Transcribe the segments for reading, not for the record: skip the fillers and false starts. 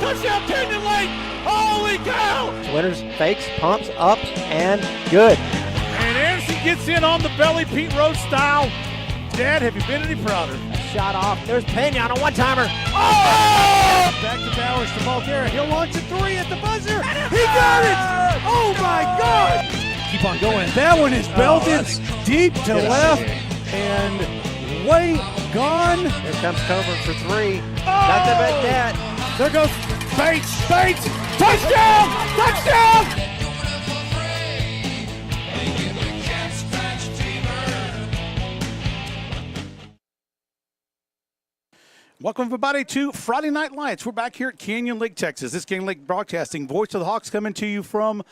touchdown, Canyon Lake! Holy cow! Winters fakes, pumps, up, and good. And Anderson gets in on the belly, Pete Rose style. Dad, have you been any prouder? Shot off. There's Pena on a one-timer. Oh! Back to Bowers to Mulgera. He'll launch a three at the buzzer. He got it! Oh my God! Keep on going. That one is belted deep to left and way gone. Here comes Coburn for three. Nothing but that. There goes Bates. Touchdown! Touchdown! Welcome, everybody, to Friday Night Lights. We're back here at Canyon Lake, Texas. This Canyon Lake Broadcasting, Voice of the Hawks, coming to you from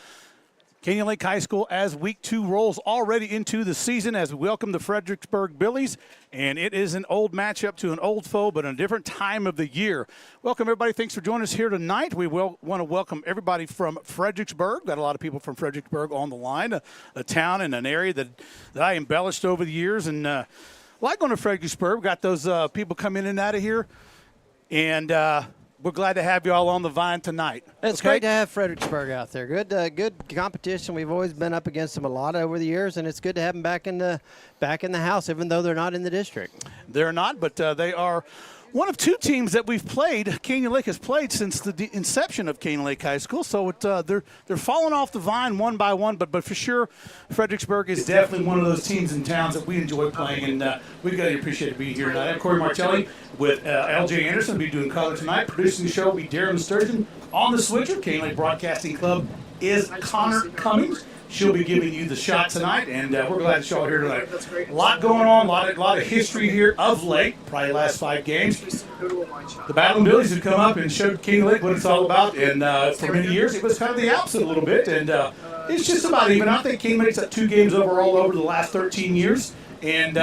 Canyon Lake High School as Week 2 rolls already into the season as we welcome the Fredericksburg Billies. And it is an old matchup to an old foe, but a different time of the year. Welcome, everybody. Thanks for joining us here tonight. We want to welcome everybody from Fredericksburg. Got a lot of people from Fredericksburg on the line, a town and an area that I embellished over the years. And like going to Fredericksburg, got those people coming in and out of here, and we're glad to have you all on the vine tonight. It's great to have Fredericksburg out there. Good competition. We've always been up against them a lot over the years, and it's good to have them back in the house, even though they're not in the district. They're not, but they are one of two teams that we've played. Canyon Lake has played since the inception of Canyon Lake High School, so they're falling off the vine one by one. But for sure, Fredericksburg is definitely one of those teams and towns that we enjoy playing, and we really appreciate being here tonight. I'm Corey Martelli with L.J. Anderson. We'll be doing color tonight. Producing the show will be Darren Sturgeon. On the switcher, Canyon Lake Broadcasting Club is Connor Cummings. She'll be giving you the shot tonight, and we're glad to show her here tonight. A lot going on, a lot of history here of late, probably the last 5 games. The Battling Billies have come up and showed Canyon Lake what it's all about, and for many years it was kind of the opposite a little bit, and it's just about even. I think Canyon Lake's at 2 games overall over the last 13 years, and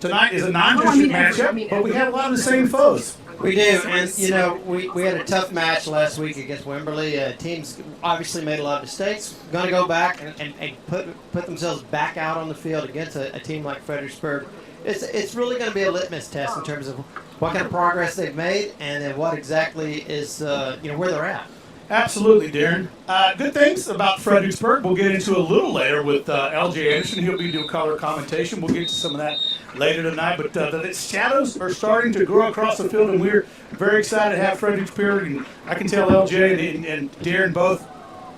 tonight is a non-district matchup, but we have a lot of the same foes. We do, and you know, we had a tough match last week against Wimberley. Teams obviously made a lot of mistakes. Going to go back and put themselves back out on the field against a team like Fredericksburg. It's really going to be a litmus test in terms of what kind of progress they've made and then what exactly is where they're at. Absolutely, Darren. Good things about Fredericksburg we'll get into a little later with L.J. Anderson. He'll be doing color commentation. We'll get to some of that later tonight. But the shadows are starting to grow across the field, and we're very excited to have Fredericksburg. And I can tell L.J. and Darren both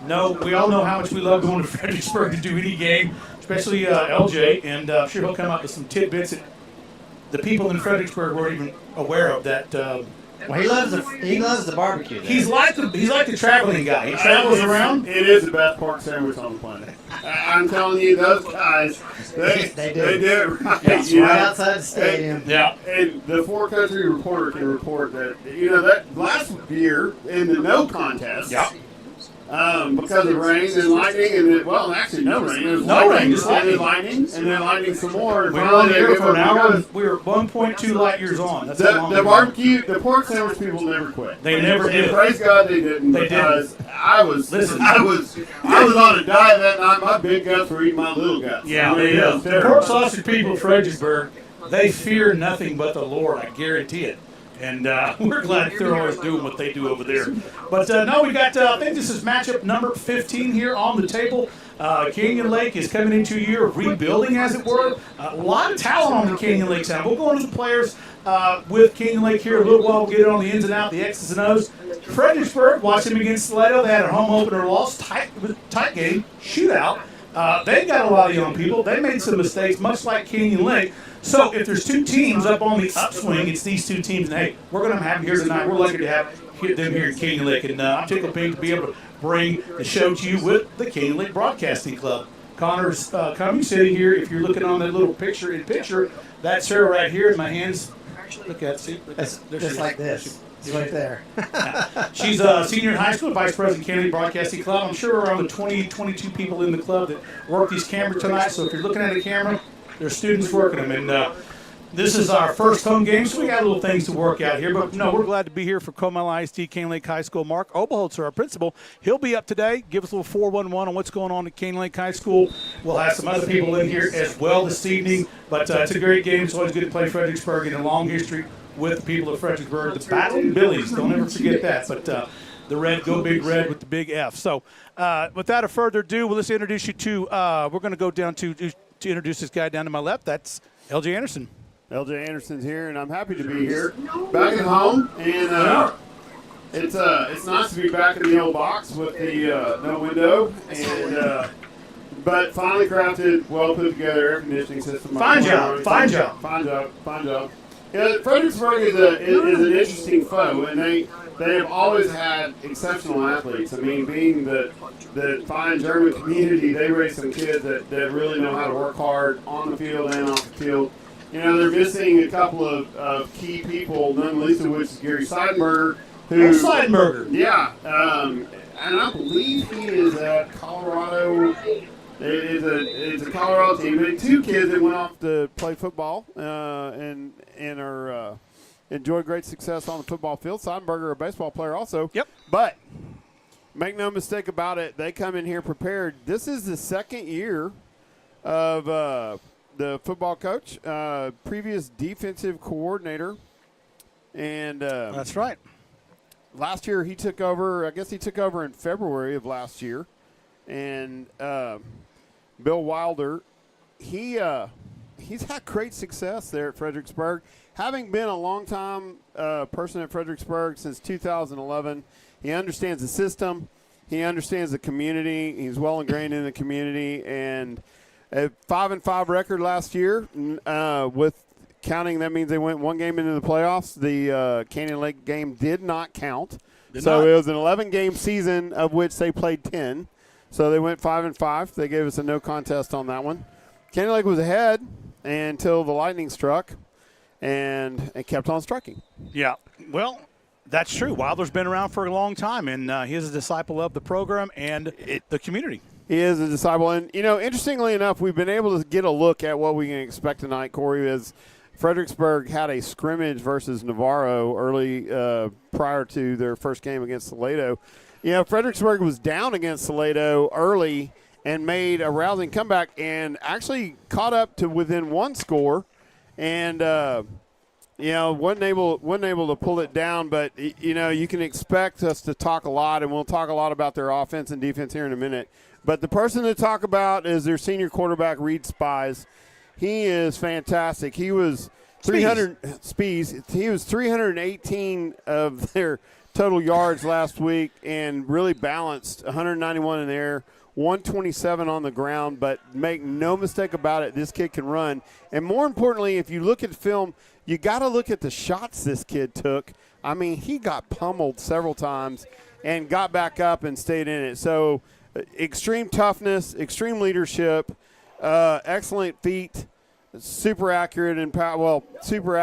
know, we all know how much we love going to Fredericksburg to do any game, especially L.J. And I'm sure he'll come up with some tidbits that the people in Fredericksburg weren't even aware of that. Well, he loves the barbecue. He's like the traveling guy. He travels around. It is the best pork sandwich on the planet. I'm telling you, those guys, they do it right. It's right outside the stadium. And the Four Country Reporter can report that that last year in the no contest. Yep. Because of rain and lightning, and actually no rain. It was no lightning, rain, just lightning, and then lightning some more. We were on the air for an hour. We were 1.2 light years on. That's the barbecue, the pork sandwich people never quit. They never did. Praise God they didn't. They because didn't. I was on a diet that night. My big guts were eating my little guts. Yeah, the pork sausage people of Fredericksburg, they fear nothing but the Lord. I guarantee it. And we're glad they're always doing what they do over there. But no, we got, I think this is matchup number 15 here on the table. Canyon Lake is coming into a year of rebuilding, as it were. A lot of talent on the Canyon Lake side. We'll go into the players with Canyon Lake here in a little while. We'll get it on the ins and outs, the X's and O's. Fredericksburg, watch them against Salado. They had a home opener loss, tight game, shootout. They got a lot of young people. They made some mistakes, much like Canyon Lake. So if there's 2 teams up on the upswing, it's these 2 teams. And, hey, we're going to have them here tonight. We're lucky to have them here in Canyon Lake. And I'm tickled pink to be able to bring the show to you with the Canyon Lake Broadcasting Club. Connor's coming, sitting here. If you're looking on that little picture, that's her right here in my hands. Look at it. See? Just like this. She's right there. She's a senior in high school, vice president of Canyon Lake Broadcasting Club. I'm sure around 22 people in the club that work these cameras tonight. So if you're looking at a camera, there's students working them. And this is our first home game, so we got little things to work out here. But, no, we're glad to be here for Comal ISD Canyon Lake High School. Mark Oberholzer, our principal, he'll be up today. Give us a little 411 on what's going on at Canyon Lake High School. We'll have some other people in here as well this evening. But it's a great game. It's always good to play Fredericksburg in a long history. with the people of Fredericksburg, the Battling Billies. Don't ever forget that. But the red, go big red with the big F. So without further ado, let's introduce you to, we're going to go down to introduce this guy down to my left. That's L.J. Anderson. L.J. Anderson's here, and I'm happy to be here. Back at home, and it's nice to be back in the old box with the no window, and but finally crafted, well put together air conditioning system. Fine job. Yeah, Fredericksburg is an interesting foe, and they have always had exceptional athletes. I mean, being the fine German community, they raise some kids that really know how to work hard on the field and off the field. You know, they're missing a couple of key people, none least of which is Gary Seidenberger. Yeah, and I believe he is at Colorado. It's a Colorado team. But 2 kids that went off to play football and are enjoyed great success on the football field. Seidenberger, a baseball player also. Yep. But make no mistake about it, they come in here prepared. This is the second year of the football coach, previous defensive coordinator. And that's right. Last year he took over, I guess he took over in February of last year. And Bill Wilder, he's had great success there at Fredericksburg. Having been a long-time person at Fredericksburg since 2011, he understands the system. He understands the community. He's well ingrained in the community. And a 5-5 record last year, with counting, that means they went 1 game into the playoffs. The Canyon Lake game did not count. It was an 11-game season of which they played 10. So they went 5-5. They gave us a no contest on that one. Canyon Lake was ahead until the lightning struck, and it kept on striking. Yeah, well, that's true. Wilder's been around for a long time, and he is a disciple of the program and the community. He is a disciple. And, you know, interestingly enough, we've been able to get a look at what we can expect tonight, Corey, as Fredericksburg had a scrimmage versus Navarro early prior to their first game against Salado. You know, Fredericksburg was down against Salado early and made a rousing comeback and actually caught up to within 1 score and, you know, wasn't able to pull it down. But, you know, you can expect us to talk a lot, and we'll talk a lot about their offense and defense here in a minute. But the person to talk about is their senior quarterback, Reed Spies. He is fantastic. He was 318 of their total yards last week and really balanced, 191 in the air, 127 on the ground. But make no mistake about it, this kid can run. And more importantly, if you look at the film, you got to look at the shots this kid took. I mean, he got pummeled several times and got back up and stayed in it. So extreme toughness, extreme leadership, excellent feet, super accurate in passing, or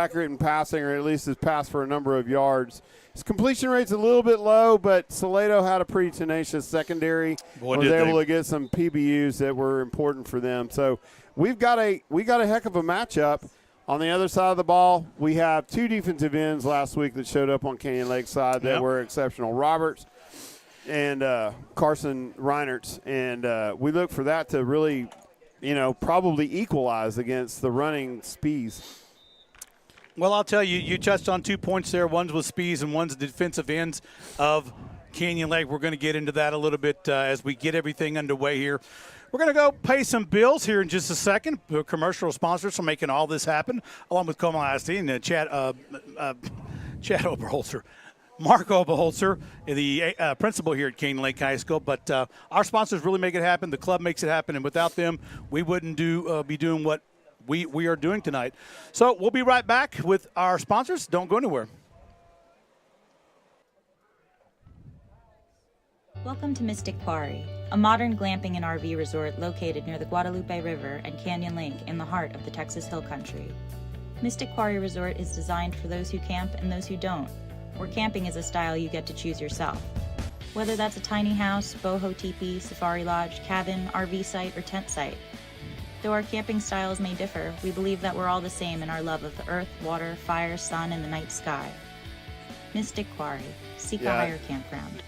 at least has passed for a number of yards. His completion rate's a little bit low, but Salado had a pretty tenacious secondary. Was able to get some PBUs that were important for them. So we got a heck of a matchup. On the other side of the ball, we have 2 defensive ends last week that showed up on Canyon Lake side that were exceptional. Roberts and Carson Reinerts. And we look for that to really, you know, probably equalize against the running Spies. Well, I'll tell you, you touched on 2 points there. One's with Spies and one's the defensive ends of Canyon Lake. We're going to get into that a little bit as we get everything underway here. We're going to go pay some bills here in just a second. Commercial sponsors for making all this happen, along with Como ISD and Chad Oberholzer. Mark Oberholzer, the principal here at Canyon Lake High School. But our sponsors really make it happen. The club makes it happen. And without them, we wouldn't be doing what we are doing tonight. So we'll be right back with our sponsors. Don't go anywhere. Welcome to Mystic Quarry, a modern glamping and RV resort located near the Guadalupe River and Canyon Lake in the heart of the Texas Hill Country. Mystic Quarry Resort is designed for those who camp and those who don't, where camping is a style you get to choose yourself. Whether that's a tiny house, boho teepee, safari lodge, cabin, RV site, or tent site. Though our camping styles may differ, we believe that we're all the same in our love of the earth, water, fire, sun, and the night sky. Mystic Quarry. Seek a higher campground.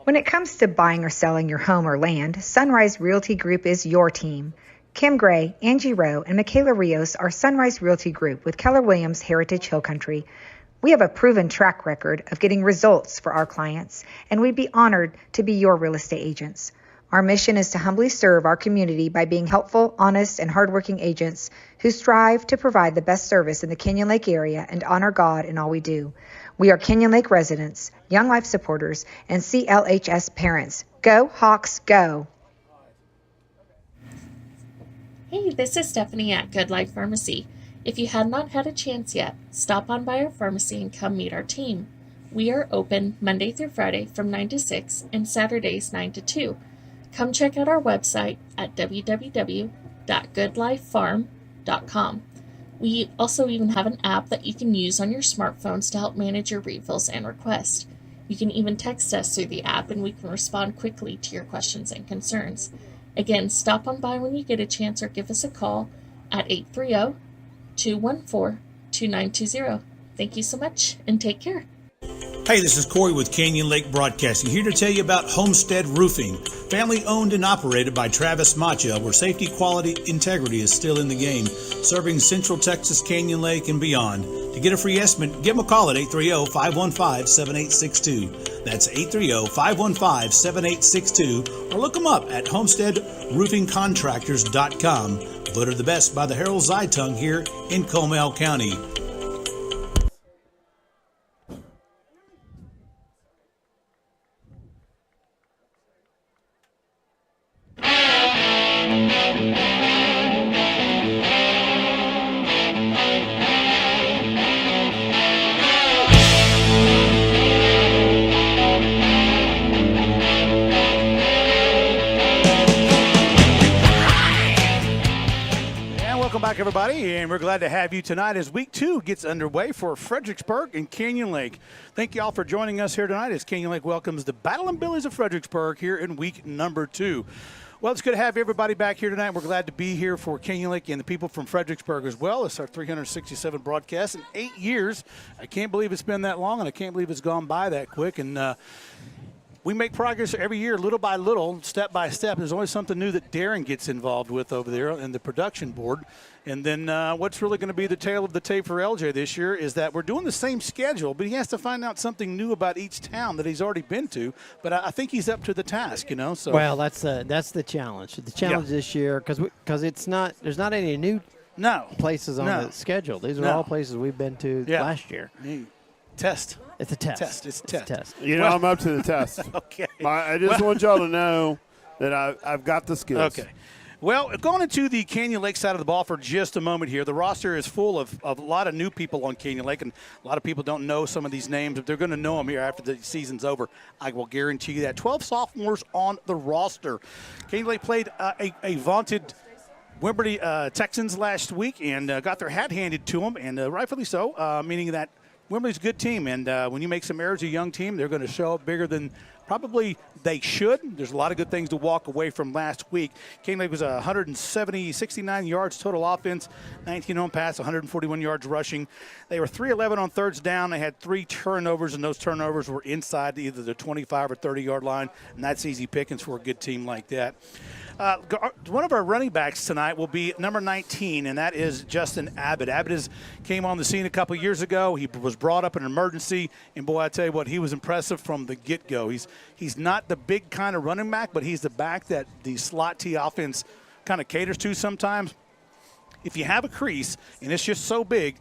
When it comes to buying or selling your home or land, Sunrise Realty Group is your team. Kim Gray, Angie Rowe, and Michaela Rios are Sunrise Realty Group with Keller Williams Heritage Hill Country. We have a proven track record of getting results for our clients, and we'd be honored to be your real estate agents. Our mission is to humbly serve our community by being helpful, honest, and hardworking agents who strive to provide the best service in the Canyon Lake area and honor God in all we do. We are Canyon Lake residents, Young Life supporters, and CLHS parents. Go Hawks, go! Hey, this is Stephanie at Good Life Pharmacy. If you have not had a chance yet, stop on by our pharmacy and come meet our team. We are open Monday through Friday from 9 to 6 and Saturdays 9 to 2. Come check out our website at www.goodlifefarm.com. We also even have an app that you can use on your smartphones to help manage your refills and requests. You can even text us through the app and we can respond quickly to your questions and concerns. Again, stop on by when you get a chance or give us a call at 830-214-2920. Thank you so much and take care. Hey, this is Corey with Canyon Lake Broadcasting, here to tell you about Homestead Roofing, family owned and operated by Travis Macha, where safety, quality, integrity is still in the game, serving Central Texas, Canyon Lake, and beyond. To get a free estimate, give them a call at 830-515-7862. That's 830-515-7862, or look them up at homesteadroofingcontractors.com. Voted the best by the Herald Zeitung here in Comal County. Back, everybody, and we're glad to have you tonight as week 2 gets underway for Fredericksburg and Canyon Lake. Thank you all for joining us here tonight as Canyon Lake welcomes the Battling Billies of Fredericksburg here in week number 2. Well, it's good to have everybody back here tonight. We're glad to be here for Canyon Lake and the people from Fredericksburg as well. It's our 367 broadcast in 8 years. I can't believe it's been that long, and I can't believe it's gone by that quick. And we make progress every year, little by little, step by step. There's always something new that Darren gets involved with over there in the production board. And then what's really going to be the tale of the tape for LJ this year is that we're doing the same schedule, but he has to find out something new about each town that he's already been to. But I think he's up to the task, you know. So well, that's the challenge. The challenge this year, because it's not there's not any new places on the schedule. These are all places we've been to last year. Test. It's a test. It's a test. You know, I'm up to the test. Okay. I just want y'all to know that I've got the skills. Okay. Well, going into the Canyon Lake side of the ball for just a moment here, the roster is full of a lot of new people on Canyon Lake, and a lot of people don't know some of these names, but they're going to know them here after the season's over. I will guarantee you that. 12 sophomores on the roster. Canyon Lake played a vaunted Wimberley Texans last week and got their hat handed to them, and rightfully so, meaning that Wimberley's a good team, and when you make some errors, a young team, they're going to show up bigger than probably they should. There's a lot of good things to walk away from last week. Canyon Lake was 69 yards total offense, 19 on pass, 141 yards rushing. They were 311 on thirds down. They had 3 turnovers, and those turnovers were inside either the 25 or 30-yard line, and that's easy pickings for a good team like that. One of our running backs tonight will be number 19, and that is Justin Abbott. Abbott came on the scene a couple years ago. He was brought up in an emergency, and boy, I tell you what, he was impressive from the get-go. He's not the big kind of running back, but he's the back that the slot T offense kind of caters to sometimes. If you have a crease and it's just so big,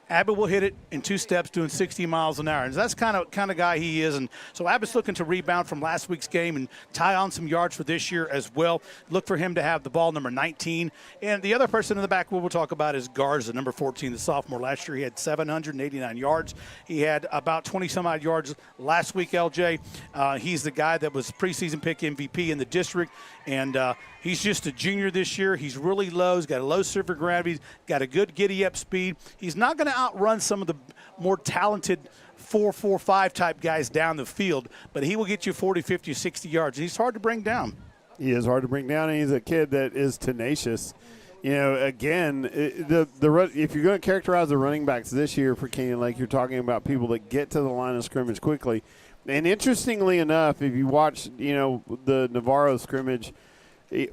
Abbott will hit it in 2 steps doing 60 miles an hour. And that's kind of guy he is. And so Abbott's looking to rebound from last week's game and tie on some yards for this year as well. Look for him to have the ball, number 19. And the other person in the back we'll talk about is Garza, number 14, the sophomore. Last year he had 789 yards. He had about 20-some-odd yards last week, LJ. He's the guy that was preseason pick MVP in the district. And he's just a junior this year. He's really low. He's got a low center of gravity. Got a good giddy-up speed. He's not going to outrun some of the more talented 4.45 type guys down the field, but he will get you 40, 50, 60 yards. He's hard to bring down. He is hard to bring down, and he's a kid that is tenacious. You know, again, if you're going to characterize the running backs this year for Canyon Lake, you're talking about people that get to the line of scrimmage quickly. And interestingly enough, if you watch, the Navarro scrimmage,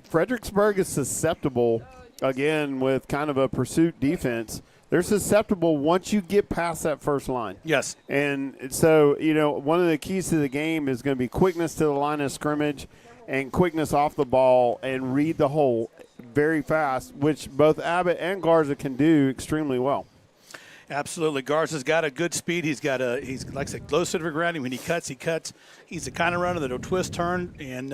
Fredericksburg is susceptible, again, with kind of a pursuit defense. They're susceptible once you get past that first line. Yes. And so, one of the keys to the game is going to be quickness to the line of scrimmage and quickness off the ball and read the hole very fast, which both Abbott and Garza can do extremely well. Absolutely. Garza's got a good speed. He's like I said, close to the ground. When he cuts, he cuts. He's the kind of runner that'll twist, turn, and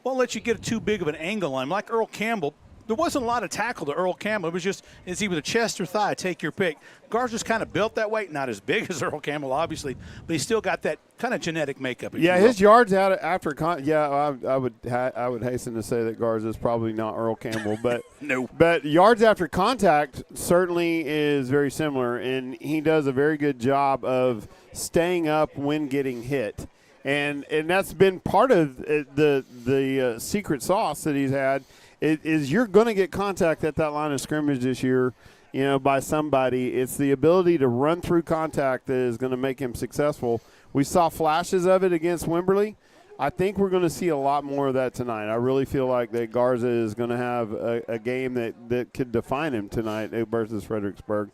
won't let you get too big of an angle on him. Like Earl Campbell, there wasn't a lot of tackle to Earl Campbell. It was just, is he with a chest or thigh? Take your pick. Garza's kind of built that way. Not as big as Earl Campbell, obviously, but he's still got that kind of genetic makeup. Yeah, his yards out after I would hasten to say that Garza's probably not Earl Campbell, but no. But yards after contact certainly is very similar, and he does a very good job of staying up when getting hit. And that's been part of the secret sauce that he's had. Is you're going to get contact at that line of scrimmage this year, by somebody. It's the ability to run through contact that is going to make him successful. We saw flashes of it against Wimberley. I think we're going to see a lot more of that tonight. I really feel like that Garza is going to have a game that could define him tonight versus Fredericksburg.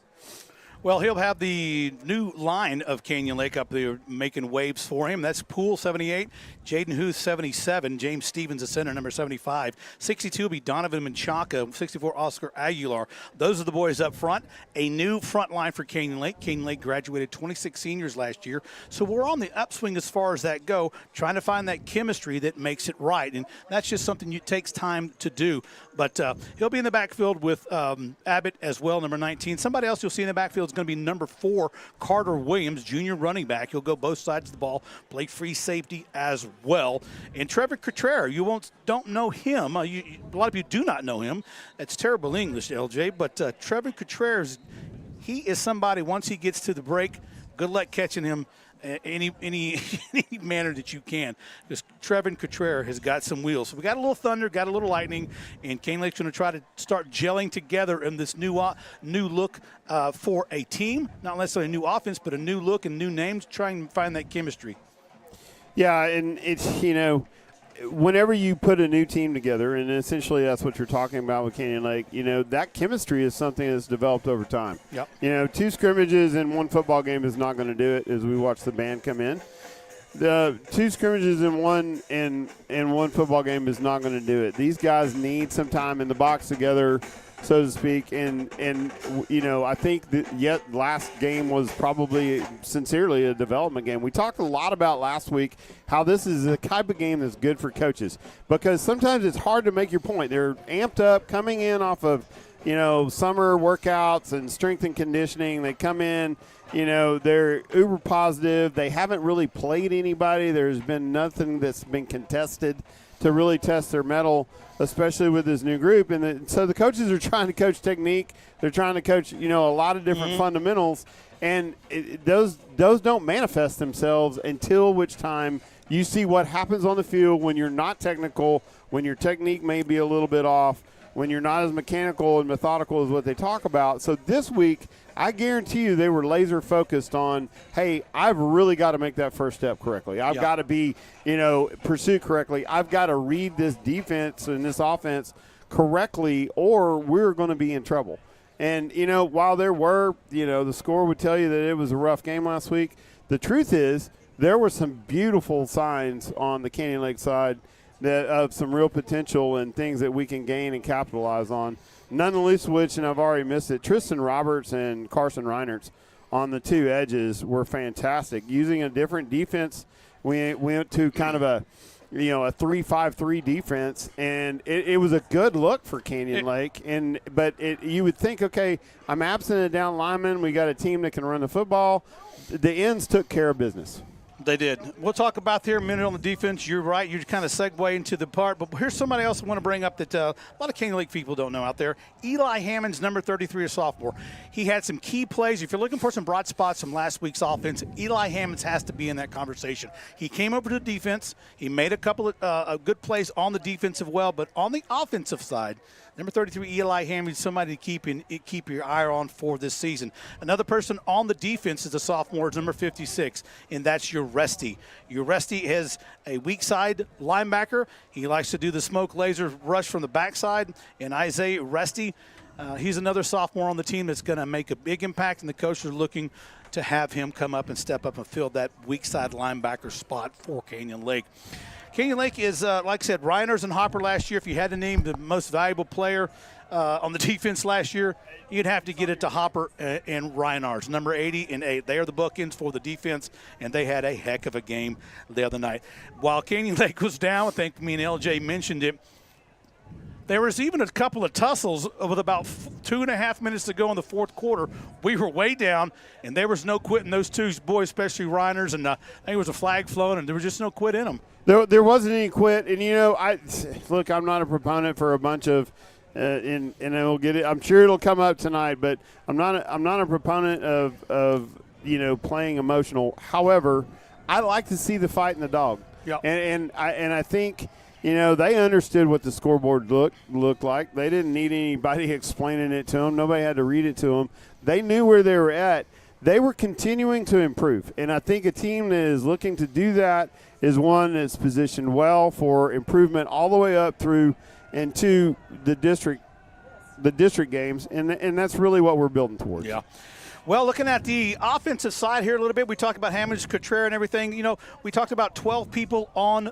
Well, he'll have the new line of Canyon Lake up there making waves for him. That's Poole, 78, Jaden Huth, 77, James Stevens, the center, number 75. 62 will be Donovan Menchaca, 64, Oscar Aguilar. Those are the boys up front. A new front line for Canyon Lake. Canyon Lake graduated 26 seniors last year, so we're on the upswing as far as that go, trying to find that chemistry that makes it right, and that's just something that takes time to do. But he'll be in the backfield with Abbott as well, number 19. Somebody else you'll see in the backfield is going to be number 4, Carter Williams, junior running back. He'll go both sides of the ball, play free safety as well. And Trevor Cotrera, don't know him. A lot of you do not know him. That's terrible English, LJ. But Trevor Cotrera, he is somebody, once he gets to the break, good luck catching him any manner that you can, because Trevin Cotrera has got some wheels. So we got a little thunder, got a little lightning, and Cane Lake's going to try to start gelling together in this new look for a team. Not necessarily a new offense, but a new look and new names, trying to find that chemistry. Yeah, and it's, whenever you put a new team together, and essentially that's what you're talking about with Canyon Lake, that chemistry is something that's developed over time. Yep. 2 scrimmages in 1 football game is not going to do it, as we watch the band come in. The 2 scrimmages in one football game is not going to do it. These guys need some time in the box together, so to speak, and I think that last game was probably sincerely a development game. We talked a lot about last week how this is the type of game that's good for coaches, because sometimes it's hard to make your point. They're amped up, coming in off of summer workouts and strength and conditioning. They come in, they're uber positive. They haven't really played anybody. There's been nothing that's been contested to really test their mettle, especially with this new group. And so the coaches are trying to coach technique. They're trying to coach, a lot of different fundamentals. And those don't manifest themselves until which time you see what happens on the field when you're not technical, when your technique may be a little bit off, when you're not as mechanical and methodical as what they talk about. So this week, I guarantee you they were laser focused on, hey, I've really got to make that first step correctly. I've got to be, pursued correctly. I've got to read this defense and this offense correctly, or we're going to be in trouble. And, while there were, the score would tell you that it was a rough game last week, the truth is there were some beautiful signs on the Canyon Lake side of some real potential and things that we can gain and capitalize on. None the least of which, and I've already missed it, Tristan Roberts and Carson Reinerts on the 2 edges were fantastic. Using a different defense, we went to kind of a 3-5-3 defense, and it was a good look for Canyon Lake. But you would think, okay, I'm absent a down lineman. We got a team that can run the football. The ends took care of business. They did. We'll talk about there a minute on the defense. You're right. You kind of segue into the part. But here's somebody else I want to bring up that a lot of Canyon Lake people don't know out there. Eli Hammond's number 33, a sophomore. He had some key plays. If you're looking for some broad spots from last week's offense, Eli Hammond's has to be in that conversation. He came over to the defense. He made a couple of good plays on the defensive well. But on the offensive side, Number 33, Eli Hammond, somebody to keep your eye on for this season. Another person on the defense is a sophomore, number 56, and that's your Resty. Your Resty is a weak side linebacker. He likes to do the smoke laser rush from the backside. And Isaiah Resty, he's another sophomore on the team that's going to make a big impact, and the coach is looking to have him come up and step up and fill that weak side linebacker spot for Canyon Lake. Canyon Lake is, like I said, Reiners and Hopper last year. If you had to name the most valuable player on the defense last year, you'd have to get it to Hopper and Reiners. Number 80 and 8. They are the bookends for the defense, and they had a heck of a game the other night. While Canyon Lake was down, I think me and LJ mentioned it, there was even a couple of tussles with about 2.5 minutes to go in the fourth quarter. We were way down, and there was no quit in those two boys, especially Reiners, and I think there was a flag flown, and there was just no quit in them. There wasn't any quit, and I'm not a proponent for a bunch of, and we'll get it. I'm sure it'll come up tonight, but I'm not a proponent of playing emotional. However, I like to see the fight in the dog. Yeah. And I think. They understood what the scoreboard looked like. They didn't need anybody explaining it to them. Nobody had to read it to them. They knew where they were at. They were continuing to improve. And I think a team that is looking to do that is one that's positioned well for improvement all the way up through and to the district games. And that's really what we're building towards. Yeah. Well, looking at the offensive side here a little bit, we talked about Hammond, Cotrera, and everything. We talked about 12 people on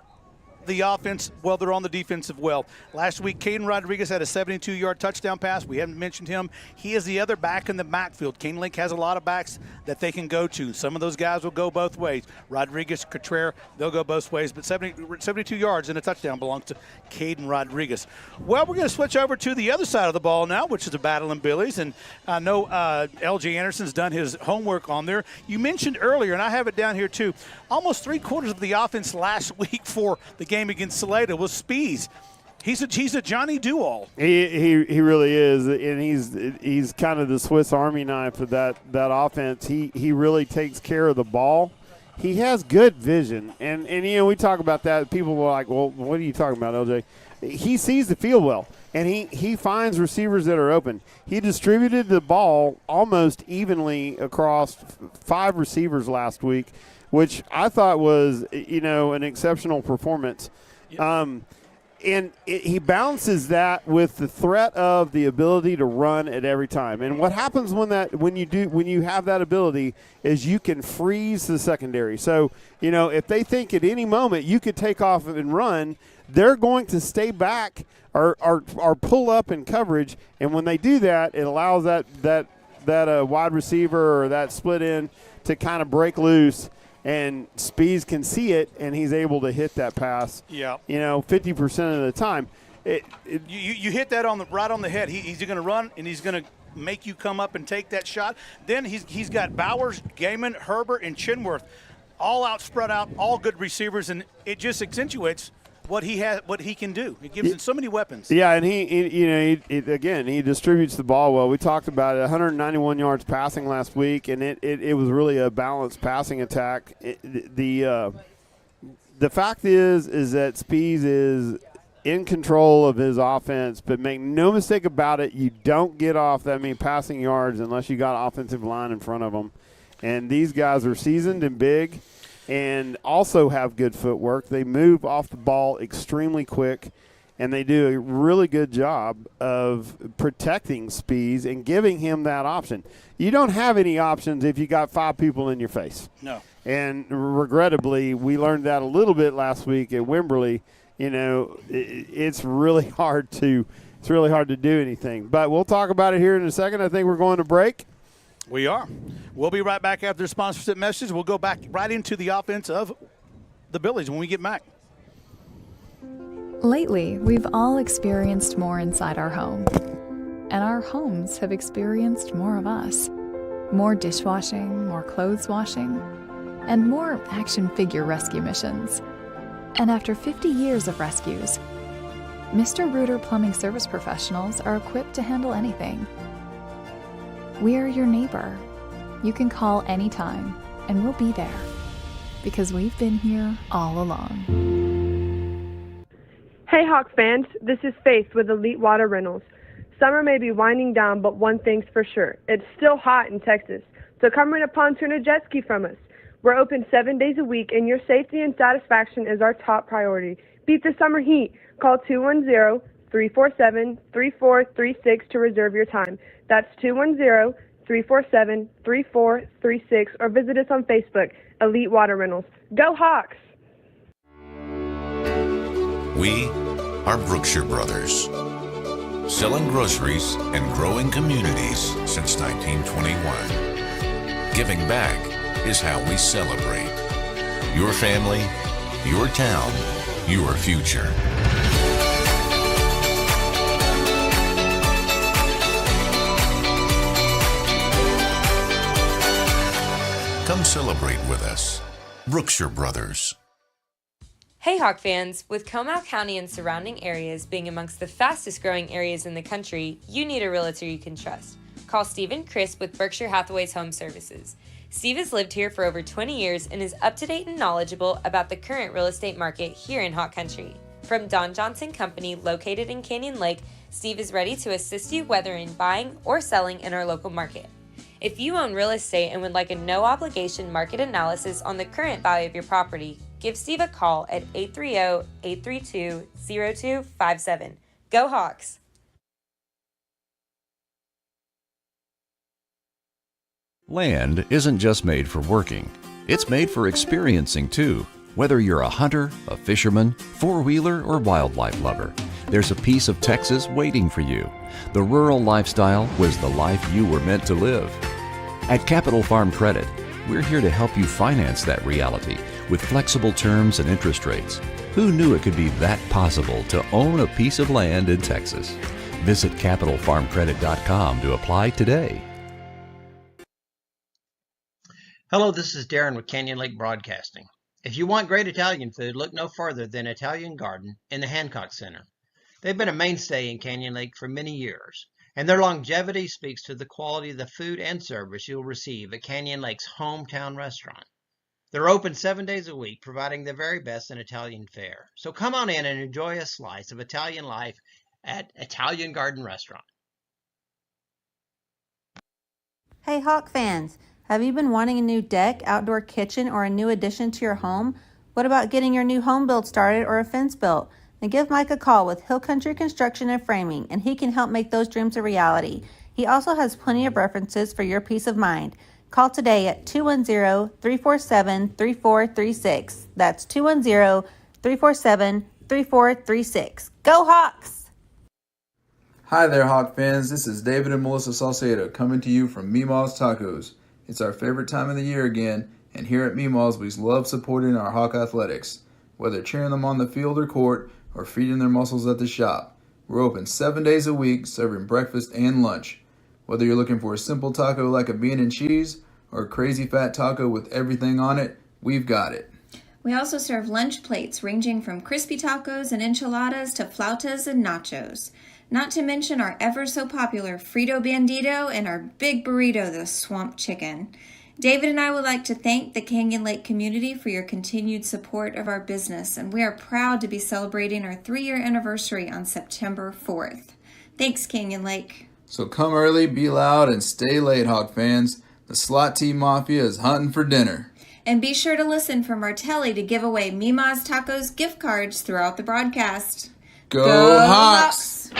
the offense, well, they're on the defensive well. Last week, Caden Rodriguez had a 72-yard touchdown pass. We haven't mentioned him. He is the other back in the backfield. Canyon Lake has a lot of backs that they can go to. Some of those guys will go both ways. Rodriguez, Cotrera, they'll go both ways. But 72 yards and a touchdown belongs to Caden Rodriguez. Well, we're going to switch over to the other side of the ball now, which is the Battle in Billies. And I know L.J. Anderson's done his homework on there. You mentioned earlier, and I have it down here too, almost three-quarters of the offense last week for the game against Salida was Spees. He's a Johnny Do-all. He really is, and he's kind of the Swiss Army knife of that offense. He really takes care of the ball. He has good vision, and we talk about that. People were like, "Well, what are you talking about, LJ?" He sees the field well, and he finds receivers that are open. He distributed the ball almost evenly across 5 receivers last week, which I thought was, an exceptional performance. Yep. He balances that with the threat of the ability to run at every time. And what happens when you have that ability is you can freeze the secondary. So, if they think at any moment you could take off and run, they're going to stay back or pull up in coverage. And when they do that, it allows that wide receiver or that split end to kind of break loose. And Spees can see it, and he's able to hit that pass. Yeah. 50% of the time. You hit that right on the head. He's going to run, and he's going to make you come up and take that shot. Then he's got Bowers, Gaiman, Herbert, and Chinworth all out, spread out, all good receivers, and it just accentuates what he can do. It gives him so many weapons. Yeah, and he distributes the ball well. We talked about it, 191 yards passing last week, and it was really a balanced passing attack. The fact is that Spees is in control of his offense, but make no mistake about it, you don't get off that many passing yards unless you got offensive line in front of them. And these guys are seasoned and big, and also have good footwork. They move off the ball extremely quick, and they do a really good job of protecting Spees and giving him that option. You don't have any options if you got 5 people in your face. No. And regrettably, we learned that a little bit last week at Wimberley. It's really hard to do anything. But we'll talk about it here in a second. I think we're going to break. We are. We'll be right back after the sponsorship message. We'll go back right into the offense of the Billies when we get back. Lately, we've all experienced more inside our home. And our homes have experienced more of us. More dishwashing, more clothes washing, and more action figure rescue missions. And after 50 years of rescues, Mr. Reuter Plumbing Service Professionals are equipped to handle anything. We are your neighbor. You can call anytime, and we'll be there, because we've been here all along. Hey Hawks fans, this is Faith with Elite Water Rentals. Summer may be winding down, but one thing's for sure. It's still hot in Texas. So come rent a pontoon or jet ski from us. We're open 7 days a week, and your safety and satisfaction is our top priority. Beat the summer heat. Call 210-347-3436 to reserve your time. That's 210-347-3436, or visit us on Facebook, Elite Water Rentals. Go Hawks! We are Brookshire Brothers, selling groceries and growing communities since 1921. Giving back is how we celebrate. Your family, your town, your future. Come celebrate with us. Brookshire Brothers. Hey Hawk fans, with Comal County and surrounding areas being amongst the fastest growing areas in the country, you need a realtor you can trust. Call Steve and Chris with Berkshire Hathaway's Home Services. Steve has lived here for over 20 years and is up to date and knowledgeable about the current real estate market here in Hawk Country. From Don Johnson Company, located in Canyon Lake, Steve is ready to assist you whether in buying or selling in our local market. If you own real estate and would like a no-obligation market analysis on the current value of your property, give Steve a call at 830-832-0257. Go Hawks! Land isn't just made for working. It's made for experiencing too. Whether you're a hunter, a fisherman, four-wheeler, or wildlife lover, there's a piece of Texas waiting for you. The rural lifestyle was the life you were meant to live. At Capital Farm Credit, we're here to help you finance that reality with flexible terms and interest rates. Who knew it could be that possible to own a piece of land in Texas? Visit CapitalFarmCredit.com to apply today. Hello, this is Darren with Canyon Lake Broadcasting. If you want great Italian food, look no further than Italian Garden in the Hancock Center. They've been a mainstay in Canyon Lake for many years, and their longevity speaks to the quality of the food and service you'll receive at Canyon Lake's hometown restaurant. They're open 7 days a week, providing the very best in Italian fare. So come on in and enjoy a slice of Italian life at Italian Garden Restaurant. Hey Hawk fans, have you been wanting a new deck, outdoor kitchen, or a new addition to your home? What about getting your new home build started or a fence built? Then give Mike a call with Hill Country Construction and Framing, and he can help make those dreams a reality. He also has plenty of references for your peace of mind. Call today at 210-347-3436. That's 210-347-3436. Go Hawks! Hi there, Hawk fans. This is David and Melissa Salcedo coming to you from Meemaw's Tacos. It's our favorite time of the year again, and here at Meemaw's we love supporting our Hawk athletics. Whether cheering them on the field or court, or feeding their muscles at the shop. We're open 7 days a week, serving breakfast and lunch. Whether you're looking for a simple taco like a bean and cheese, or a crazy fat taco with everything on it, we've got it. We also serve lunch plates ranging from crispy tacos and enchiladas to flautas and nachos. Not to mention our ever so popular Frito Bandito and our big burrito, the Swamp Chicken. David and I would like to thank the Canyon Lake community for your continued support of our business, and we are proud to be celebrating our 3-year anniversary on September 4th. Thanks, Canyon Lake. So come early, be loud, and stay late, Hawk fans. The Slot T Mafia is hunting for dinner. And be sure to listen for Martelli to give away Meemaw's Tacos gift cards throughout the broadcast. Go Hawks!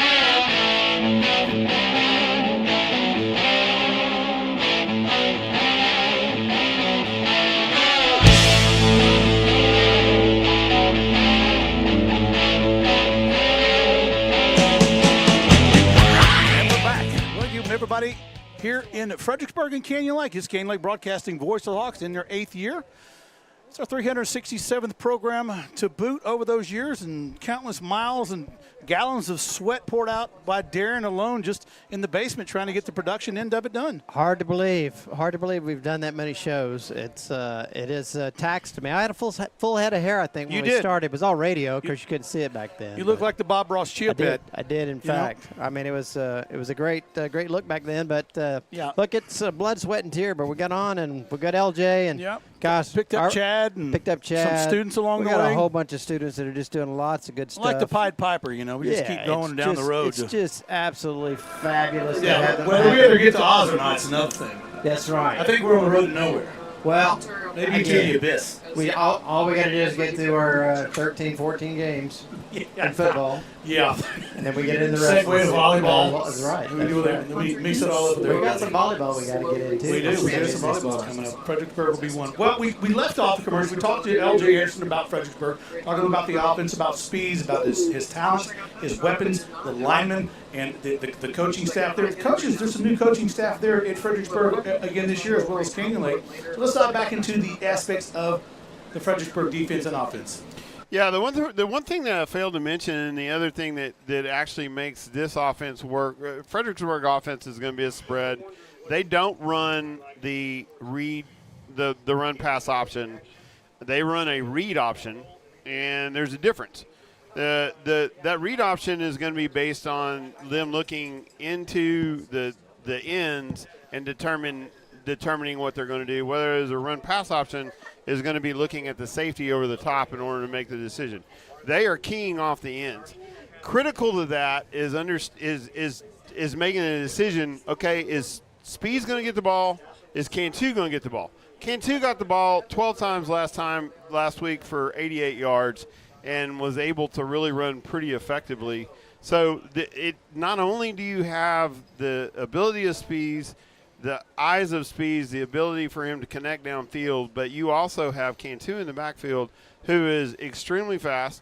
Everybody here in Fredericksburg and Canyon Lake. It's Canyon Lake Broadcasting, Voice of the Hawks in their 8th year. It's our 367th program to boot over those years, and countless miles and gallons of sweat poured out by Darren alone just in the basement trying to get the production end of it done. Hard to believe we've done that many shows. It is taxed to me. I had a full head of hair, I think, when we started. It was all radio because you couldn't see it back then. You look like the Bob Ross chip. I did, in fact. I mean, it was a great look back then. But look, it's blood, sweat, and tear. But we got on, and we got LJ, and Guys, picked up Chad some students along the way. We got a whole bunch of students that are just doing lots of good stuff. Like the Pied Piper, we just keep going down the road. It's just absolutely fabulous. Yeah, whether we ever get to Oz or not, it's another thing. That's right. I think we're on the road to nowhere. Well, maybe to the abyss. All we got to do is get through our 13, 14 games in football. Yeah. And then we get into the rest. Segue to volleyball. That's right. We do that. We mix it all up there. We got some volleyball we got to get into. We do. We have some volleyball coming up. Fredericksburg will be one. Well, we left off the commercial. We talked to L.J. Harrison about Fredericksburg, talking about the offense, about Spees, about his talents, his weapons, the linemen, and the coaching staff there. The coaches, there's some new coaching staff there at Fredericksburg again this year, as well as Canyon Lake. So let's dive back into the aspects of the Fredericksburg defense and offense. Yeah, the one thing that I failed to mention, and the other thing that actually makes this offense work, Fredericksburg offense is going to be a spread. They don't run the run pass option. They run a read option, and there's a difference. That read option is going to be based on them looking into the ends and determining what they're going to do. Whether it's a run pass option is going to be looking at the safety over the top in order to make the decision. They are keying off the ends. Critical to that is making a decision. Okay, is Speed's going to get the ball? Is Cantu going to get the ball? Cantu got the ball 12 times last week for 88 yards and was able to really run pretty effectively. So not only do you have the ability of Speeds, the eyes of Speeds, the ability for him to connect downfield, but you also have Cantu in the backfield, who is extremely fast.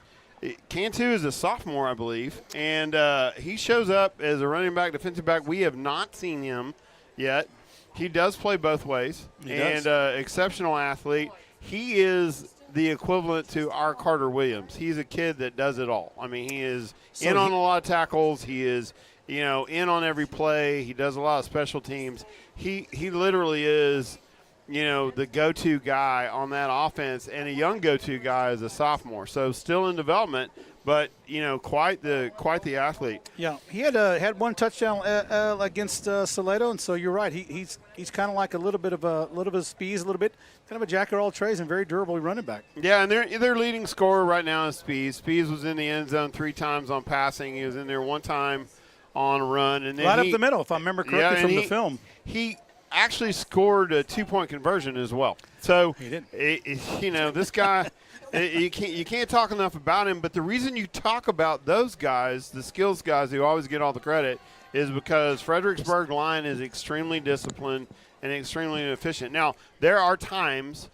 Cantu is a sophomore, I believe, and he shows up as a running back, defensive back. We have not seen him yet. He does play both ways, and exceptional athlete. He is the equivalent to our Carter Williams. He's a kid that does it all. I mean, he is on a lot of tackles. He is in on every play. He does a lot of special teams. He literally is, the go-to guy on that offense, and a young go-to guy as a sophomore. So still in development, but quite the athlete. Yeah, he had one touchdown against Salado, and so you're right. He's kind of like a little bit of Speeds, a little bit kind of a jack of all trades and very durable running back. Yeah, and their leading scorer right now is Speeds. Speeds was in the end zone 3 times on passing. He was in there 1 time on a run, and then right up the middle, if I remember correctly from the film. He actually scored a 2-point conversion as well. So he did. This guy, you can't talk enough about him. But the reason you talk about those guys, the skills guys who always get all the credit, is because Fredericksburg line is extremely disciplined and extremely efficient. Now there are times,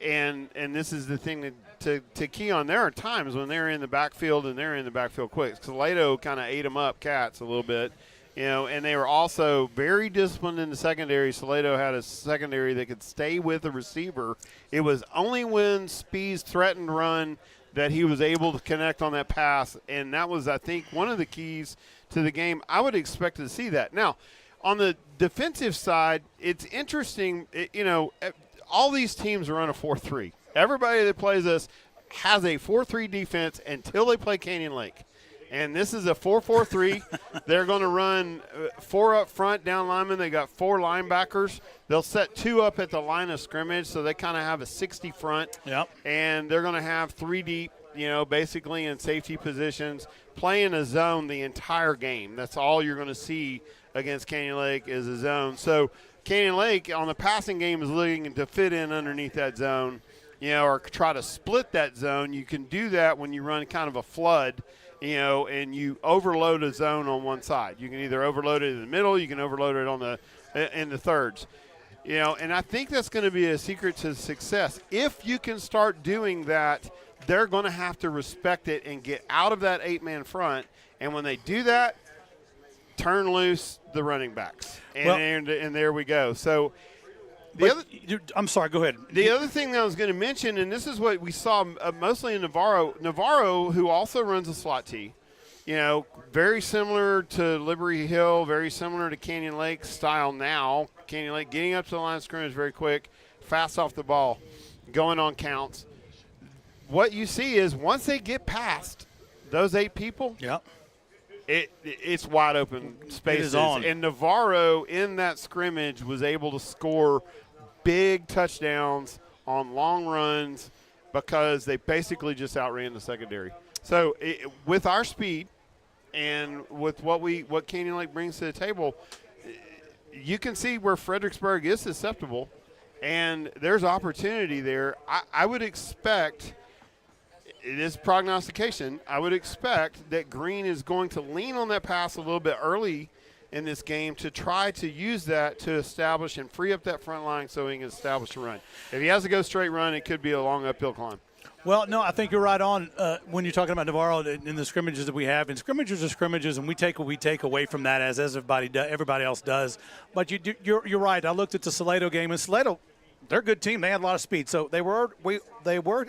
and this is the thing to key on. There are times when they're in the backfield and they're in the backfield quick. Salado kind of ate them up, Cats, a little bit. And they were also very disciplined in the secondary. Salado had a secondary that could stay with the receiver. It was only when Speeds threatened run that he was able to connect on that pass, and that was, I think, one of the keys to the game. I would expect to see that. Now, on the defensive side, it's interesting. All these teams run a 4-3. Everybody that plays us has a 4-3 defense until they play Canyon Lake. And this is a 4-4-3. They're going to run 4 up front, down linemen. They got 4 linebackers. They'll set 2 up at the line of scrimmage, so they kind of have a 60 front. Yep. And they're going to have 3 deep, basically in safety positions, playing a zone the entire game. That's all you're going to see against Canyon Lake is a zone. So Canyon Lake on the passing game is looking to fit in underneath that zone, or try to split that zone. You can do that when you run kind of a flood, and you overload a zone on one side. You can either overload it in the middle, you can overload it in the thirds. And I think that's going to be a secret to success. If you can start doing that, they're going to have to respect it and get out of that 8-man front. And when they do that, turn loose the running backs. And there we go. So I'm sorry, go ahead. The other thing that I was going to mention, and this is what we saw mostly in Navarro, who also runs a slot T, very similar to Liberty Hill, very similar to Canyon Lake style now. Canyon Lake getting up to the line of scrimmage very quick, fast off the ball, going on counts. What you see is once they get past those 8 people, it's wide open spaces. It is on. And Navarro in that scrimmage was able to score big touchdowns on long runs because they basically just outran the secondary. So with our speed and with what Canyon Lake brings to the table, you can see where Fredericksburg is susceptible, and there's opportunity there. I would expect – it is prognostication. I would expect that Green is going to lean on that pass a little bit early in this game to try to use that to establish and free up that front line so he can establish a run. If he has to go straight run, it could be a long uphill climb. Well, no, I think you're right on when you're talking about Navarro in the scrimmages that we have. And scrimmages are scrimmages, and we take what we take away from that as everybody else does. But you're right. I looked at the Salado game, and Salado, they're a good team. They had a lot of speed, so they were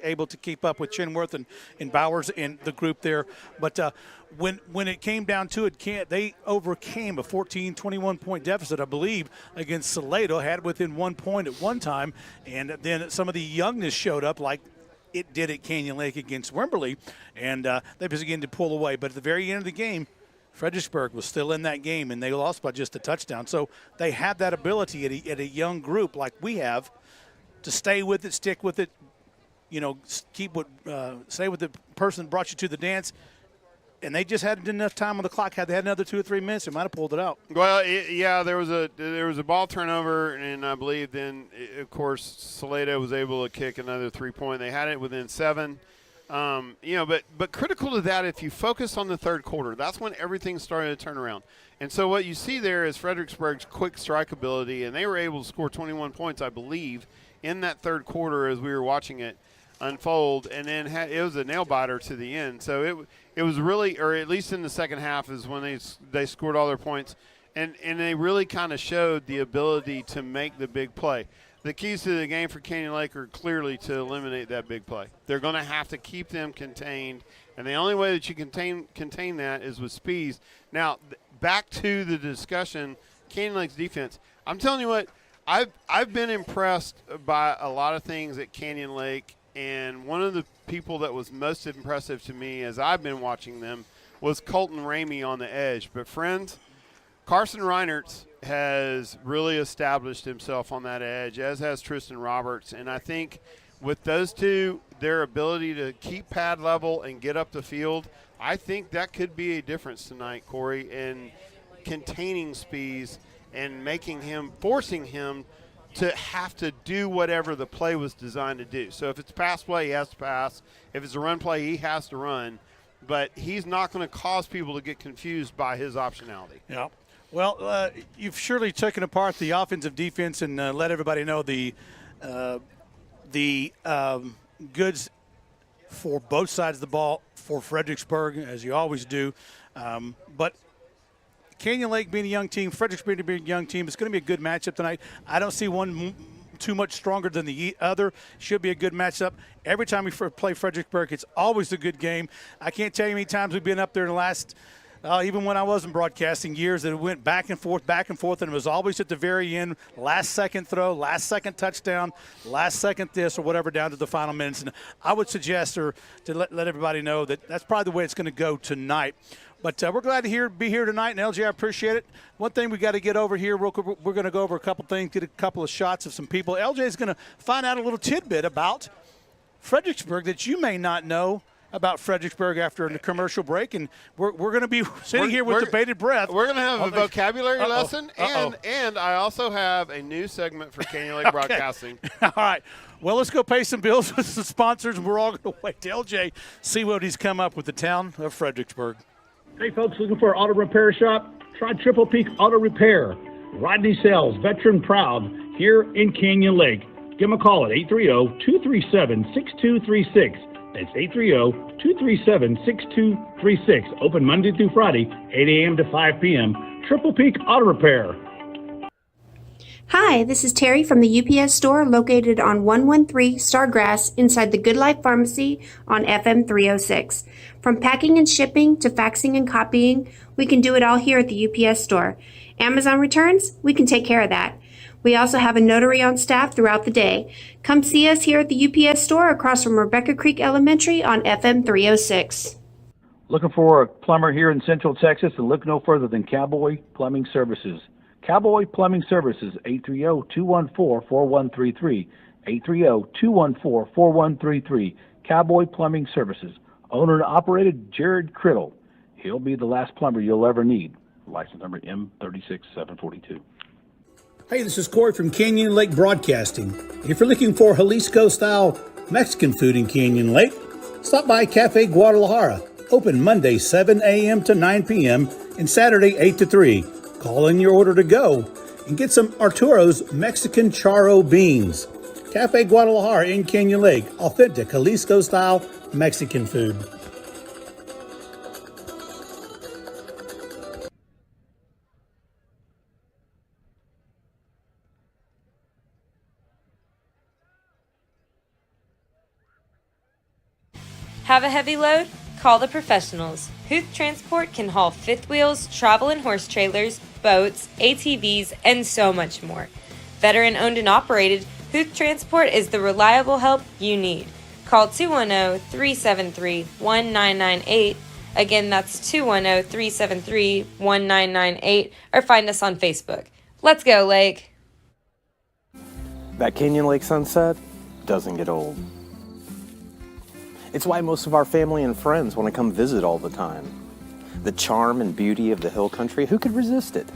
able to keep up with Chenworth and Bowers in the group there. But when it came down to it, they overcame a 14-21 point deficit, I believe, against Salado. Had it within 1 point at one time, and then some of the youngness showed up, like it did at Canyon Lake against Wimberley, and they began to pull away. But at the very end of the game, Fredericksburg was still in that game, and they lost by just a touchdown. So they have that ability at a young group like we have to stay with it, stick with it, stay with the person that brought you to the dance. And they just hadn't enough time on the clock. Had they had another 2 or 3 minutes, they might have pulled it out. Well, there was a ball turnover, and I believe then, of course, Salado was able to kick another 3-point. They had it within 7. But critical to that, if you focus on the third quarter, that's when everything started to turn around. And so what you see there is Fredericksburg's quick strike ability, and they were able to score 21 points, I believe, in that third quarter as we were watching it unfold, and then it was a nail-biter to the end. So it was really, or at least in the second half, is when they scored all their points, and they really kind of showed the ability to make the big play. The keys to the game for Canyon Lake are clearly to eliminate that big play. They're going to have to keep them contained, and the only way that you contain that is with speeds. Now, back to the discussion, Canyon Lake's defense. I'm telling you what, I've been impressed by a lot of things at Canyon Lake, and one of the people that was most impressive to me as I've been watching them was Colton Ramey on the edge. But, friends, Carson Reinertz has really established himself on that edge, as has Tristan Roberts. And I think with those two, their ability to keep pad level and get up the field, I think that could be a difference tonight, Corey, in containing Spees and forcing him to have to do whatever the play was designed to do. So if it's pass play, he has to pass. If it's a run play, he has to run. But he's not going to cause people to get confused by his optionality. Yeah. Well, you've surely taken apart the offensive defense and let everybody know the goods for both sides of the ball for Fredericksburg, as you always do. But Canyon Lake being a young team, Fredericksburg being a young team, it's going to be a good matchup tonight. I don't see one too much stronger than the other. Should be a good matchup. Every time we play Fredericksburg, it's always a good game. I can't tell you how many times we've been up there in the last even when I wasn't broadcasting years, that it went back and forth, and it was always at the very end, last second throw, last second touchdown, last second this or whatever down to the final minutes. And I would suggest to let everybody know that that's probably the way it's going to go tonight. But we're glad to be here tonight, and LJ, I appreciate it. One thing we got to get over here, we're going to go over a couple things, get a couple of shots of some people. LJ is going to find out a little tidbit about Fredericksburg that you may not know about Fredericksburg after the commercial break, and we're going to be sitting here with bated breath. We're going to have a vocabulary lesson, and I also have a new segment for Canyon Lake Broadcasting. All right. Well, let's go pay some bills with some sponsors, and we're all going to wait till LJ see what he's come up with the town of Fredericksburg. Hey, folks, looking for an auto repair shop? Try Triple Peak Auto Repair. Rodney Sells, veteran proud, here in Canyon Lake. Give them a call at 830-237-6236. That's 830-237-6236. Open Monday through Friday, 8 a.m. to 5 p.m. Triple Peak Auto Repair. Hi, this is Terry from the UPS store located on 113 Stargrass inside the Good Life Pharmacy on FM 306. From packing and shipping to faxing and copying, we can do it all here at the UPS store. Amazon returns, we can take care of that. We also have a notary on staff throughout the day. Come see us here at the UPS store across from Rebecca Creek Elementary on FM 306. Looking for a plumber here in Central Texas? And look no further than Cowboy Plumbing Services. Cowboy Plumbing Services, 830-214-4133. 830-214-4133. Cowboy Plumbing Services. Owner and operated Jared Criddle. He'll be the last plumber you'll ever need. License number M36742. Hey, this is Corey from Canyon Lake Broadcasting. If you're looking for Jalisco-style Mexican food in Canyon Lake, stop by Cafe Guadalajara. Open Monday 7 a.m. to 9 p.m. and Saturday 8 to 3. Call in your order to go and get some Arturo's Mexican Charro beans. Cafe Guadalajara in Canyon Lake. Authentic Jalisco-style Mexican food. Have a heavy load? Call the professionals. Huth Transport can haul fifth wheels, travel and horse trailers, boats, ATVs, and so much more. Veteran owned and operated, Huth Transport is the reliable help you need. Call 210-373-1998. Again, that's 210-373-1998, or find us on Facebook. Let's go, Lake. That Canyon Lake sunset doesn't get old. It's why most of our family and friends want to come visit all the time. The charm and beauty of the hill country, who could resist it?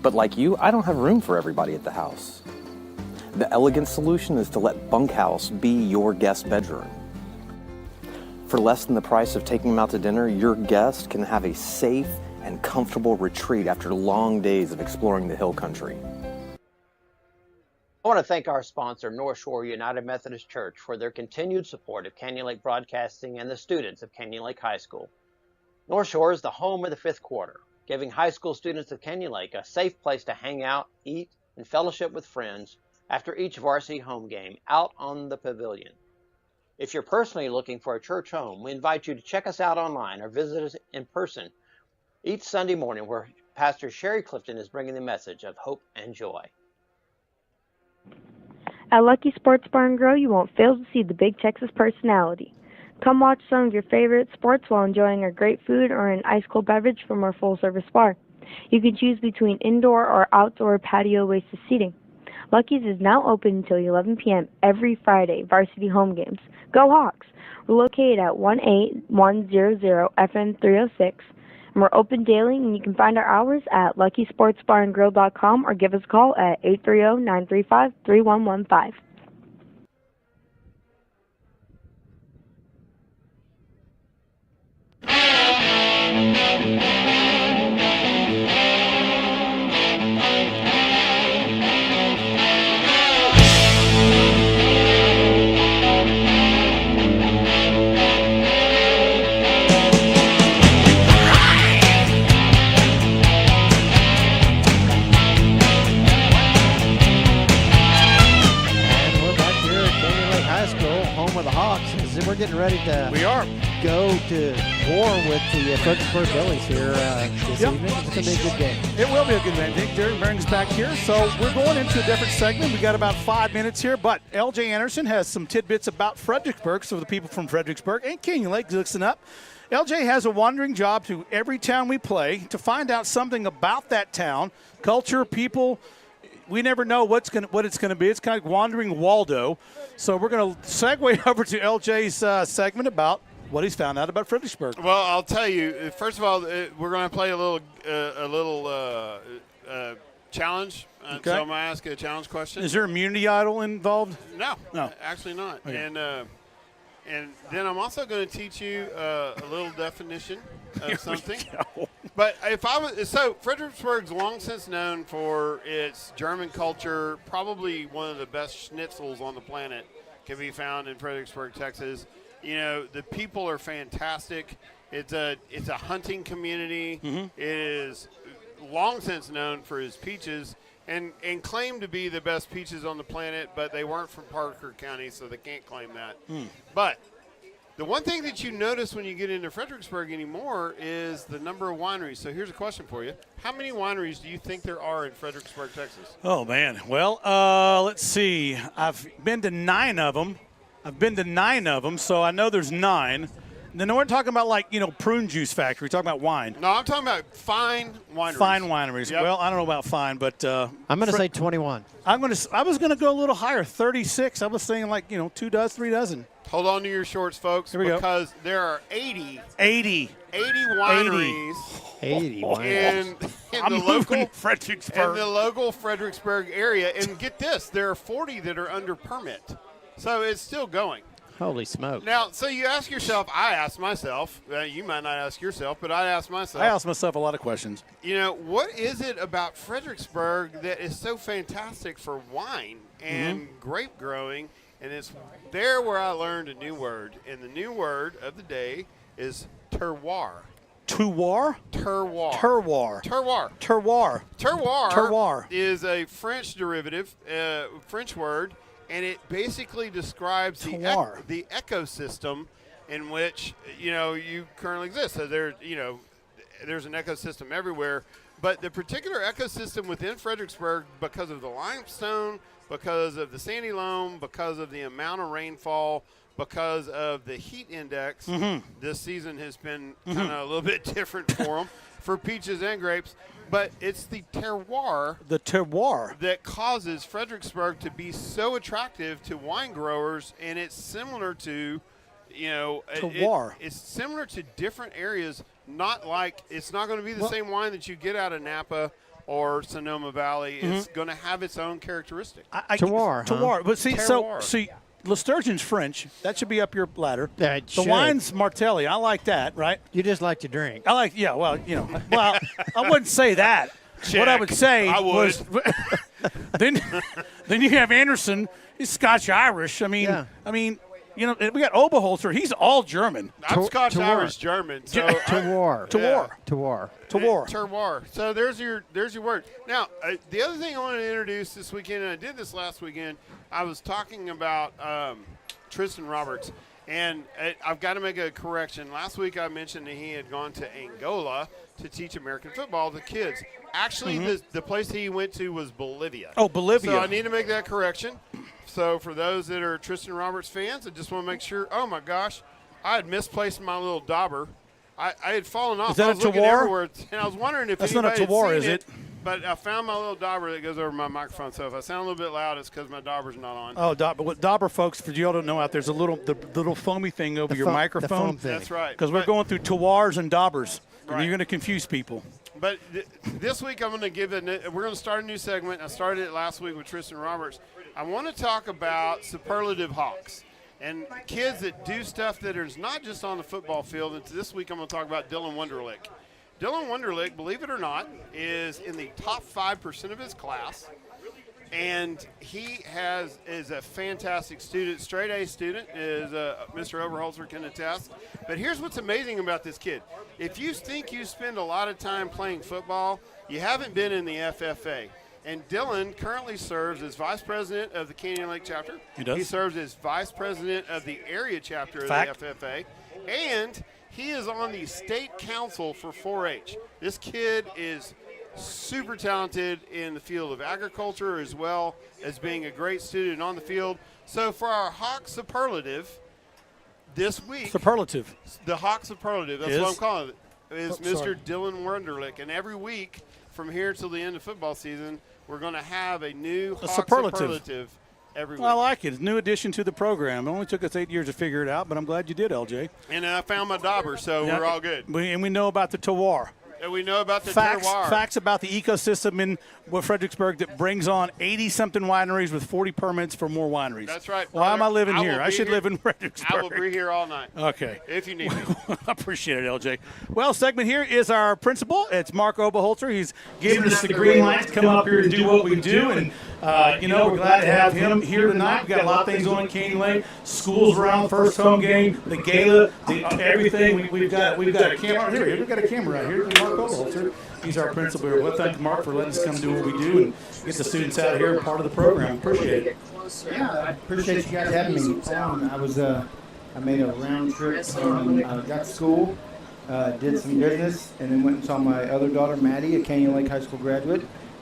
But like you, I don't have room for everybody at the house. The elegant solution is to let Bunkhouse be your guest bedroom. For less than the price of taking them out to dinner, your guest can have a safe and comfortable retreat after long days of exploring the hill country. I want to thank our sponsor, North Shore United Methodist Church, for their continued support of Canyon Lake Broadcasting and the students of Canyon Lake High School. North Shore is the home of the fifth quarter, giving high school students of Canyon Lake a safe place to hang out, eat, and fellowship with friends after each varsity home game out on the pavilion. If you're personally looking for a church home, we invite you to check us out online or visit us in person each Sunday morning, where Pastor Sherry Clifton is bringing the message of hope and joy. At Lucky Sports Bar and Grill, you won't fail to see the Big Texas personality. Come watch some of your favorite sports while enjoying our great food or an ice-cold beverage from our full-service bar. You can choose between indoor or outdoor patio-based seating. Lucky's is now open until 11 p.m. every Friday, varsity home games. Go Hawks! We're located at 18100 FM 306, and we're open daily, and you can find our hours at luckysportsbarandgrill.com or give us a call at 830-935-3115. We're getting ready to go to war with the Fredericksburg Billies here this evening. It's going to be a good game. It will be a good game. Dick Derry brings back here. So we're going into a different segment. We got about 5 minutes here, but LJ Anderson has some tidbits about Fredericksburg, so the people from Fredericksburg and Canyon Lake listen up. LJ has a wandering job to every town we play to find out something about that town, culture, people. We never know what it's going to be. It's kind of like wandering Waldo. So we're going to segue over to LJ's segment about what he's found out about Fredericksburg. Well, I'll tell you. First of all, we're going to play a little challenge. Okay. So I'm going to ask a challenge question. Is there Immunity Idol involved? No, actually not. Okay. And then I'm also going to teach you a little definition of something. But Fredericksburg's long since known for its German culture. Probably one of the best schnitzels on the planet can be found in Fredericksburg, Texas. You know, the people are fantastic. It's a hunting community. Mm-hmm. It is long since known for its peaches and claimed to be the best peaches on the planet, but they weren't from Parker County, so they can't claim that. But the one thing that you notice when you get into Fredericksburg anymore is the number of wineries. So here's a question for you. How many wineries do you think there are in Fredericksburg, Texas? Oh, man. Well, let's see. I've been to 9 of them. So I know there's 9. No, we're talking about like, prune juice factory. We're talking about wine. No, I'm talking about fine wineries. Fine wineries. Yep. Well, I don't know about fine, but I'm going to say 21. I was going to go a little higher, 36. I was saying like 2 dozen, 3 dozen. Hold on to your shorts, folks, because there are 80 wineries. 80 in the local Fredericksburg. In the local Fredericksburg area, and get this, there are 40 that are under permit, so it's still going. Holy smoke! Now, so you ask yourself, I ask myself. You might not ask yourself, but I ask myself. I ask myself a lot of questions. What is it about Fredericksburg that is so fantastic for wine and grape growing? And it's there where I learned a new word. And the new word of the day is terroir. Terroir? Terroir. Terroir. Terroir. Terroir. Terroir. Terroir Is a French derivative, French word, and it basically describes the ecosystem in which, you currently exist. So there's an ecosystem everywhere. But the particular ecosystem within Fredericksburg, because of the limestone, because of the sandy loam, because of the amount of rainfall, because of the heat index, this season has been kind of a little bit different for them, for peaches and grapes. But it's the terroir that causes Fredericksburg to be so attractive to wine growers, and it's similar to, terroir. It's similar to different areas. It's not going to be the same wine that you get out of Napa or Sonoma Valley. It's going to have its own characteristic. Terroir. Terroir. But Terroir. see, Le Sturgeon's French. That should be up your ladder. The wine's Martelli. I like that, right? You just like to drink. I I wouldn't say that. What I would say was then you have Anderson. He's Scotch-Irish. I mean, we got Oberholzer. He's all German. I'm Scotch-Irish German. So terroir. Terroir. So there's your word. Now, the other thing I want to introduce this weekend, and I did this last weekend, I was talking about Tristan Roberts, and I've got to make a correction. Last week I mentioned that he had gone to Angola to teach American football to kids. Actually, the place he went to was Bolivia. Oh, Bolivia. So I need to make that correction. So for those that are Tristan Roberts fans, I just want to make sure, oh my gosh, I had misplaced my little dauber. I had fallen off. Is that I was a looking terroir? everywhere, and I was wondering if That's anybody not a terroir, had is seen it? But I found my little dauber that goes over my microphone. So if I sound a little bit loud, it's because my dauber's not on. Oh, dauber, folks, for you all don't know out there's the little foamy thing over your microphone. That's right. Because we're going through terroirs and daubers. Right. And you're going to confuse people. But this week I'm going to we're going to start a new segment. I started it last week with Tristan Roberts. I want to talk about superlative hawks and kids that do stuff that is not just on the football field. And this week I'm going to talk about Dylan Wunderlich. Dylan Wunderlich, believe it or not, is in the top 5% of his class. And he is a fantastic student, straight A student, as Mr. Oberholzer can attest. But here's what's amazing about this kid. If you think you spend a lot of time playing football, you haven't been in the FFA. And Dylan currently serves as vice president of the Canyon Lake chapter. He does. He serves as vice president of the area chapter of the FFA. And he is on the state council for 4-H. This kid is super talented in the field of agriculture as well as being a great student on the field. So for our Hawk Superlative this week. Superlative. The Hawk Superlative, that's what I'm calling it, is Mr. Sorry. Dylan Wunderlich. And every week from here till the end of football season, we're going to have a new Hawk Superlative every week. I like it. It's a new addition to the program. It only took us 8 years to figure it out, but I'm glad you did, LJ. And I found my dauber, so we're all good. And we know about the terroir. And we know about the terroir. terroir. Facts about the ecosystem in Fredericksburg that brings on 80-something wineries with 40 permits for more wineries. That's right. Why am I living here? I should live in Fredericksburg. I will be here all night. Okay. If you need me. I appreciate it, LJ. Well, segment here is our principal. It's Mark Oberholzer. He's giving us the green light to come up here and do what we do. And, we're glad to have him here tonight. We've got a lot of things on in Canyon Lake. School's around, first home game, the gala, everything. We've got a camera right here. We've got a camera right here. Mark Oberholzer. He's our principal here. Well, thank you, Mark, for letting us come do what we do and get the students out here and part of the program. Appreciate it. Yeah, I appreciate you guys having me. I made a round trip from got to school, did some business, and then went and saw my other daughter, Maddie, a Canyon Lake High School graduate.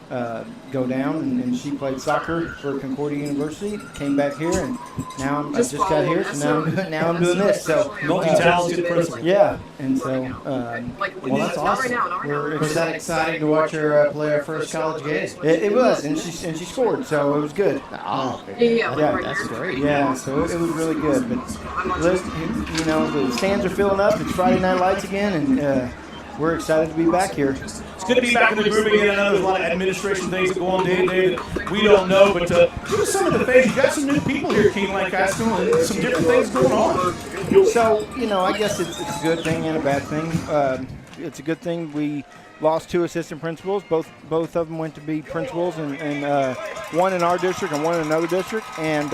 go down, and she played soccer for Concordia University. Came back here, and now I just got here, so now I'm doing this. So multi-talented principal. Yeah, and so well, that's awesome. Was that exciting to watch her play her first college game? It was, and she scored, so it was good. That's great. Yeah, so it was really good. But listen, the stands are filling up. It's Friday Night Lights again, and we're excited to be back here. It's good to be back in the groove again. I know there's a lot of administration things that go on day to day that we don't know, but give us some of the things. You got some new people here, King Lake High School, and some different things going on. So, I guess it's a good thing and a bad thing. It's a good thing we lost 2 assistant principals. Both of them went to be principals, and one in our district and one in another district. And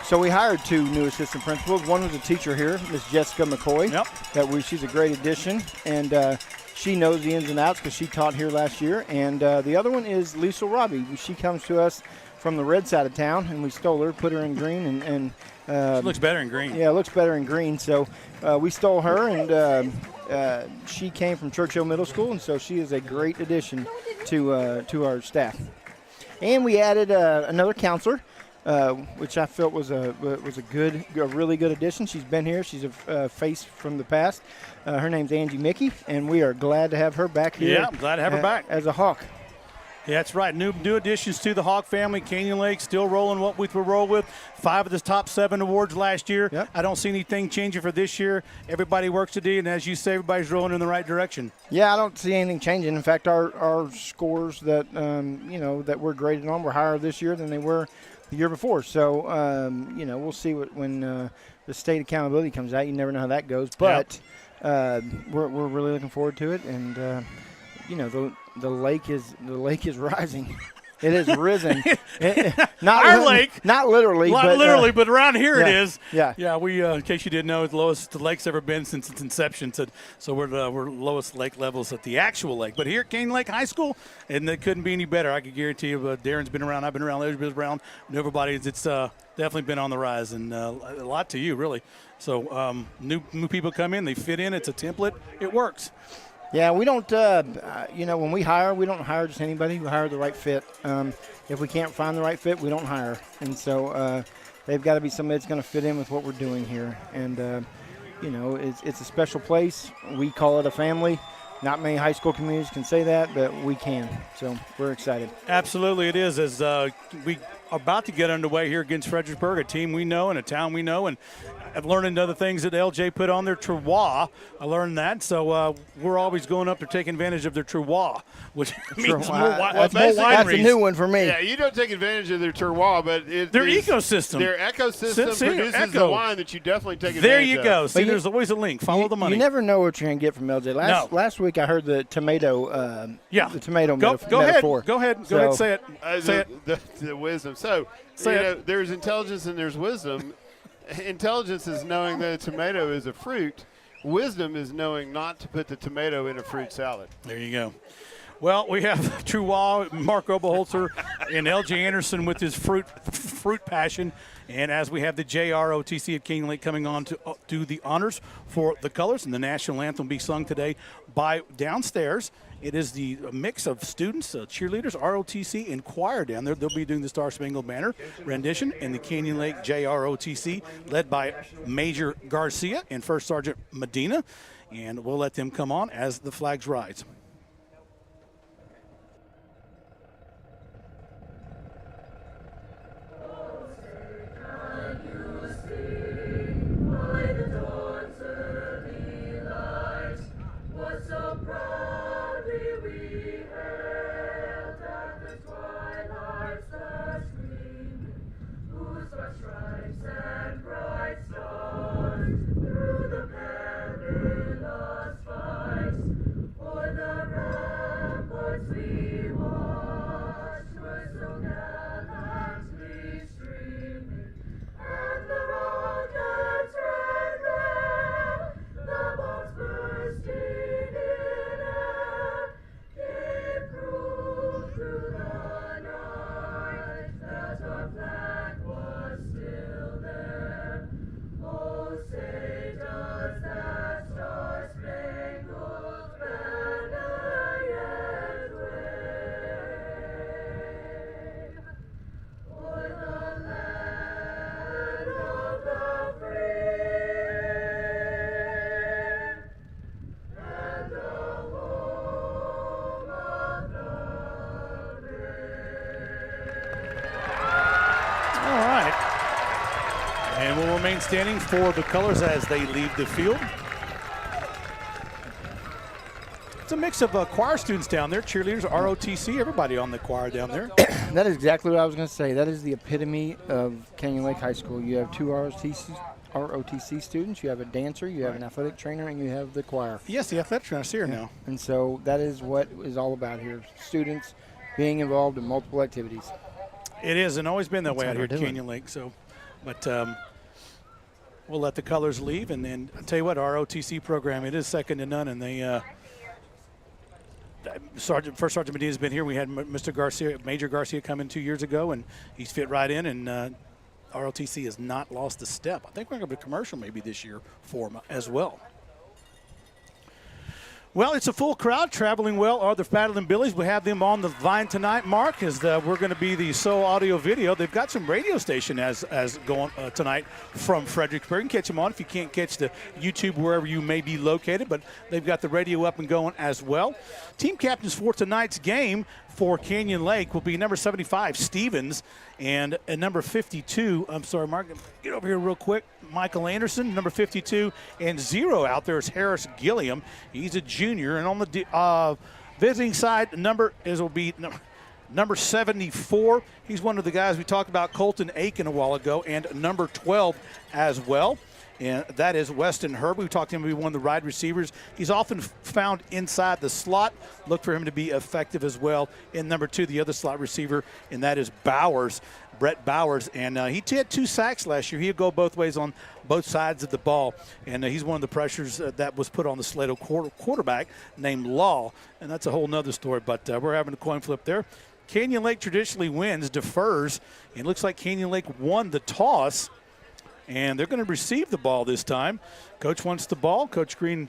so we hired 2 new assistant principals. One was a teacher here, Miss Jessica McCoy. Yep. She's a great addition, and she knows the ins and outs because she taught here last year. And the other one is Lisa Robbie. She comes to us from the red side of town, and we stole her, put her in green, and she looks better in green. Yeah, it looks better in green. So we stole her, and she came from Churchill Middle School, and so she is a great addition to our staff. And we added another counselor, which I felt was a really good addition. She's been here. She's a face from the past. Her name's Angie Mickey, and we are glad to have her back here. Yeah, I'm glad to have her back as a Hawk. Yeah, that's right. New additions to the Hawk family. Canyon Lake still rolling what we will roll with. 5 of the top 7 awards last year. Yep. I don't see anything changing for this year. Everybody works today, and as you say, everybody's rolling in the right direction. Yeah, I don't see anything changing. In fact, our scores that that we're graded on were higher this year than they were the year before. So we'll see when the state accountability comes out. You never know how that goes, but we're really looking forward to it, and the lake is rising. It has risen. Our lake. Not literally. But around here it is. Yeah. Yeah, we, in case you didn't know, it's the lowest the lake's ever been since its inception. So we're lowest lake levels at the actual lake. But here at Canyon Lake High School, and it couldn't be any better. I can guarantee you, Darren's been around, I've been around, Larry's been around, and everybody's, it's definitely been on the rise, and a lot to you, really. So new people come in, they fit in, it's a template, it works. Yeah, we don't, when we hire, we don't hire just anybody. We hire the right fit. If we can't find the right fit, we don't hire. And so they've got to be somebody that's going to fit in with what we're doing here. And, it's a special place. We call it a family. Not many high school communities can say that, but we can. So we're excited. Absolutely it is. As we are about to get underway here against Fredericksburg, a team we know and a town we know. And I've learned other things that LJ put on their terroir. I learned that. So we're always going up to take advantage of their terroir, which means more wineries. That's a new one for me. Yeah, you don't take advantage of their terroir, but their ecosystem. Their ecosystem produces the wine that you definitely take advantage of. There you go. See, there's always a link. Follow the money. You never know what you're going to get from LJ. Last week I heard the tomato the tomato metaphor. Go ahead. Say it. Say it. The wisdom. So, there's intelligence and there's wisdom. Intelligence is knowing that a tomato is a fruit. Wisdom is knowing not to put the tomato in a fruit salad. There you go. Well, we have Truwa, Mark Oberholzer, and LJ Anderson with his fruit passion. And as we have the JROTC at Canyon Lake coming on to do the honors for the colors, and the national anthem will be sung today by downstairs. It is the mix of students, cheerleaders, ROTC, and choir down there. They'll be doing the Star Spangled Banner rendition, and the Canyon Lake JROTC led by Major Garcia and First Sergeant Medina. And we'll let them come on as the flags rise. For the And will remain standing for the colors as they leave the field. It's a mix of choir students down there, cheerleaders, ROTC, everybody on the choir down there. That is exactly what I was going to say. That is the epitome of Canyon Lake High School. You have 2 ROTC students, you have a dancer, you have an athletic trainer, and you have the choir. Yes, the athletic trainer. I see her now. And so that is what is all about here. Students being involved in multiple activities. It is, and always been that way That's out here how at we're Canyon Lake. So, but we'll let the colors leave, and then I'll tell you what, our OTC program, it is second to none, and they First Sergeant Medina's been here. We had Mr. Garcia, Major Garcia, come in 2 years ago, and he's fit right in, and ROTC has not lost a step. I think we're going to have a commercial maybe this year for them as well. Well, it's a full crowd. Traveling well are the Battling Billies. We have them on the line tonight, Mark, as we're going to be the sole audio video. They've got some radio station as going tonight from Fredericksburg. You can catch them on if you can't catch the YouTube wherever you may be located, but they've got the radio up and going as well. Team captains for tonight's game for Canyon Lake will be number 75, Stevens, and number 52, I'm sorry, Mark, get over here real quick, Michael Anderson, number 52, and 0 out there is Harris Gilliam. He's a junior, and on the visiting side, will be number 74. He's one of the guys we talked about, Colton Aiken, a while ago, and number 12 as well. And that is Weston Herb. We talked to him to be one of the wide receivers. He's often found inside the slot. Look for him to be effective as well. And number 2, the other slot receiver, and that is Bowers, Brett Bowers. And he had 2 sacks last year. He'll go both ways on both sides of the ball. And he's one of the pressures that was put on the Slato quarterback named Law. And that's a whole nother story. But we're having a coin flip there. Canyon Lake traditionally wins, defers. It looks like Canyon Lake won the toss. And they're going to receive the ball this time. Coach wants the ball. Coach Green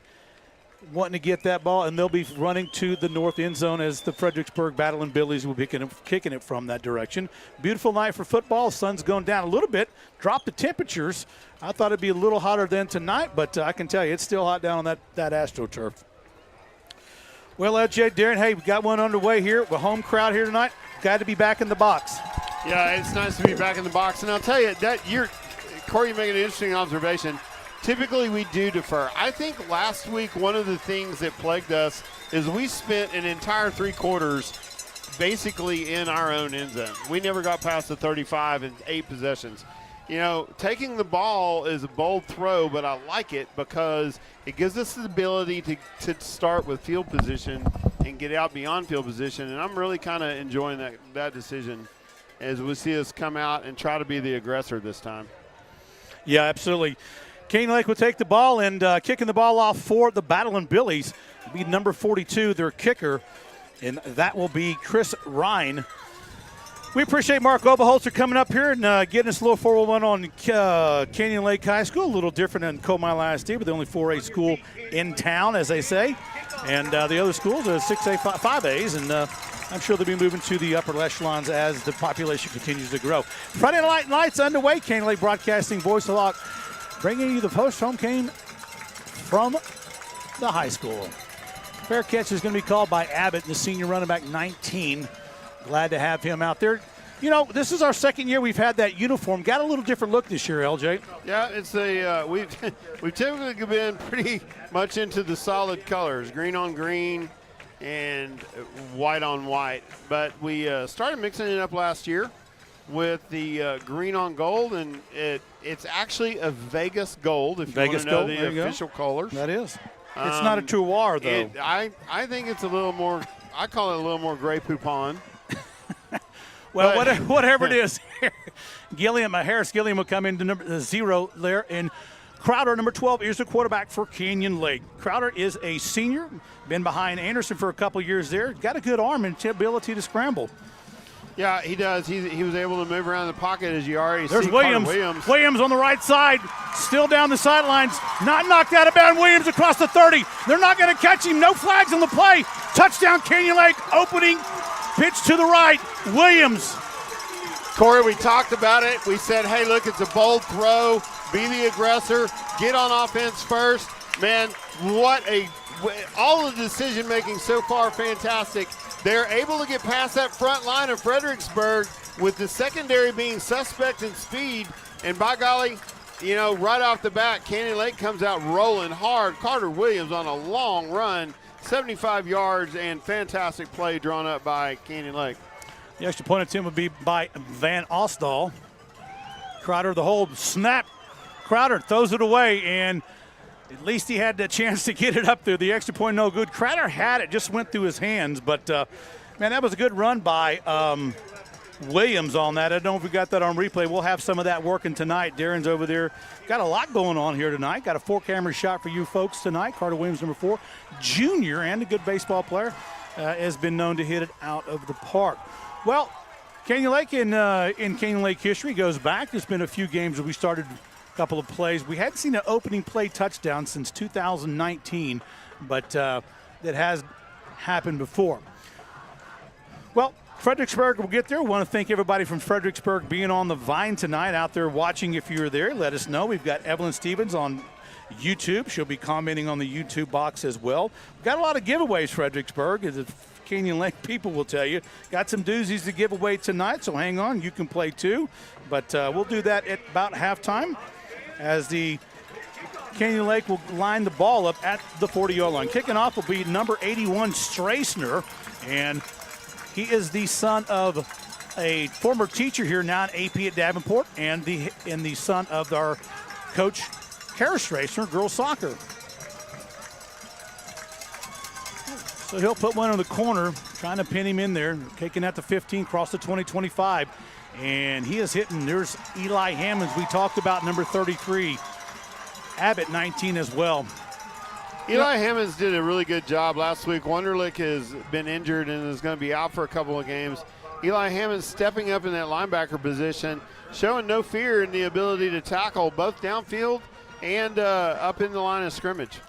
wanting to get that ball, and they'll be running to the north end zone as the Fredericksburg Battling Billies will be kicking it from that direction. Beautiful night for football. Sun's going down a little bit. Drop the temperatures. I thought it'd be a little hotter than tonight, but I can tell you it's still hot down on that AstroTurf. Well, Jay, Darren, hey, we got one underway here. We're home crowd here tonight. Glad to be back in the box. Yeah, it's nice to be back in the box. And I'll tell you, Corey, you make an interesting observation. Typically, we do defer. I think last week, one of the things that plagued us is we spent an entire 3 quarters basically in our own end zone. We never got past the 35 in 8 possessions. You know, taking the ball is a bold throw, but I like it because it gives us the ability to start with field position and get out beyond field position. And I'm really kind of enjoying that decision as we see us come out and try to be the aggressor this time. Yeah, absolutely. Canyon Lake will take the ball, and kicking the ball off for the Battling Billies will be number 42, their kicker, and that will be Chris Ryan. We appreciate Mark Oberholzer coming up here and getting us a little 401 on Canyon Lake High School, a little different than Comile ISD, but the only 4A school in town, as they say. And the other schools are 6A, 5As, and I'm sure they'll be moving to the upper echelons as the population continues to grow. Friday Night Lights underway. Canyon Lake Broadcasting, Voice of Hawk, bringing you the post-home game from the high school. Fair catch is going to be called by Abbott, the senior running back, 19. Glad to have him out there. You know, this is our second year we've had that uniform. Got a little different look this year, LJ. Yeah, it's we've typically been pretty much into the solid colors, green on green and white on white. But we started mixing it up last year with the green on gold, and it's actually a Vegas gold, if you want to know the official colors. That is. It's not a terroir, though. I think it's a little more, I call it a little more Grey Poupon. Well, whatever it is, Harris Gilliam will come into number 0 there, and Crowder, number 12, is the quarterback for Canyon Lake. Crowder is a senior, been behind Anderson for a couple years there, got a good arm and ability to scramble. Yeah, he does. He was able to move around the pocket, as you already see. There's Williams. Williams on the right side, still down the sidelines, not knocked out of bounds. Williams across the 30. They're not going to catch him. No flags on the play. Touchdown, Canyon Lake. Opening pitch to the right. Williams. Corey, we talked about it. We said, hey, look, it's a bold throw. Be the aggressor. Get on offense first. Man, all the decision-making so far, fantastic. They're able to get past that front line of Fredericksburg with the secondary being suspect in speed. And by golly, you know, right off the bat, Canyon Lake comes out rolling hard. Carter Williams on a long run, 75 yards, and fantastic play drawn up by Canyon Lake. The extra point attempt would be by Van Ostall. Crowder, the hold, snap. Crowder throws it away, and at least he had the chance to get it up there. The extra point, no good. Crowder had it, just went through his hands. But, man, that was a good run by Williams on that. I don't know if we got that on replay. We'll have some of that working tonight. Darren's over there. Got a lot going on here tonight. Got a 4-camera shot for you folks tonight. Carter Williams, number 4. Junior and a good baseball player, has been known to hit it out of the park. Well, Canyon Lake in Canyon Lake history goes back. There's been a few games where we started a couple of plays. We hadn't seen an opening play touchdown since 2019, but that has happened before. Well, Fredericksburg will get there. We want to thank everybody from Fredericksburg being on the Vine tonight, out there watching. If you're there, let us know. We've got Evelyn Stevens on YouTube. She'll be commenting on the YouTube box as well. We've got a lot of giveaways, Fredericksburg, as the Canyon Lake people will tell you. Got some doozies to give away tonight, so hang on. You can play too. But we'll do that at about halftime as the Canyon Lake will line the ball up at the 40-yard line. Kicking off will be number 81, Strassner, and he is the son of a former teacher here now at AP at Davenport, and the son of our coach, Kara Strassner, girls soccer. So he'll put one in the corner, trying to pin him in there, kicking at the 15, cross the 20, 25. And he is hitting. There's Eli Hammonds. We talked about number 33. Abbott, 19 as well. Eli Hammonds did a really good job last week. Wunderlich has been injured and is going to be out for a couple of games. Eli Hammonds stepping up in that linebacker position, showing no fear in the ability to tackle both downfield and up in the line of scrimmage.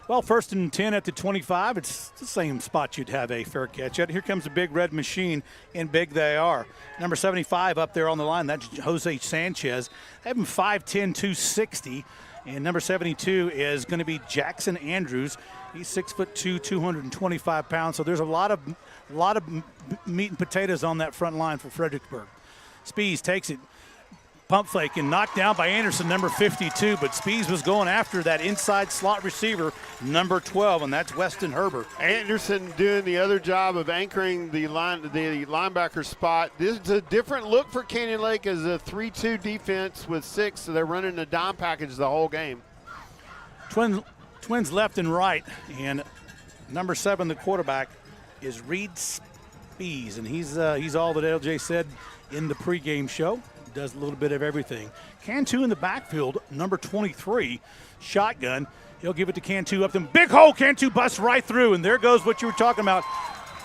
Well, 1st and 10 at the 25. It's the same spot you'd have a fair catch at. Here comes the big red machine, and big they are. Number 75 up there on the line, that's Jose Sanchez. They have him 5'10", 260. And number 72 is going to be Jackson Andrews. He's 6'2", 225 pounds. So there's a lot of meat and potatoes on that front line for Fredericksburg. Spees takes it. Pump fake and knocked down by Anderson, number 52, but Spees was going after that inside slot receiver, number 12, and that's Weston Herbert. Anderson doing the other job of anchoring the linebacker spot. This is a different look for Canyon Lake as a 3-2 defense with 6, so they're running a dime package the whole game. Twins left and right, and number 7, the quarterback, is Reed Spees, and he's all that LJ said in the pregame show. Does a little bit of everything. Cantu in the backfield, number 23, shotgun. He'll give it to Cantu up them. Big hole, Cantu busts right through, and there goes what you were talking about.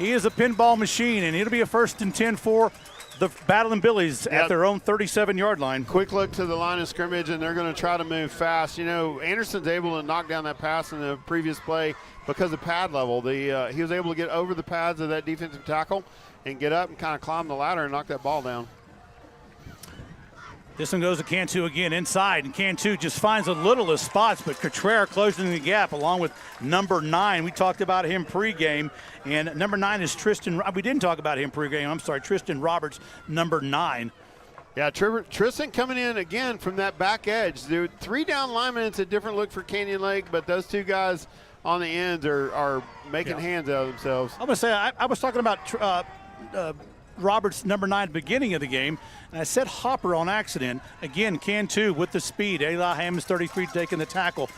He is a pinball machine, and it'll be a 1st and 10 for the Battling Billies at their own 37-yard line. Quick look to the line of scrimmage, and they're going to try to move fast. You know, Anderson's able to knock down that pass in the previous play because of pad level. He was able to get over the pads of that defensive tackle and get up and kind of climb the ladder and knock that ball down. This one goes to Cantu again inside, and Cantu just finds the littlest spots, but Cotrera closing the gap along with number 9. We talked about him pregame, and number 9 is Tristan. We didn't talk about him pregame. I'm sorry, Tristan Roberts, number 9. Yeah, Tristan coming in again from that back edge. Dude, 3 down linemen, it's a different look for Canyon Lake, but those 2 guys on the ends are making hands out of themselves. I'm going to say, I was talking about Roberts, number 9, at the beginning of the game, and I said Hopper on accident. Again, Cantu with the speed. Eli Hammonds, 33, taking the tackle.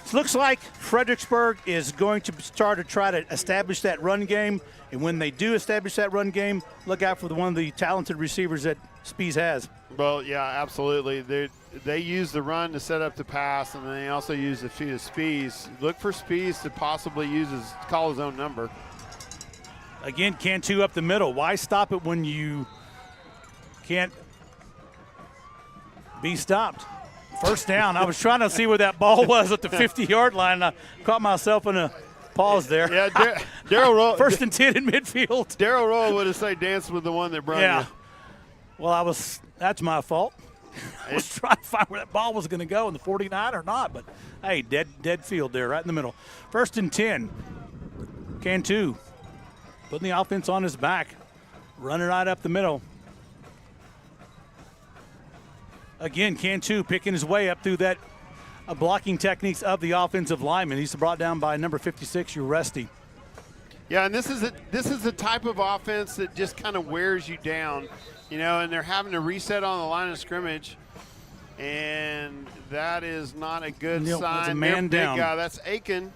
It looks like Fredericksburg is going to start to try to establish that run game, and when they do establish that run game, look out for one of the talented receivers that Spees has. Well, yeah, absolutely. They use the run to set up the pass, and then they also use the feed of Spees. Look for Spees to possibly call his own number. Again, Cantu up the middle. Why stop it when you can't be stopped? First down. I was trying to see where that ball was at the 50-yard line, and I caught myself in a pause there. Yeah, Daryl Roll. 1st and 10 in midfield. Daryl Roll would have said dance with the one that brought you. Well, that's my fault. I was trying to find where that ball was going to go in the 49 or not, but hey, dead field there, right in the middle. 1st and 10. Cantu putting the offense on his back, running right up the middle. Again, Cantu picking his way up through that blocking techniques of the offensive lineman. He's brought down by number 56, Uresti. Yeah, and this is the type of offense that just kind of wears you down, and they're having to reset on the line of scrimmage, and that is not a good sign. It's a man down. Big guy. That's Aiken.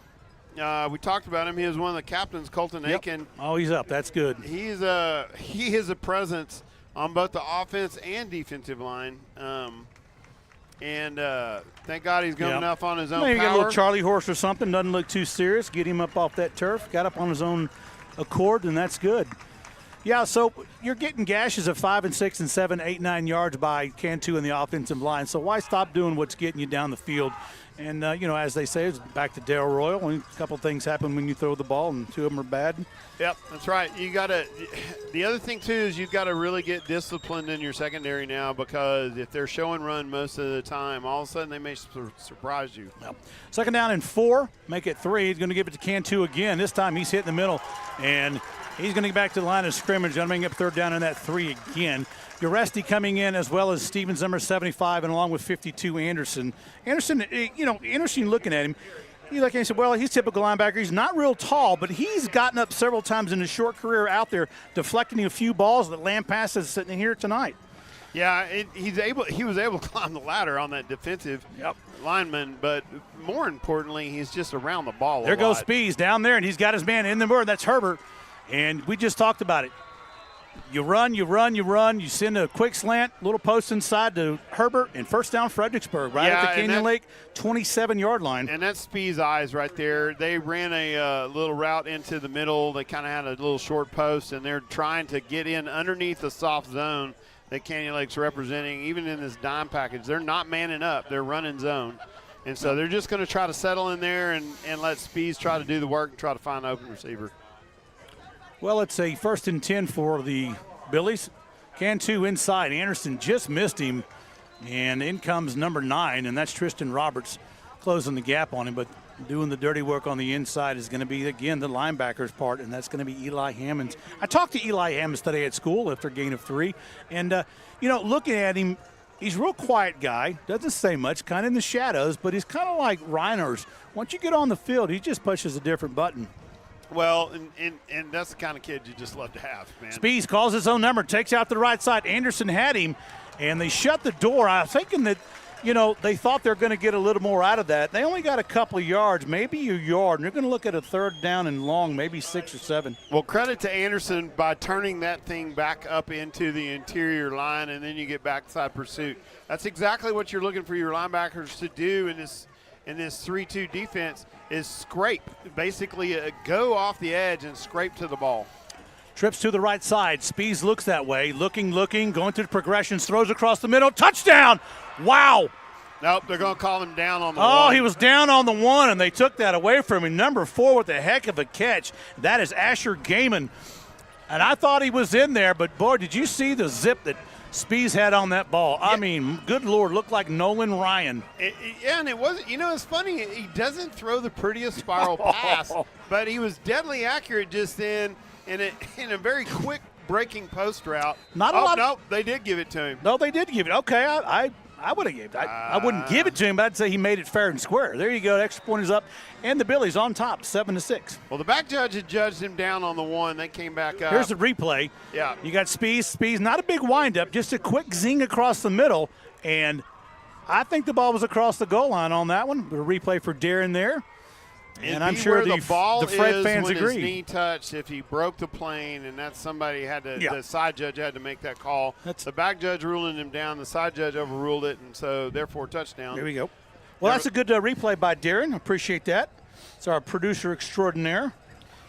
We talked about him. He was one of the captains, Colton Aiken. Oh, he's up. That's good. He is a presence on both the offense and defensive line. And thank God he's good enough on his own Maybe power. got a little Charlie horse or something. Doesn't look too serious. Get him up off that turf. Got up on his own accord, and that's good. Yeah, so you're getting gashes of 5 and 6 and 7, 8, 9 yards by Cantu in the offensive line. So why stop doing what's getting you down the field? And, as they say, it's back to Dale Royal. A couple things happen when you throw the ball, and 2 of them are bad. Yep, that's right. The other thing, too, is you've got to really get disciplined in your secondary now, because if they're show and run most of the time, all of a sudden they may surprise you. Yep. 2nd down and 4, make it 3. He's going to give it to Cantu again. This time he's hitting the middle, and he's going to get back to the line of scrimmage. I'm bringing up 3rd down in that 3 again. Uresti coming in, as well as Stevens, number 75, and along with 52, Anderson. Anderson, interesting looking at him. I said, well, he's typical linebacker. He's not real tall, but he's gotten up several times in his short career out there, deflecting a few balls that land passes sitting here tonight. Yeah, he was able to climb the ladder on that defensive lineman, but more importantly, he's just around the ball a lot. There goes Spees down there, and he's got his man in the bird. That's Herbert, and we just talked about it. You run, you send a quick slant, little post inside to Herbert, and 1st down Fredericksburg, right at the Canyon Lake 27-yard line. And that's Spee's eyes right there. They ran a little route into the middle. They kind of had a little short post, and they're trying to get in underneath the soft zone that Canyon Lake's representing. Even in this dime package, they're not manning up. They're running zone. And so they're just going to try to settle in there and let Spees try to do the work and try to find an open receiver. Well, it's a 1st and 10 for the Billies. Cantu inside. Anderson just missed him, and in comes number 9, and that's Tristan Roberts closing the gap on him. But doing the dirty work on the inside is going to be, again, the linebacker's part, and that's going to be Eli Hammonds. I talked to Eli Hammonds today at school after a gain of 3, and, looking at him, he's a real quiet guy, doesn't say much, kind of in the shadows, but he's kind of like Reiners. Once you get on the field, he just pushes a different button. Well, and that's the kind of kid you just love to have, man. Spees calls his own number, takes out the right side. Anderson had him, and they shut the door. I was thinking that, they thought they're going to get a little more out of that. They only got a couple of yards, maybe a yard, and they're going to look at a 3rd down and long, maybe 6 or 7. Well, credit to Anderson by turning that thing back up into the interior line, and then you get backside pursuit. That's exactly what you're looking for your linebackers to do in this 3-2 defense, is scrape. Basically, go off the edge and scrape to the ball. Trips to the right side. Spees looks that way. Looking, going through the progressions. Throws across the middle. Touchdown! Wow! Nope, they're going to call him down on the 1. He was down on the 1, and they took that away from him. Number 4 with a heck of a catch. That is Asher Gaiman. And I thought he was in there, but, boy, did you see the zip that Spees had on that ball? I mean, good Lord, looked like Nolan Ryan. And it wasn't, it's funny, he doesn't throw the prettiest spiral pass, but he was deadly accurate just then in a very quick breaking post route. Not a lot. No, they did give it to him. No, they did give it. Okay, I would have given it. I wouldn't give it to him, but I'd say he made it fair and square. There you go. Extra point is up, and the Billies on top, 7-6. Well, the back judge had judged him down on the 1. They came back up. Here's the replay. Yeah. You got Spees, not a big windup, just a quick zing across the middle, and I think the ball was across the goal line on that one. The replay for Darren there. And I'm sure the Fred fans when agree. His knee touched, if he broke the plane, and that's somebody had to. Yeah. The side judge had to make that call. The back judge ruling him down. The side judge overruled it, and so therefore touchdown. There we go. Well, that's a good replay by Darren. Appreciate that. It's our producer extraordinaire.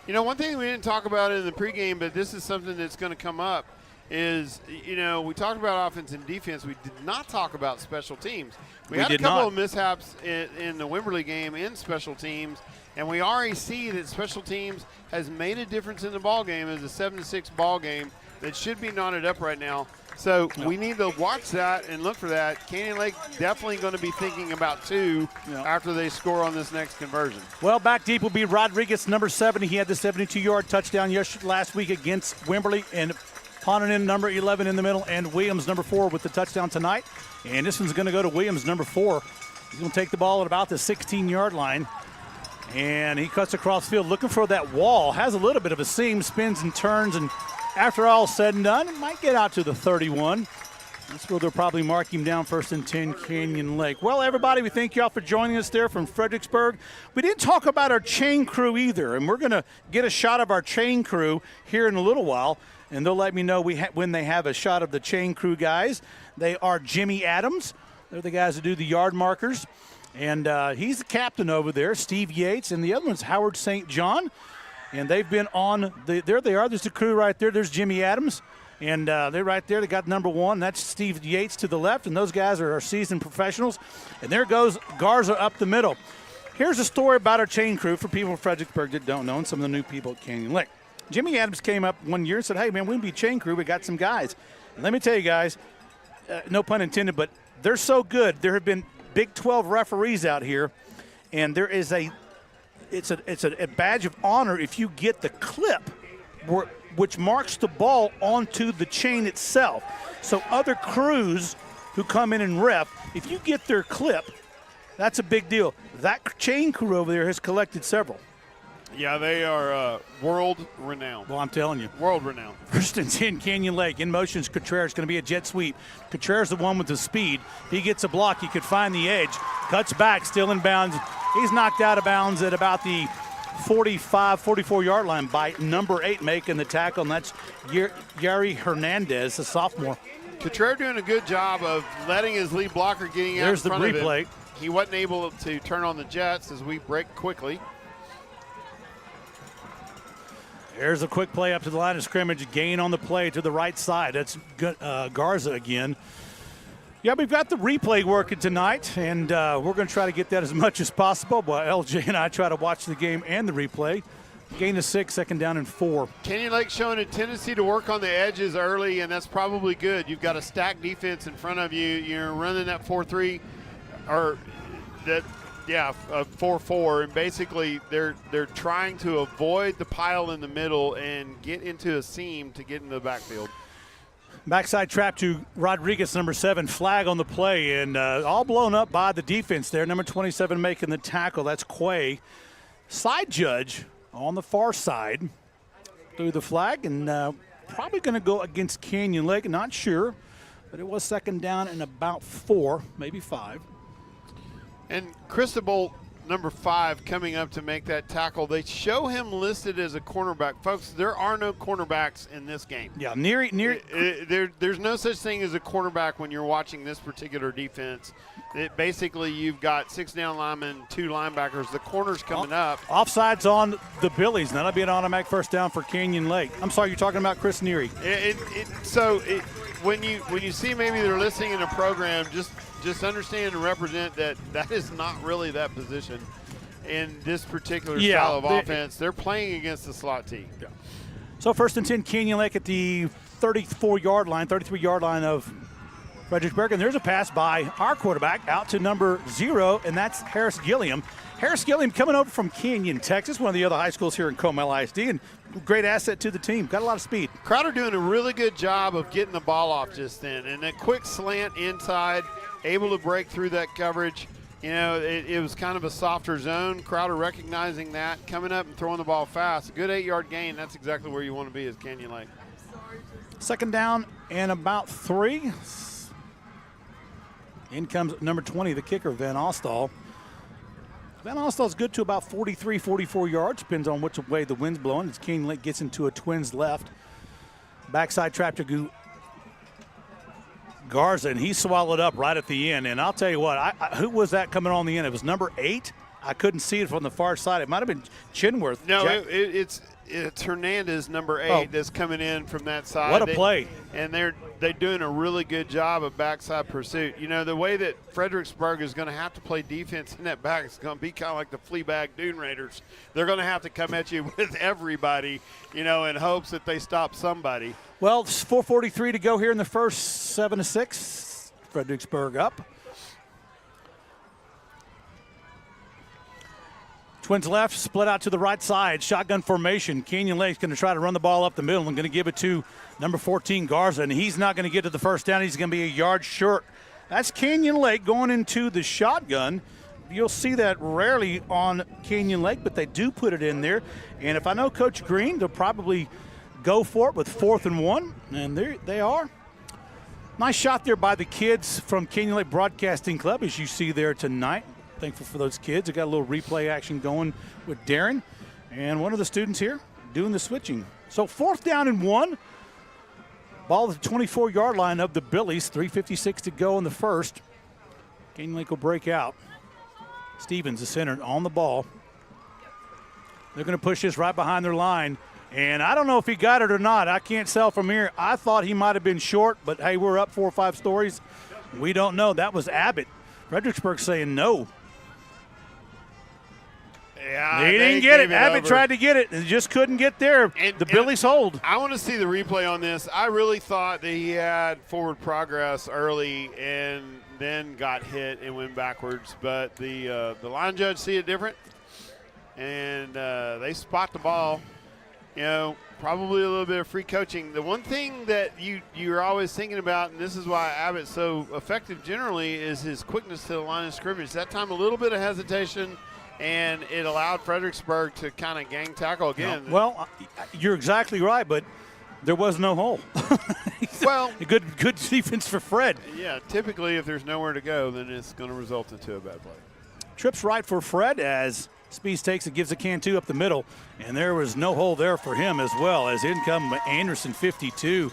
One thing we didn't talk about in the pregame, but this is something that's going to come up, is we talked about offense and defense. We did not talk about special teams. We had a couple of mishaps in the Wimberley game in special teams, and we already see that special teams has made a difference in the ball game. It's a 7-6 ball game that should be knotted up right now. So we need to watch that and look for that. Canyon Lake definitely going to be thinking about 2 after they score on this next conversion. Well, back deep will be Rodriguez, number 70. He had the 72-yard touchdown last week against Wimberley, and Honanen, number 11 in the middle, and Williams, number 4, with the touchdown tonight. And this one's going to go to Williams, number 4. He's going to take the ball at about the 16-yard line. And he cuts across the field looking for that wall. Has a little bit of a seam, spins and turns, and after all said and done, it might get out to the 31. That's where they'll probably mark him down, 1st and 10, Canyon Lake. Well, everybody, we thank you all for joining us there from Fredericksburg. We didn't talk about our chain crew either, and we're going to get a shot of our chain crew here in a little while, and they'll let me know when they have a shot of the chain crew guys. They are Jimmy Adams. They're the guys that do the yard markers, and he's the captain over there, Steve Yates, and the other one's Howard St. John, and they've been on there they are. There's the crew right there. There's Jimmy Adams. And they're right there. They got number 1. That's Steve Yates to the left, and those guys are our seasoned professionals. And there goes Garza up the middle. Here's a story about our chain crew for people in Fredericksburg that don't know, and some of the new people at Canyon Lake. Jimmy Adams came up one year and said, hey, man, we can be chain crew. We got some guys. And let me tell you guys, no pun intended, but they're so good. There have been Big 12 referees out here, and there is it's a badge of honor if you get the clip which marks the ball onto the chain itself. So other crews who come in and ref, if you get their clip, that's a big deal. That chain crew over there has collected several. Yeah, they are world-renowned. Well, I'm telling you. World-renowned. 1st and 10, Canyon Lake. In motion is Contreras. Going to be a jet sweep. Contreras the one with the speed. He gets a block. He could find the edge. Cuts back, still in bounds. He's knocked out of bounds at about the 44-yard line by number 8 making the tackle, and that's Yari Hernandez, a sophomore. Contreras doing a good job of letting his lead blocker getting out in front of him. There's the replay. He wasn't able to turn on the jets as we break quickly. There's a quick play up to the line of scrimmage. Gain on the play to the right side. That's Garza again. Yeah, we've got the replay working tonight, and we're going to try to get that as much as possible. But LJ and I try to watch the game and the replay. Gain of 6, 2nd down and 4. Canyon Lake showing a tendency to work on the edges early, and that's probably good. You've got a stacked defense in front of you. You're running that 4-3, or that, yeah, 4-4, and basically they're trying to avoid the pile in the middle and get into a seam to get into the backfield. Backside trap to Rodriguez, number 7. Flag on the play, and all blown up by the defense there. Number 27 making the tackle. That's Quay. Side judge on the far side threw the flag, and probably going to go against Canyon Lake. Not sure, but it was 2nd down and about 4, maybe 5. And Cristobal, number 5, coming up to make that tackle. They show him listed as a cornerback. Folks, there are no cornerbacks in this game. Yeah, there's no such thing as a cornerback when you're watching this particular defense. Basically, you've got 6 down linemen, 2 linebackers. The corner's coming up. Offsides on the Billies. That'll be an automatic 1st down for Canyon Lake. I'm sorry, you're talking about Chris Neary. When you see maybe they're listening in a program, just understand and represent that is not really that position in this particular style of offense. They're playing against the slot T. Yeah. So 1st and 10, Canyon Lake at the 33-yard line of Fredericksburg. And there's a pass by our quarterback out to number 0, and that's Harris Gilliam. Harris Gilliam coming over from Canyon, Texas, one of the other high schools here in Comal ISD, and great asset to the team. Got a lot of speed. Crowder doing a really good job of getting the ball off just then. And a quick slant inside, able to break through that coverage. You know, it was kind of a softer zone. Crowder recognizing that, coming up and throwing the ball fast. A good 8-yard gain. That's exactly where you want to be as Canyon Lake. 2nd down and about 3. In comes number 20, the kicker, Van Ostall. Van Ostall's good to about 43, 44 yards. Depends on which way the wind's blowing. As Canyon Lake gets into a twins left. Backside trap to Garza, and he swallowed up right at the end. And I'll tell you what, who was that coming on the end? It was number 8. I couldn't see it from the far side. It might have been Chinworth. No, it's Hernandez, number 8, that's coming in from that side. What a play. And they're doing a really good job of backside pursuit. You know, the way that Fredericksburg is going to have to play defense in that back is going to be kind of like the Fleabag Dune Raiders. They're going to have to come at you with everybody, you know, in hopes that they stop somebody. Well, 4:43 to go here in the first, 7-6. Fredericksburg up. Twins left, split out to the right side. Shotgun formation. Canyon Lake's going to try to run the ball up the middle and going to give it to number 14, Garza, and he's not going to get to the first down. He's going to be a yard short. That's Canyon Lake going into the shotgun. You'll see that rarely on Canyon Lake, but they do put it in there. And if I know Coach Green, they'll probably go for it with 4th and 1, and there they are. Nice shot there by the kids from Canyon Lake Broadcasting Club, as you see there tonight. Thankful for those kids. They got a little replay action going with Darren and one of the students here doing the switching. So 4th down and 1. Ball at the 24-yard line of the Billies. 3:56 to go in the first. Canyon Lake will break out. Stevens, the center, on the ball. They're going to push this right behind their line. And I don't know if he got it or not. I can't tell from here. I thought he might have been short, but, hey, we're up 4 or 5 stories. We don't know. That was Abbott. Fredericksburg saying no. Yeah, they didn't get it. Abbott tried to get it and just couldn't get there. The Billies hold. I want to see the replay on this. I really thought that he had forward progress early and then got hit and went backwards. But the line judge see it different, and they spot the ball. You know, probably a little bit of free coaching. The one thing that you're always thinking about, and this is why Abbott's so effective generally, is his quickness to the line of scrimmage. That time a little bit of hesitation, and it allowed Fredericksburg to kind of gang tackle again. No. Well, you're exactly right, but there was no hole. Well, a good defense for Fred. Yeah, typically if there's nowhere to go, then it's going to result into a bad play. Trips right for Fred as Spees takes it, gives a can-two up the middle, and there was no hole there for him as well, as in come Anderson, 52.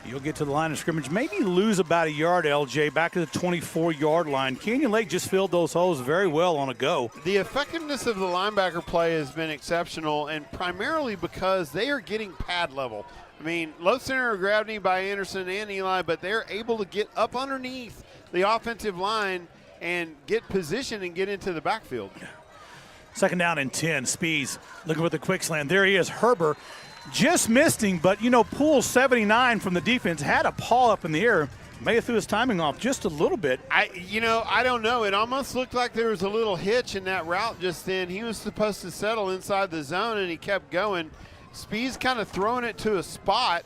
You'll get to the line of scrimmage, maybe lose about a yard, LJ, back to the 24-yard line. Canyon Lake just filled those holes very well on a go. The effectiveness of the linebacker play has been exceptional, and primarily because they are getting pad level. I mean, low center of gravity by Anderson and Eli, but they're able to get up underneath the offensive line and get position and get into the backfield. 2nd down and 10. Spees looking with the quick slant. There he is, Herber. Just missed him, but, you know, Poole, 79 from the defense, had a paw up in the air. May have threw his timing off just a little bit. I don't know. It almost looked like there was a little hitch in that route just then. He was supposed to settle inside the zone, and he kept going. Speed's kind of throwing it to a spot,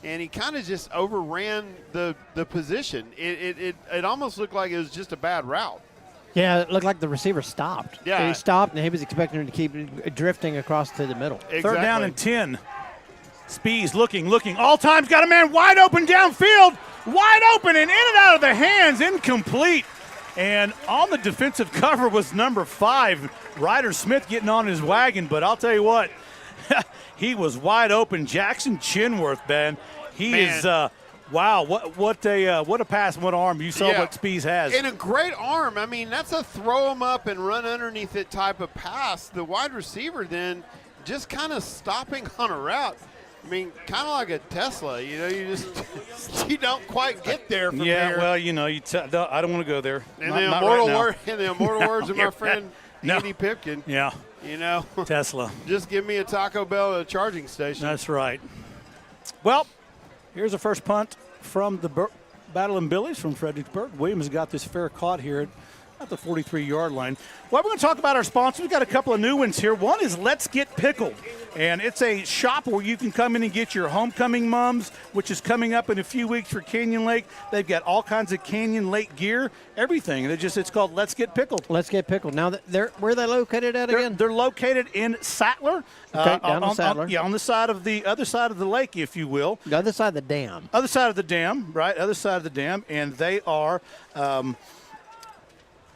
and he kind of just overran the position. It almost looked like it was just a bad route. Yeah, it looked like the receiver stopped. Yeah. So he stopped, and he was expecting him to keep drifting across to the middle. Exactly. 3rd down and 10. Spees looking. All time's got a man wide open downfield. Wide open and in and out of the hands. Incomplete. And on the defensive cover was number 5, Ryder Smith, getting on his wagon. But I'll tell you what, he was wide open. Jackson Chinworth, Ben. He is wow, what a pass, what arm. You saw what Spees has. And a great arm. I mean, that's a throw him up and run underneath it type of pass. The wide receiver then just kind of stopping on a route. I mean, kind of like a Tesla. You know, you don't quite get there from here. Yeah, well, you know, I don't want to go there. In the immortal words of my friend Andy Pipkin. Yeah. You know, Tesla. Just give me a Taco Bell at a charging station. That's right. Well, here's a first punt from the Battling Billies from Fredericksburg. Williams got this fair caught here at the 43-yard line. Well, we're going to talk about our sponsors. We've got a couple of new ones here. One is Let's Get Pickled, and it's a shop where you can come in and get your homecoming mums, which is coming up in a few weeks for Canyon Lake. They've got all kinds of Canyon Lake gear, everything. It's called Let's Get Pickled. Let's Get Pickled. Now, where are they located at again? They're located in Sattler. Okay, down in Sattler. On the other side of the lake, if you will. The other side of the dam. Other side of the dam, right? Other side of the dam, and they are.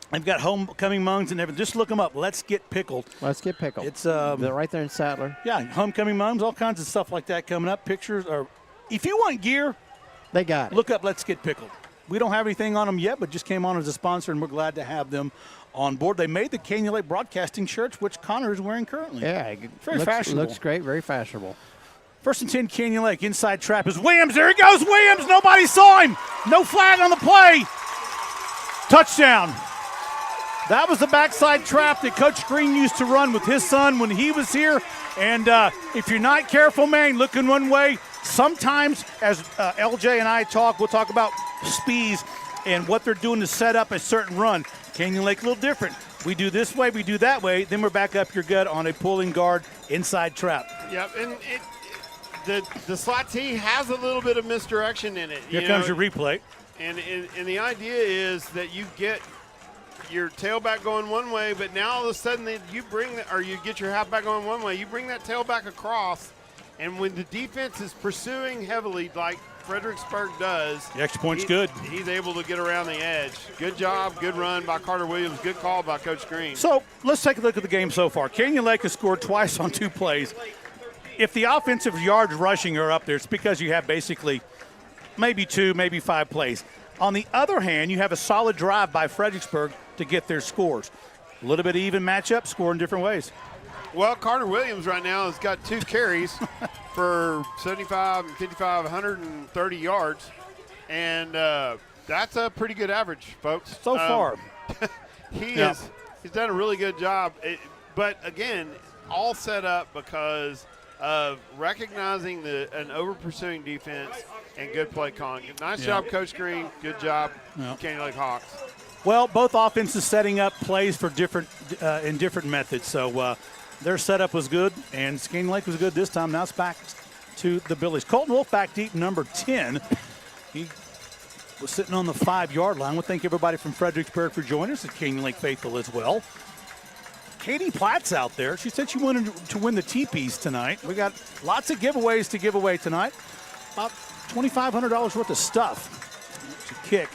They've got homecoming mums and everything. Just look them up. Let's Get Pickled. Let's Get Pickled. It's they're right there in Sattler. Yeah, homecoming mums, all kinds of stuff like that coming up. Pictures, or if you want gear, they got it. Look up Let's Get Pickled. We don't have anything on them yet, but just came on as a sponsor, and we're glad to have them on board. They made the Canyon Lake Broadcasting shirts, which Connor is wearing currently. Yeah, very fashionable. Looks great, very fashionable. 1st and 10, Canyon Lake. Inside trap is Williams. There he goes, Williams. Nobody saw him. No flag on the play. Touchdown. That was the backside trap that Coach Green used to run with his son when he was here. And if you're not careful, man, looking one way, sometimes as LJ and I talk, we'll talk about Spees and what they're doing to set up a certain run. Canyon Lake a little different. We do this way, we do that way, then we're back up your gut on a pulling guard inside trap. Yep, and the slot T has a little bit of misdirection in it. Here comes your replay. And the idea is that you get your tailback going one way, but now all of a sudden you get your halfback going one way, you bring that tailback across, and when the defense is pursuing heavily like Fredericksburg does, the extra point's good. He's able to get around the edge. Good job, good run by Carter Williams, good call by Coach Green. So let's take a look at the game so far. Canyon Lake has scored twice on 2 plays. If the offensive yards rushing are up there, it's because you have basically maybe 2, maybe 5 plays. On the other hand, you have a solid drive by Fredericksburg to get their scores. A little bit of even matchup, score in different ways. Well, Carter Williams right now has got 2 carries for 75 and 55, 130 yards. And that's a pretty good average, folks. So far. He's done a really good job. But, again, all set up because of recognizing an over-pursuing defense and good play calling. Nice job, Coach Green. Good job, Canyon Lake Hawks. Well, both offenses setting up plays for different methods. So their setup was good, and Canyon Lake was good this time. Now it's back to the Billies. Colton Wolf back deep, number 10. He was sitting on the 5-yard line. We thank everybody from Fredericksburg for joining us, at Canyon Lake faithful as well. Katie Platt's out there. She said she wanted to win the teepees tonight. We got lots of giveaways to give away tonight. About $2,500 worth of stuff to kick.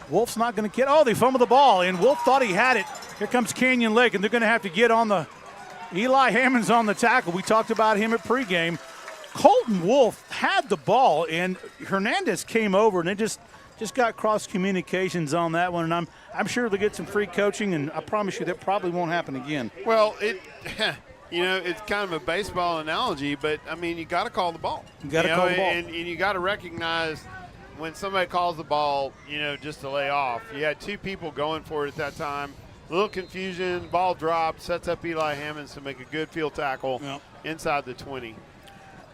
Wolf's not going to get. Oh, they fumbled the ball, and Wolf thought he had it. Here comes Canyon Lake, and they're going to have to get on the. Eli Hammond's on the tackle. We talked about him at pregame. Colton Wolf had the ball, and Hernandez came over, and they just got cross communications on that one. And I'm sure they'll get some free coaching, and I promise you that probably won't happen again. Well, it's kind of a baseball analogy, but I mean, you got to call the ball. You got to call the ball, and you got to recognize when somebody calls the ball, just to lay off. You had 2 people going for it at that time. A little confusion, ball dropped, sets up Eli Hammonds to make a good field tackle inside the 20.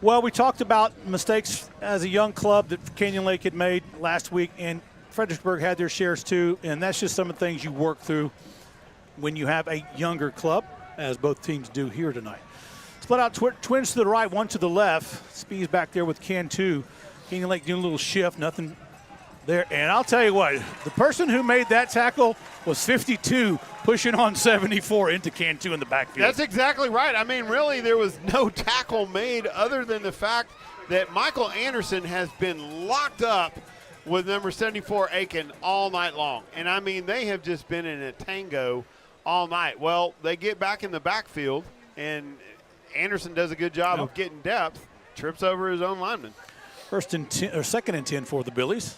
Well, we talked about mistakes as a young club that Canyon Lake had made last week, and Fredericksburg had their shares too, and that's just some of the things you work through when you have a younger club, as both teams do here tonight. Split out twins to the right, one to the left. Speed's back there with Cantu. Canyon Lake doing a little shift, nothing there. And I'll tell you what, the person who made that tackle was 52, pushing on 74 into Cantu in the backfield. That's exactly right. I mean, really, there was no tackle made other than the fact that Michael Anderson has been locked up with number 74 Aiken all night long. And, I mean, they have just been in a tango all night. Well, they get back in the backfield, and Anderson does a good job of getting depth, trips over his own lineman. Second and 10 for the Billies.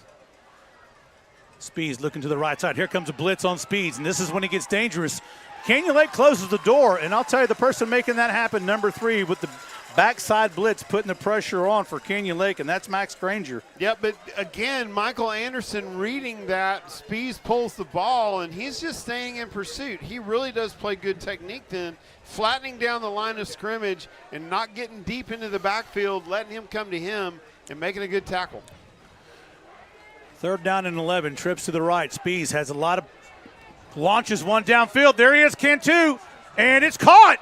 Speeds looking to the right side. Here comes a blitz on Speeds, and this is when he gets dangerous. Canyon Lake closes the door, and I'll tell you, the person making that happen, number 3, with the backside blitz, putting the pressure on for Canyon Lake, and that's Max Granger. Yep, but again, Michael Anderson reading that, Speeds pulls the ball, and he's just staying in pursuit. He really does play good technique then, flattening down the line of scrimmage and not getting deep into the backfield, letting him come to him and making a good tackle. 3rd down and 11, trips to the right. Spees has a lot of launches, one downfield. There he is, Cantu, and it's caught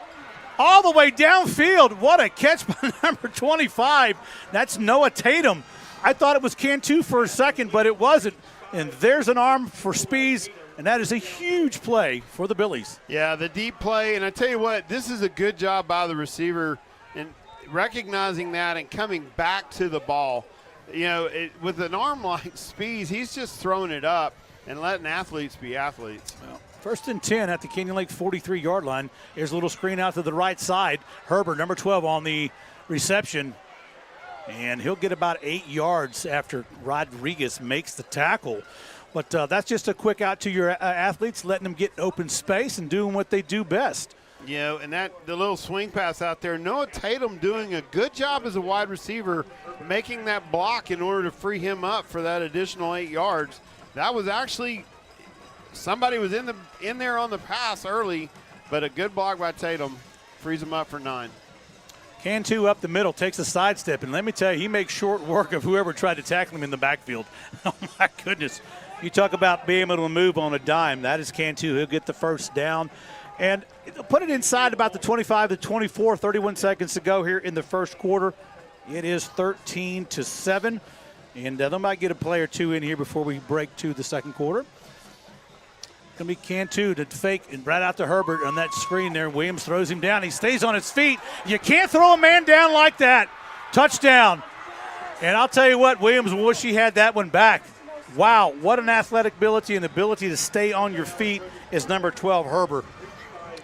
all the way downfield. What a catch by number 25. That's Noah Tatum. I thought it was Cantu for a second, but it wasn't. And there's an arm for Spees, and that is a huge play for the Billies. Yeah, the deep play, and I tell you what, this is a good job by the receiver in recognizing that and coming back to the ball. With an arm like Spees, he's just throwing it up and letting athletes be athletes. Well, 1st and 10 at the Canyon Lake 43-yard line. Here's a little screen out to the right side. Herbert, number 12, on the reception. And he'll get about 8 yards after Rodriguez makes the tackle. But that's just a quick out to your athletes, letting them get open space and doing what they do best. And the little swing pass out there, Noah Tatum doing a good job as a wide receiver, making that block in order to free him up for that additional 8 yards. That was actually somebody was in there on the pass early, but a good block by Tatum frees him up for 9. Cantu up the middle, takes a sidestep, and let me tell you, he makes short work of whoever tried to tackle him in the backfield. Oh, my goodness. You talk about being able to move on a dime. That is Cantu. He'll get the first down. And put it inside about the 25 to 24, 31 seconds to go here in the first quarter. It is 13-7. And they might get a play or two in here before we break to the second quarter. Going to be Cantu to fake and right out to Herbert on that screen there. Williams throws him down. He stays on his feet. You can't throw a man down like that. Touchdown. And I'll tell you what, Williams wish he had that one back. Wow, what an athletic ability and ability to stay on your feet is number 12, Herbert.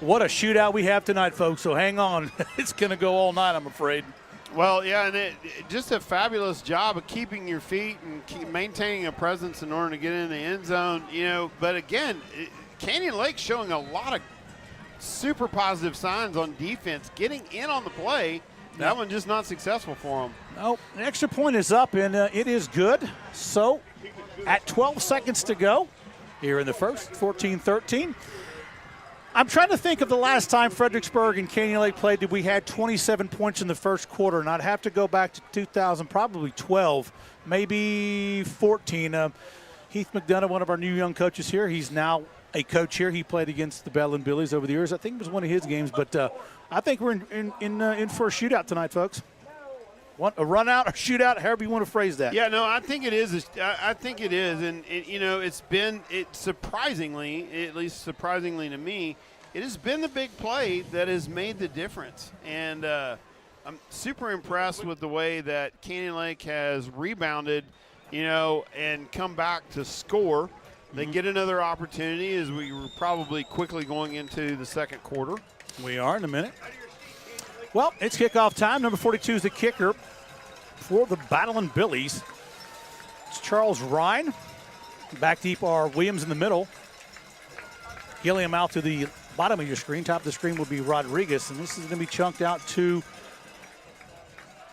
What a shootout we have tonight, folks, so hang on. It's going to go all night, I'm afraid. Well, yeah, and just a fabulous job of keeping your feet and maintaining a presence in order to get in the end zone. But again, Canyon Lake's showing a lot of super positive signs on defense, getting in on the play. That one just not successful for them. No, an extra point is up, and it is good. So at 12 seconds to go here in the first, 14-13. I'm trying to think of the last time Fredericksburg and Canyon Lake played that we had 27 points in the first quarter, and I'd have to go back to 2000, probably 12, maybe 14. Heath McDonough, one of our new young coaches here, he's now a coach here. He played against the Bell and Billies over the years. I think it was one of his games, but I think we're in for a shootout tonight, folks. A run out or shootout, however you want to phrase that. Yeah, no, I think it is. I think it is, and it's surprisingly, at least surprisingly to me, it has been the big play that has made the difference. And I'm super impressed with the way that Canyon Lake has rebounded, and come back to score. They get another opportunity as we were probably quickly going into the second quarter. We are in a minute. Well, it's kickoff time. Number 42 is the kicker for the Battling Billies. It's Charles Ryan. Back deep are Williams in the middle. Gilliam out to the bottom of your screen. Top of the screen will be Rodriguez, and this is going to be chunked out to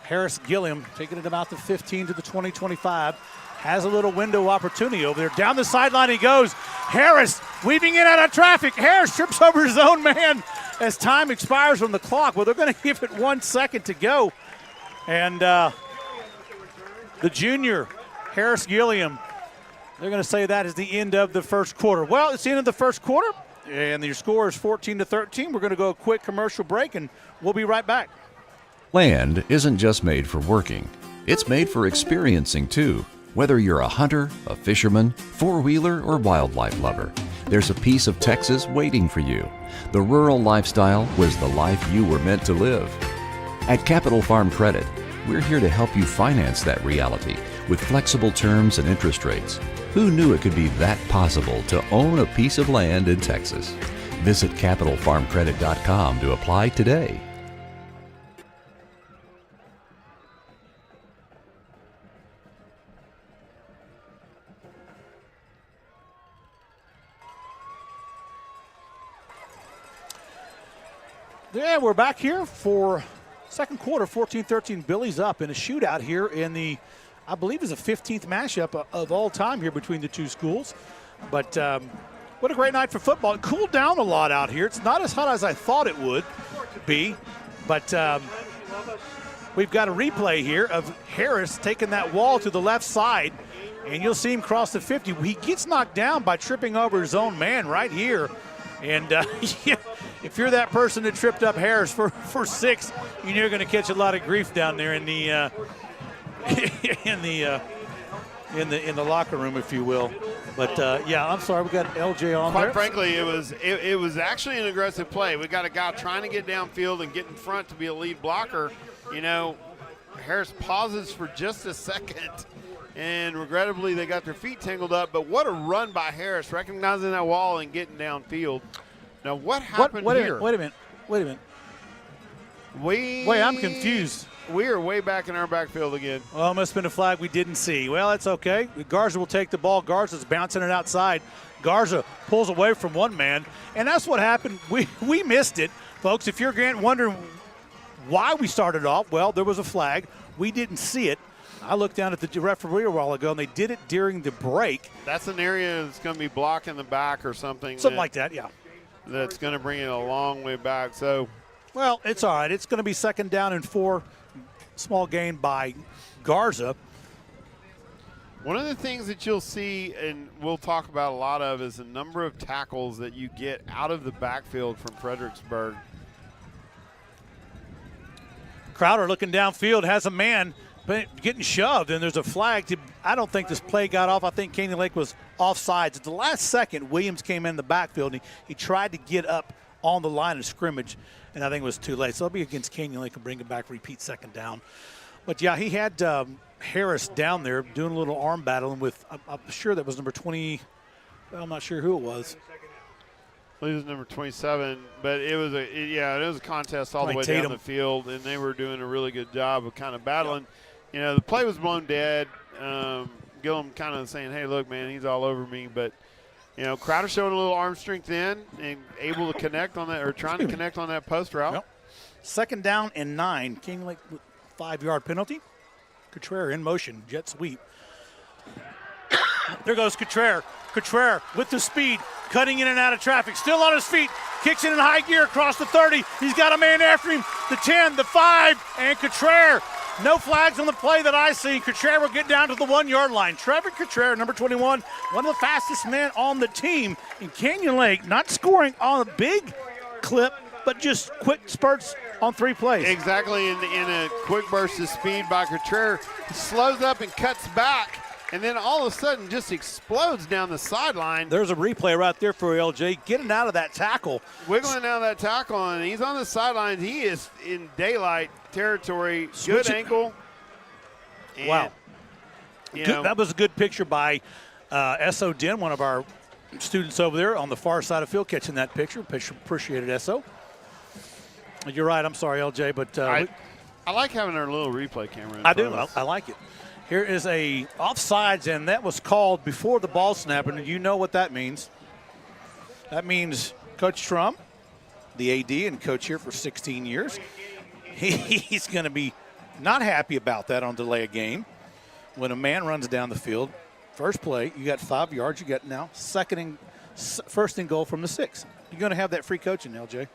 Harris Gilliam, taking it about the 15 to the 20, 25. Has a little window opportunity over there. Down the sideline he goes. Harris weaving in out of traffic. Harris trips over his own man as time expires on the clock. Well, they're going to give it 1 second to go. And the junior, Harris Gilliam, they're going to say that is the end of the first quarter. Well, it's the end of the first quarter, and your score is 14-13. We're going to go a quick commercial break, and we'll be right back. Land isn't just made for working. It's made for experiencing, too. Whether you're a hunter, a fisherman, four-wheeler, or wildlife lover, there's a piece of Texas waiting for you. The rural lifestyle was the life you were meant to live. At Capital Farm Credit, we're here to help you finance that reality with flexible terms and interest rates. Who knew it could be that possible to own a piece of land in Texas? Visit CapitalFarmCredit.com to apply today. Yeah, we're back here for second quarter, 14-13. Billy's up in a shootout here in the, I believe, is a 15th matchup of all time here between the two schools. But what a great night for football. It cooled down a lot out here. It's not as hot as I thought it would be, but we've got a replay here of Harris taking that wall to the left side, and you'll see him cross the 50. He gets knocked down by tripping over his own man right here. And if you're that person that tripped up Harris for 6, you're going to catch a lot of grief down there in the in the locker room, if you will. But yeah, I'm sorry, we got LJ on. Quite frankly, it was actually an aggressive play. We got a guy trying to get downfield and get in front to be a lead blocker. Harris pauses for just a second. And regrettably, they got their feet tangled up. But what a run by Harris, recognizing that wall and getting downfield. Now, what happened here? Wait a minute. Wait, I'm confused. We are way back in our backfield again. Well, it must have been a flag we didn't see. Well, that's okay. Garza will take the ball. Garza's bouncing it outside. Garza pulls away from one man. And that's what happened. We missed it. Folks, if you're wondering why we started off, well, there was a flag. We didn't see it. I looked down at the referee a while ago, and they did it during the break. That's an area that's going to be blocking the back or something. Something like that, yeah. That's going to bring it a long way back. So, well, it's all right. It's going to be second down and 4. Small gain by Garza. One of the things that you'll see, and we'll talk about a lot of, is the number of tackles that you get out of the backfield from Fredericksburg. Crowder looking downfield, has a man getting shoved, and there's a flag. I don't think this play got off. I think Canyon Lake was offsides. At the last second, Williams came in the backfield, and he tried to get up on the line of scrimmage, and I think it was too late. So it'll be against Canyon Lake and bring it back, repeat second down. But, yeah, he had Harris down there doing a little arm battling with, I'm sure that was number 20. Well, I'm not sure who it was. Well, he was number 27, but it was a contest all the way Tatum down the field, and they were doing a really good job of kind of battling. You know, the play was blown dead. Gillum kind of saying, hey, look, man, he's all over me. But, you know, Crowder showing a little arm strength in and able to connect on that, or trying to connect on that post route. Yep. Second down and 9. Canyon Lake 5-yard penalty. Contreras in motion, jet sweep. There goes Contreras. Contreras with the speed, cutting in and out of traffic, still on his feet, kicks it in high gear across the 30. He's got a man after him, the 10, the 5, and Contreras. No flags on the play that I see. Contreras will get down to the 1-yard line. Trevor Contreras, number 21, one of the fastest men on the team. In Canyon Lake, not scoring on a big clip, but just quick spurts on 3 plays. Exactly, in a quick burst of speed by Contreras. He slows up and cuts back, and then all of a sudden just explodes down the sideline. There's a replay right there for LJ, getting out of that tackle. Wiggling out of that tackle, and he's on the sidelines. He is in daylight territory. Good ankle. And, wow. You Good, know, that was a good picture by S.O. Den, one of our students over there on the far side of the field, catching that picture. Appreciate it, S.O. You're right. I'm sorry, LJ, but I like having our little replay camera. I do. I like it. Here is a offsides, and that was called before the ball snap, and you know what that means. That means Coach Trump, the AD and coach here for 16 years, he's going to be not happy about that on delay of game. When a man runs down the field, first play, you got 5 yards. You got now first and goal from the 6. You're going to have that free coaching, LJ.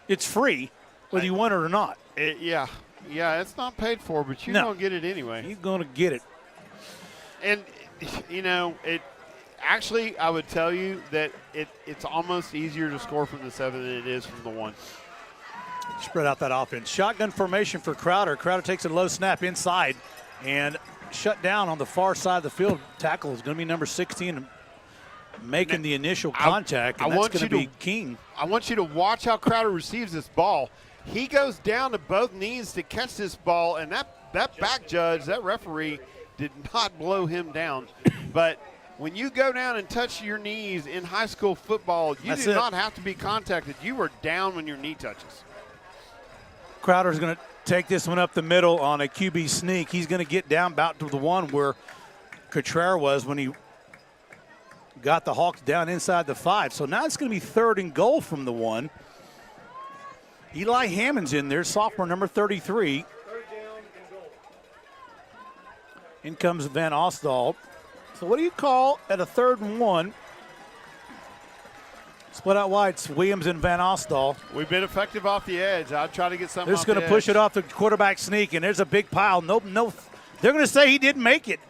It's free, whether you want it or not. Yeah, it's not paid for, but you're going to get it anyway. You're going to get it. And, you know, actually, I would tell you that it's almost easier to score from the 7 than it is from the 1. Spread out that offense. Shotgun formation for Crowder. Crowder takes a low snap inside and shut down on the far side of the field. Tackle is going to be number 16, making the initial contact, and that's going to be King. I want you to watch how Crowder receives this ball. He goes down to both knees to catch this ball, and that back judge, that referee, did not blow him down. But when you go down and touch your knees in high school football, you do not have to be contacted. You are down when your knee touches. Crowder's going to take this one up the middle on a QB sneak. He's going to get down about to the 1 where Contreras was when he got the Hawks down inside the 5. So now it's going to be 3rd and goal from the 1. Eli Hammond's in there, sophomore number 33. In comes Van Ostall. So what do you call at a 3rd and 1? Split out wide, it's Williams and Van Ostall. We've been effective off the edge. I'll try to get something. They're just going to push it off the quarterback sneak, and there's a big pile. No, they're going to say he didn't make it.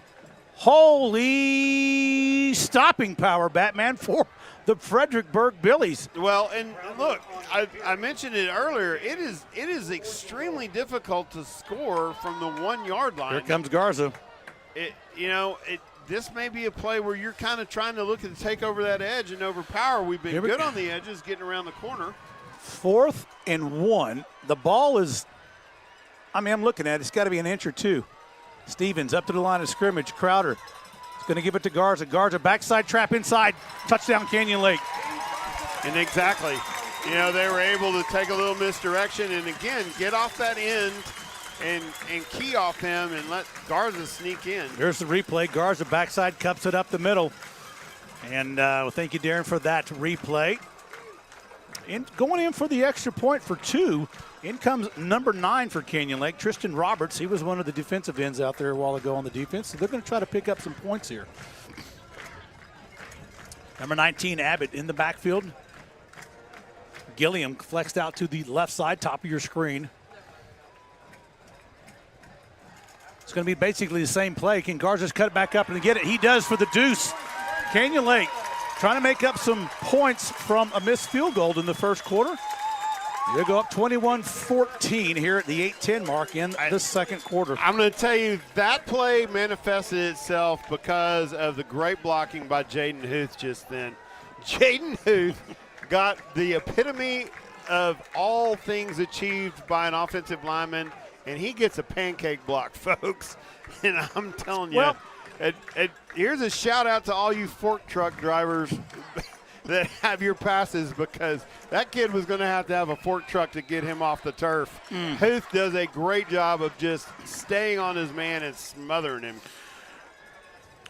Holy stopping power, Batman, for the Fredericksburg Billies. Well, and look, I mentioned it earlier. It is extremely difficult to score from the 1-yard line. Here comes Garza. This may be a play where you're kind of trying to look to take over that edge and overpower. We've been good on the edges, getting around the corner. 4th and 1. The ball is, I'm looking at it. It's got to be an inch or 2. Stevens up to the line of scrimmage. Crowder is going to give it to Garza. Garza backside trap inside. Touchdown Canyon Lake. And exactly. They were able to take a little misdirection and, again, get off that end and key off him and let Garza sneak in. There's the replay. Garza backside cups it up the middle. And thank you, Darren, for that replay. And going in for the extra point for 2. In comes number 9 for Canyon Lake, Tristan Roberts. He was one of the defensive ends out there a while ago on the defense. So they're going to try to pick up some points here. Number 19, Abbott in the backfield. Gilliam flexed out to the left side, top of your screen. It's going to be basically the same play. Can Garza's cut it back up and get it? He does for the deuce. Canyon Lake trying to make up some points from a missed field goal in the first quarter. They'll go up 21-14 here at the 8:10 mark in the second quarter. I'm going to tell you, that play manifested itself because of the great blocking by Jaden Huth just then. Jaden Huth got the epitome of all things achieved by an offensive lineman, and he gets a pancake block, folks. And I'm telling you, here's a shout-out to all you fork truck drivers that have your passes, because that kid was going to have a fork truck to get him off the turf. Huth does a great job of just staying on his man and smothering him.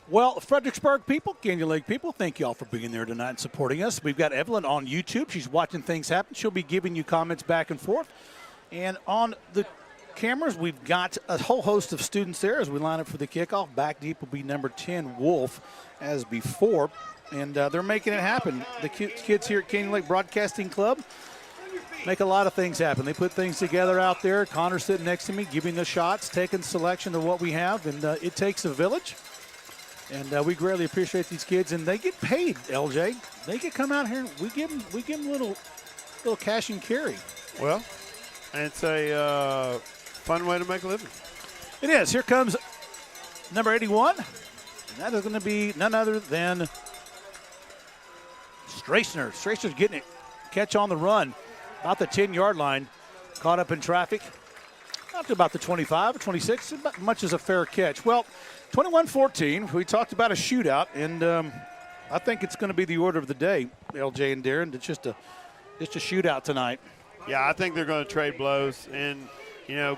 Well, Fredericksburg people, Canyon Lake people, thank you all for being there tonight and supporting us. We've got Evelyn on YouTube. She's watching things happen. She'll be giving you comments back and forth. And on the cameras, we've got a whole host of students there as we line up for the kickoff. Back deep will be number 10, Wolf, as before. And they're making it happen. The kids here at Canyon Lake Broadcasting Club make a lot of things happen. They put things together out there. Connor's sitting next to me, giving the shots, taking selection of what we have. And it takes a village. And we greatly appreciate these kids. And they get paid, LJ. They can come out here. We give them a little cash and carry. Well, it's a fun way to make a living. It is. Here comes number 81. And that is going to be none other than Stracner. Stracner's getting it. Catch on the run. About the 10-yard line. Caught up in traffic. Not to about the 25 or 26. About much as a fair catch. Well, 21-14. We talked about a shootout, and I think it's going to be the order of the day, LJ and Darren. It's just a shootout tonight. Yeah, I think they're going to trade blows, and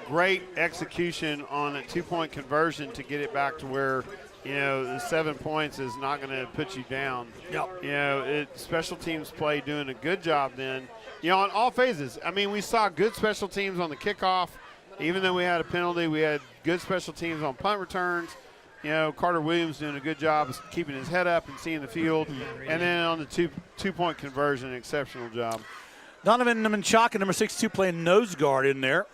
great execution on a 2-point conversion to get it back to where the 7 points is not going to put you down. Yep. Special teams play doing a good job then. On all phases. I mean, we saw good special teams on the kickoff. Even though we had a penalty, we had good special teams on punt returns. Carter Williams doing a good job of keeping his head up and seeing the field. And then on the two-point conversion, an exceptional job. Donovan Menchaca, number 62, playing nose guard in there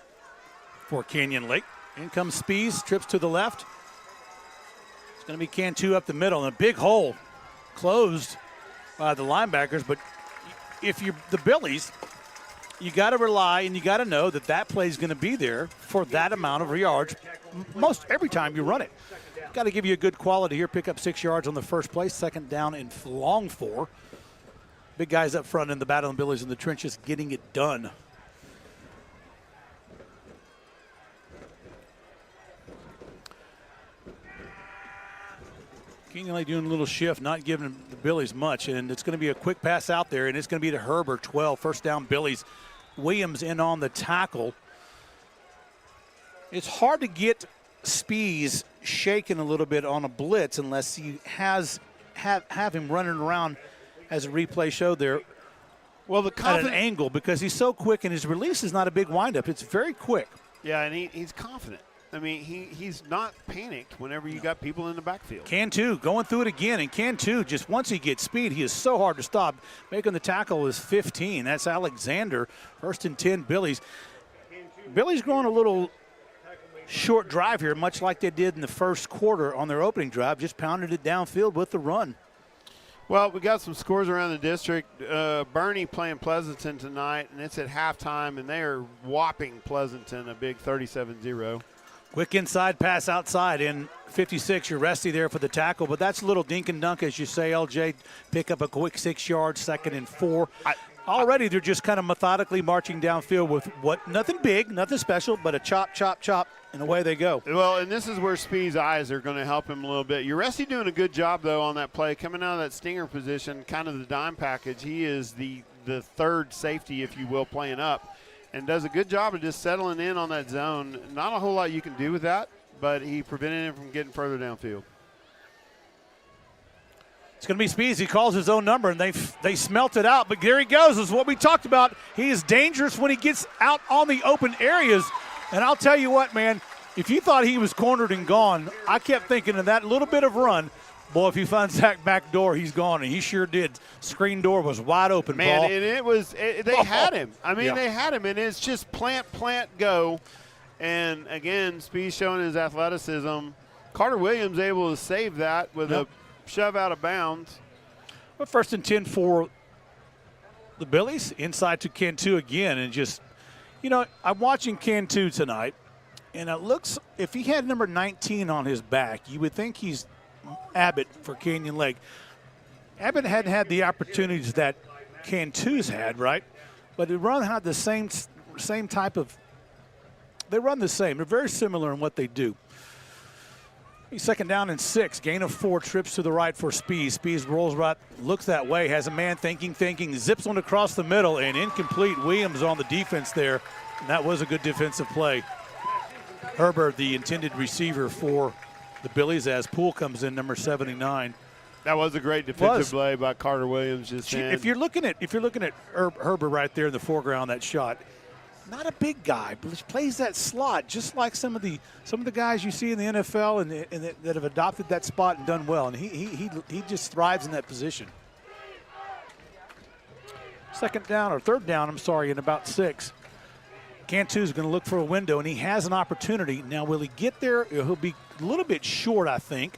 for Canyon Lake. In comes Spees, trips to the left. It's going to be Cantu up the middle, and a big hole closed by the linebackers. But if you're the Billies, you got to rely and you got to know that play is going to be there for that amount of yards most every time you run it. Got to give you a good quality here. Pick up 6 yards on the first play. Second down and long 4. Big guys up front in the battle, and Billies in the trenches getting it done. Canyon Lake doing a little shift, not giving the Billies much, and it's going to be a quick pass out there, and it's going to be to Herbert, 12, first down Billies. Williams in on the tackle. It's hard to get Spees shaken a little bit on a blitz unless he have him running around, as a replay showed there, at an angle, because he's so quick, and his release is not a big windup. It's very quick. Yeah, and he's confident. I mean, he's not panicked whenever you got people in the backfield. Cantu going through it again, and Cantu, just once he gets speed, he is so hard to stop. Making the tackle is 15. That's Alexander. First and 10, Billies. Billies going a little short drive here, much like they did in the first quarter on their opening drive, just pounded it downfield with the run. Well, we got some scores around the district. Bernie playing Pleasanton tonight, and it's at halftime, and they are whopping Pleasanton a big 37-0. Quick inside pass outside in 56. You're resty there for the tackle, but that's a little dink and dunk, as you say, LJ. Pick up a quick 6 yards, second and 4. Already they're just kind of methodically marching downfield with nothing big, nothing special, but a chop, chop, chop, and away they go. Well, and this is where Speed's eyes are going to help him a little bit. Uresti doing a good job, though, on that play. Coming out of that stinger position, kind of the dime package. He is the third safety, if you will, playing up, and does a good job of just settling in on that zone. Not a whole lot you can do with that, but he prevented him from getting further downfield. It's going to be Speeds. He calls his own number, and they smelt it out. But there he goes. This is what we talked about. He is dangerous when he gets out on the open areas. And I'll tell you what, man, if you thought he was cornered and gone, I kept thinking of that little bit of run. Boy, if he finds that back door, he's gone, and he sure did. Screen door was wide open, man, Paul. And they had him. I mean, They had him, and it's just plant, go. And, again, Speed showing his athleticism. Carter Williams able to save that with a shove out of bounds. But 1st and 10 for the Billies. Inside to Cantu again. And just, I'm watching Cantu tonight. And it looks, if he had number 19 on his back, you would think he's Abbott for Canyon Lake. Abbott hadn't had the opportunities that Cantu's had, right? But they run had the same type of, they run the same. They're very similar in what they do. He's 2nd down and 6. Gain of 4, trips to the right for Speed. Speed rolls right, looks that way, has a man thinking, zips one across the middle, and incomplete. Williams on the defense there. And that was a good defensive play. Herbert, the intended receiver for the Billies, as Poole comes in, number 79. That was a great defensive play by Carter Williams. If you're looking at Herbert right there in the foreground, that shot, not a big guy, but he plays that slot just like some of the guys you see in the NFL and that have adopted that spot and done well. And he just thrives in that position. 3rd down, in about 6. Cantu's going to look for a window, and he has an opportunity. Now, will he get there? He'll be a little bit short, I think.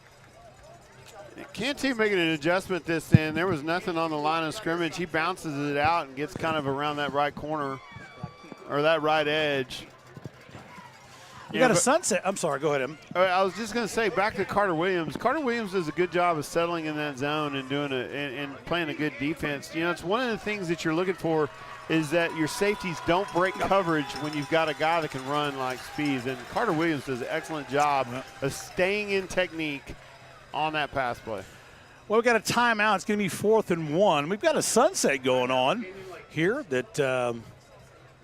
Cantu making an adjustment this end. There was nothing on the line of scrimmage. He bounces it out and gets kind of around that right corner or that right edge. You got a sunset. I'm sorry, go ahead, Em. I was just going to say, back to Carter Williams. Carter Williams does a good job of settling in that zone and and playing a good defense. It's one of the things that you're looking for is that your safeties don't break coverage when you've got a guy that can run like Speeds. And Carter Williams does an excellent job of staying in technique on that pass play. Well, we've got a timeout. It's going to be 4th and 1. We've got a sunset going on here that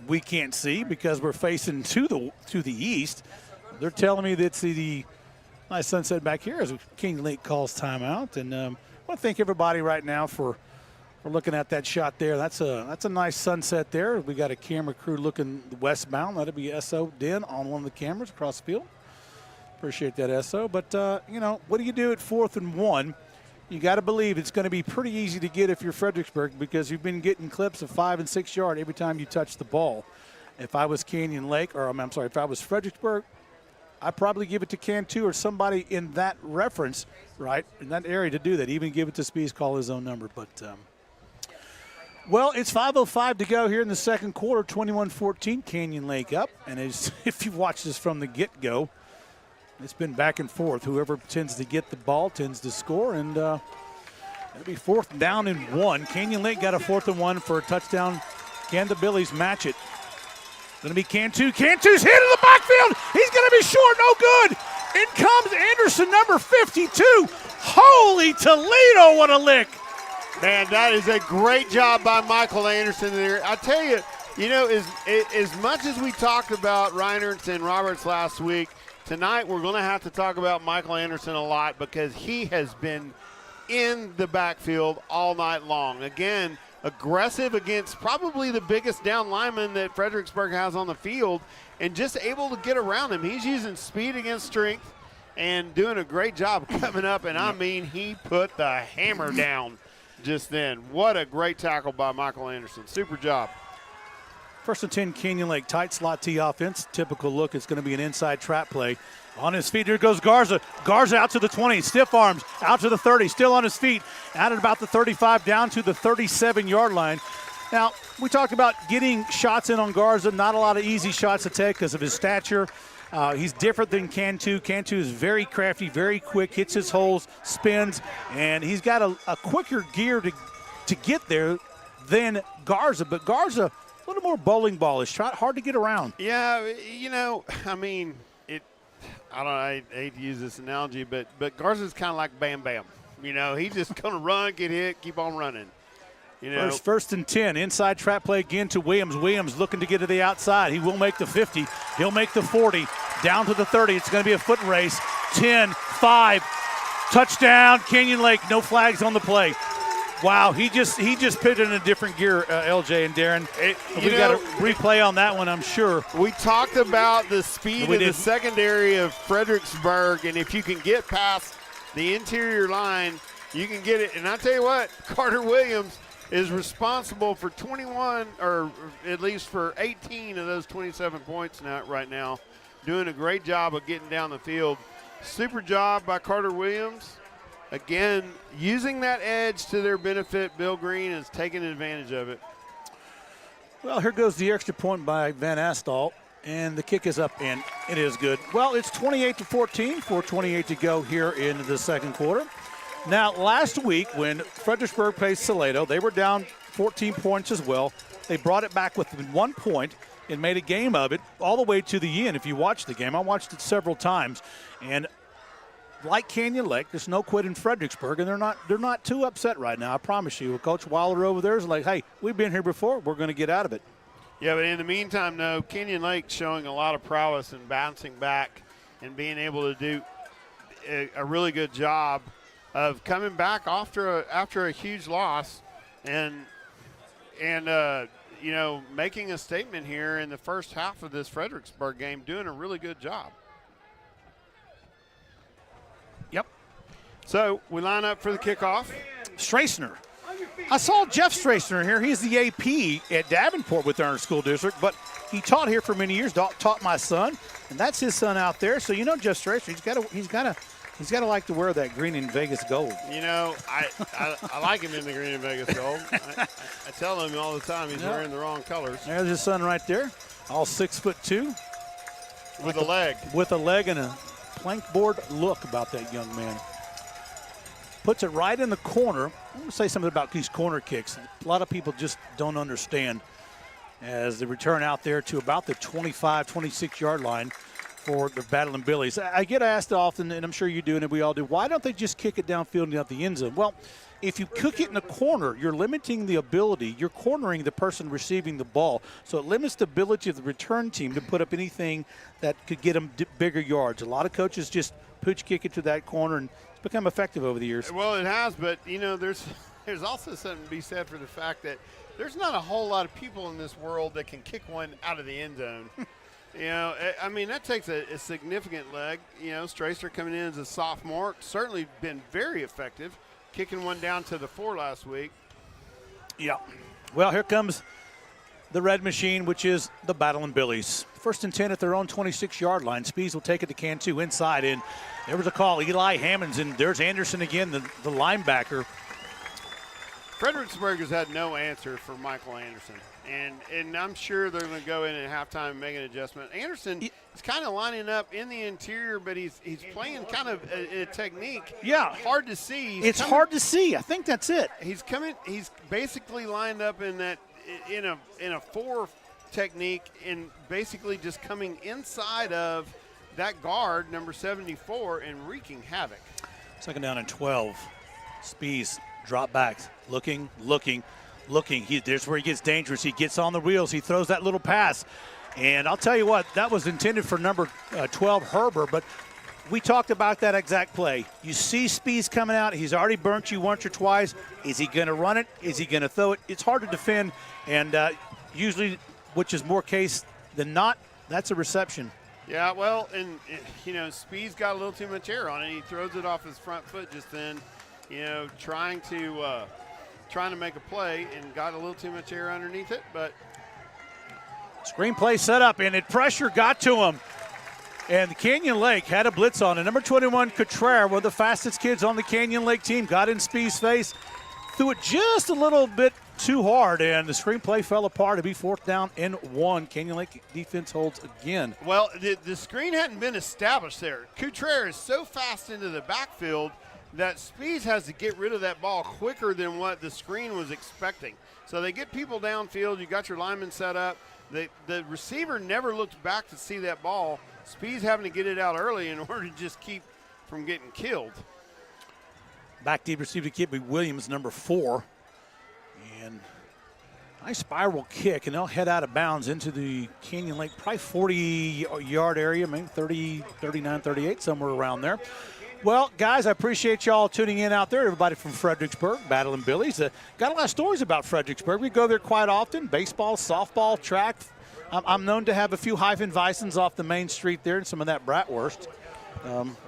we can't see because we're facing to the east. They're telling me that it's the nice sunset back here as King Lake calls timeout. And I want to thank everybody right now for looking at that shot there. That's a nice sunset there. We got a camera crew looking westbound. That'll be SO Den on one of the cameras across the field. Appreciate that, SO. But, what do you do at 4th and 1? You got to believe it's going to be pretty easy to get if you're Fredericksburg because you've been getting clips of 5 and 6 yard every time you touch the ball. If I was Canyon Lake, if I was Fredericksburg, I'd probably give it to Cantu or somebody in that reference, right, in that area to do that. Even give it to Speeds, call his own number. But, well, it's 5:05 to go here in the 2nd quarter, 21-14, Canyon Lake up. And if you watch this from the get-go, it's been back and forth. Whoever tends to get the ball tends to score, and it'll be 4th down and 1. Canyon Lake got a 4th and 1 for a touchdown. Can the Billies match it? Going to be Cantu. Cantu's hit in the backfield. He's going to be short, no good. In comes Anderson, number 52. Holy Toledo, what a lick. Man, that is a great job by Michael Anderson there. I tell you, as much as we talked about Reinertz and Roberts last week, tonight we're going to have to talk about Michael Anderson a lot because he has been in the backfield all night long. Again, aggressive against probably the biggest down lineman that Fredericksburg has on the field and just able to get around him. He's using speed against strength and doing a great job coming up, and I mean he put the hammer down just then. What a great tackle by Michael Anderson. Super job. 1st and 10, Canyon Lake, tight slot T offense. Typical look. It's going to be an inside trap play. On his feet, here goes Garza. Garza out to the 20, stiff arms, out to the 30, still on his feet, out at about the 35, down to the 37-yard line. Now, we talked about getting shots in on Garza. Not a lot of easy shots to take because of his stature. He's different than Cantu. Cantu is very crafty, very quick, hits his holes, spins, and he's got a quicker gear to get there than Garza. But Garza, a little more bowling ballish, hard to get around. Yeah, I hate to use this analogy, but Garza's kind of like Bam Bam. He's just going to run, get hit, keep on running. First and 10, inside trap play again to Williams. Williams looking to get to the outside. He will make the 50. He'll make the 40. Down to the 30. It's going to be a foot race. 10, 5, touchdown, Canyon Lake. No flags on the play. Wow, he just put it in a different gear, LJ and Darren. We got a replay on that one, I'm sure. We talked about the speed of the secondary of Fredericksburg, and if you can get past the interior line, you can get it. And I tell you what, Carter Williams is responsible for 21, or at least for 18 of those 27 points right now doing a great job of getting down the field. Super job by Carter Williams. Again, using that edge to their benefit. Bill Green is taking advantage of it. Well, here goes the extra point by Van Astalt, and the kick is up, and it is good. Well, it's 28-14, 4:28 to go here in the second quarter. Now, last week when Fredericksburg played Salado, they were down 14 points as well. They brought it back within 1 point and made a game of it all the way to the end. If you watch the game, I watched it several times, and like Canyon Lake, there's no quit in Fredericksburg, and they're not too upset right now, I promise you. Coach Wilder over there is like, hey, we've been here before. We're going to get out of it. Yeah, but in the meantime, no, Canyon Lake showing a lot of prowess and bouncing back and being able to do a really good job of coming back after a huge loss and making a statement here in the first half of this Fredericksburg game, doing a really good job. Yep. So we line up for the kickoff. Strassner. I saw Jeff Strassner here. He's the AP at Davenport with our school district, but he taught here for many years, taught my son, and that's his son out there. So Jeff Strassner, he's got to like to wear that green and Vegas gold. I like him in the green and Vegas gold. I tell him all the time he's wearing the wrong colors. There's his son right there, all 6'2", with a leg. With a leg and a plank board look about that young man. Puts it right in the corner. I want to say something about these corner kicks. A lot of people just don't understand as they return out there to about the 25, 26-yard line for the Battling Billies. I get asked often, and I'm sure you do, and we all do, why don't they just kick it downfield and out the end zone? Well, if you kick it in the corner, you're limiting the ability. You're cornering the person receiving the ball. So it limits the ability of the return team to put up anything that could get them bigger yards. A lot of coaches just pooch kick it to that corner, and it's become effective over the years. Well, it has, but, there's also something to be said for the fact that there's not a whole lot of people in this world that can kick one out of the end zone. That takes a significant leg. Strassner coming in as a sophomore, certainly been very effective, kicking one down to the 4 last week. Yeah. Well, here comes the red machine, which is the Battling Billies. 1st and 10 at their own 26-yard line. Spees will take it to Cantu inside, and there was a call. Eli Hammonds, and there's Anderson again, the linebacker. Fredericksburg has had no answer for Michael Anderson, and I'm sure they're going to go in at halftime and make an adjustment. Anderson is kind of lining up in the interior, but he's playing kind of a technique. Yeah. Hard to see. It's hard to see. I think that's it. He's basically lined up in that in a 4 technique and basically just coming inside of that guard, number 74, and wreaking havoc. 2nd down and 12. Spees drop back, looking. There's where he gets dangerous. He gets on the wheels. He throws that little pass. And I'll tell you what, that was intended for number 12, Herber, but we talked about that exact play. You see Spees coming out. He's already burnt you once or twice. Is he going to run it? Is he going to throw it? It's hard to defend, and usually, which is more case than not, that's a reception. Yeah, well, and, Spees got a little too much air on it. He throws it off his front foot just then, trying to make a play and got a little too much air underneath it, but. Screenplay set up, and pressure got to him. And Canyon Lake had a blitz on it. Number 21, Cottrell, one of the fastest kids on the Canyon Lake team, got in Speed's face, threw it just a little bit too hard, and the screenplay fell apart. It'll be 4th down and 1. Canyon Lake defense holds again. Well, the screen hadn't been established there. Cottrell is so fast into the backfield that Spees has to get rid of that ball quicker than what the screen was expecting. So they get people downfield. You got your linemen set up. The receiver never looked back to see that ball. Spees having to get it out early in order to just keep from getting killed. Back deep receiver kid by Williams, number 4. And nice spiral kick, and they'll head out of bounds into the Canyon Lake, probably 40-yard area, maybe 30, 39, 38, somewhere around there. Well, guys, I appreciate y'all tuning in out there. Everybody from Fredericksburg, Battling Billies. Got a lot of stories about Fredericksburg. We go there quite often. Baseball, softball, track. I'm known to have a few Hefeweizens off the main street there and some of that bratwurst.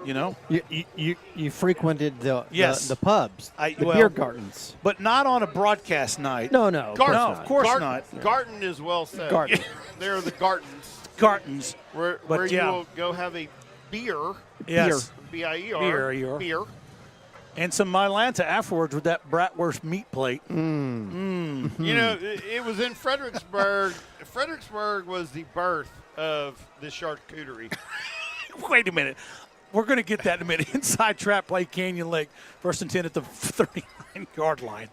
You frequented the pubs, the beer gardens. But not on a broadcast night. No, of course not. Garten is well said. Garten. They're the Gartens. cartons. Where but you yeah. will go have a beer. Yes. B-I-E-R. Beer. And some Mylanta afterwards with that bratwurst meat plate. You know, it was in Fredericksburg. Fredericksburg was the birth of the charcuterie. Wait a minute. We're going to get that in a minute. Inside trap play, Canyon Lake, 1st and 10 at the 39-yard line.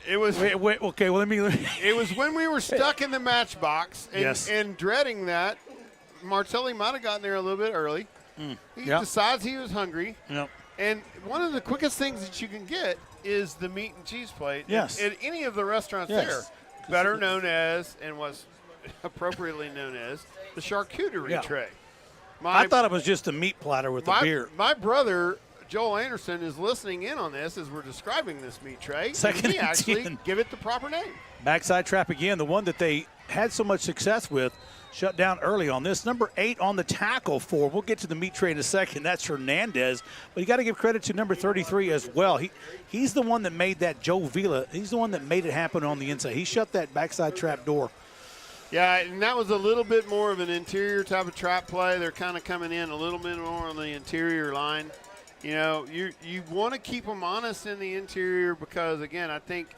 It was okay. Well, let me. It was when we were stuck in the matchbox and, Yes. and dreading that. Martelli might have gotten there a little bit early. He decides he was hungry. Yep. And one of the quickest things that you can get is the meat and cheese plate. Yes. At any of the restaurants Yes. there, better known as and was appropriately known as the charcuterie tray. I thought it was just a meat platter with a beer. My brother, Joel Anderson, is listening in on this as we're describing this meat tray. Second and he and actually 10. give it the proper name. Backside trap again, the one that they had so much success with, shut down early on this. Number 8 on the tackle for. We'll get to the meat tray in a second. That's Hernandez. But you got to give credit to number 33 as well. He's the one that made that Joe Vila. He's the one that made it happen on the inside. He shut that backside trap door. Yeah, and that was a little bit more of an interior type of trap play. They're kind of coming in a little bit more on the interior line. You know, you want to keep them honest in the interior because, again, I think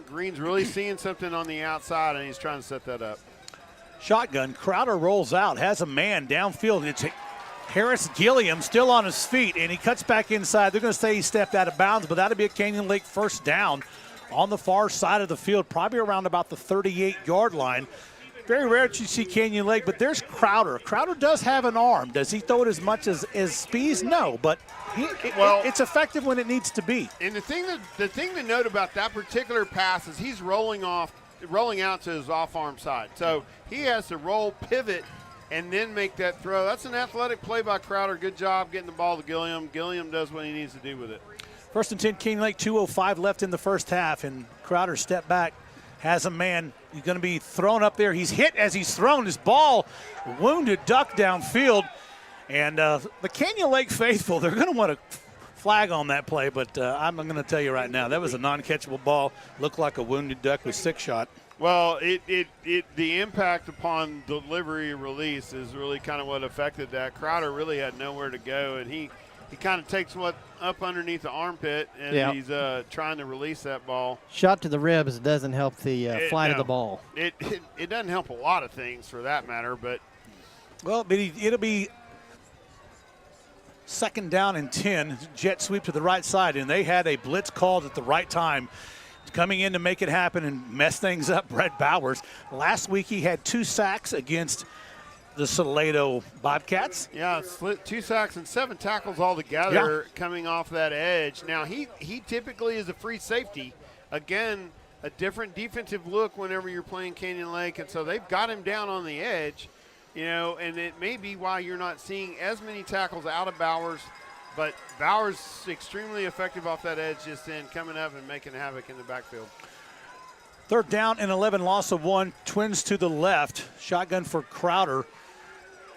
Green's really seeing something on the outside, and he's trying to set that up. Shotgun. Crowder rolls out, has a man downfield. It's Harris Gilliam still on his feet, and he cuts back inside. They're going to say he stepped out of bounds, but that'll be a Canyon Lake first down on the far side of the field, probably around about the 38-yard line. Very rare that you see Canyon Lake, but there's Crowder. Crowder does have an arm. Does he throw it as much as Spees? No, but it's effective when it needs to be. And the thing to note about that particular pass is he's rolling out to his off-arm side. So he has to roll, pivot, and then make that throw. That's an athletic play by Crowder. Good job getting the ball to Gilliam. Gilliam does what he needs to do with it. 1st and 10, Canyon Lake, 2:05 left in the first half, and Crowder step back, has a man. He's going to be thrown up there. He's hit as he's thrown. His ball, wounded duck downfield. And the Canyon Lake faithful, they're going to want to flag on that play, but I'm going to tell you right now, that was a non-catchable ball. Looked like a wounded duck with 6 shot. Well, the impact upon delivery and release is really kind of what affected that. Crowder really had nowhere to go, and he kind of takes what up underneath the armpit, and he's trying to release that ball. Shot to the ribs doesn't help the flight of the ball. It doesn't help a lot of things for that matter, but. Well, it'll be 2nd down and 10. Jet sweep to the right side, and they had a blitz called at the right time. Coming in to make it happen and mess things up, Brett Bowers. Last week he had 2 sacks against the Salado Bobcats. Yeah, 2 sacks and 7 tackles altogether coming off that edge. Now, he typically is a free safety. Again, a different defensive look whenever you're playing Canyon Lake, and so they've got him down on the edge, and it may be why you're not seeing as many tackles out of Bowers, but Bowers extremely effective off that edge just then, coming up and making havoc in the backfield. 3rd down and 11, loss of 1. Twins to the left. Shotgun for Crowder.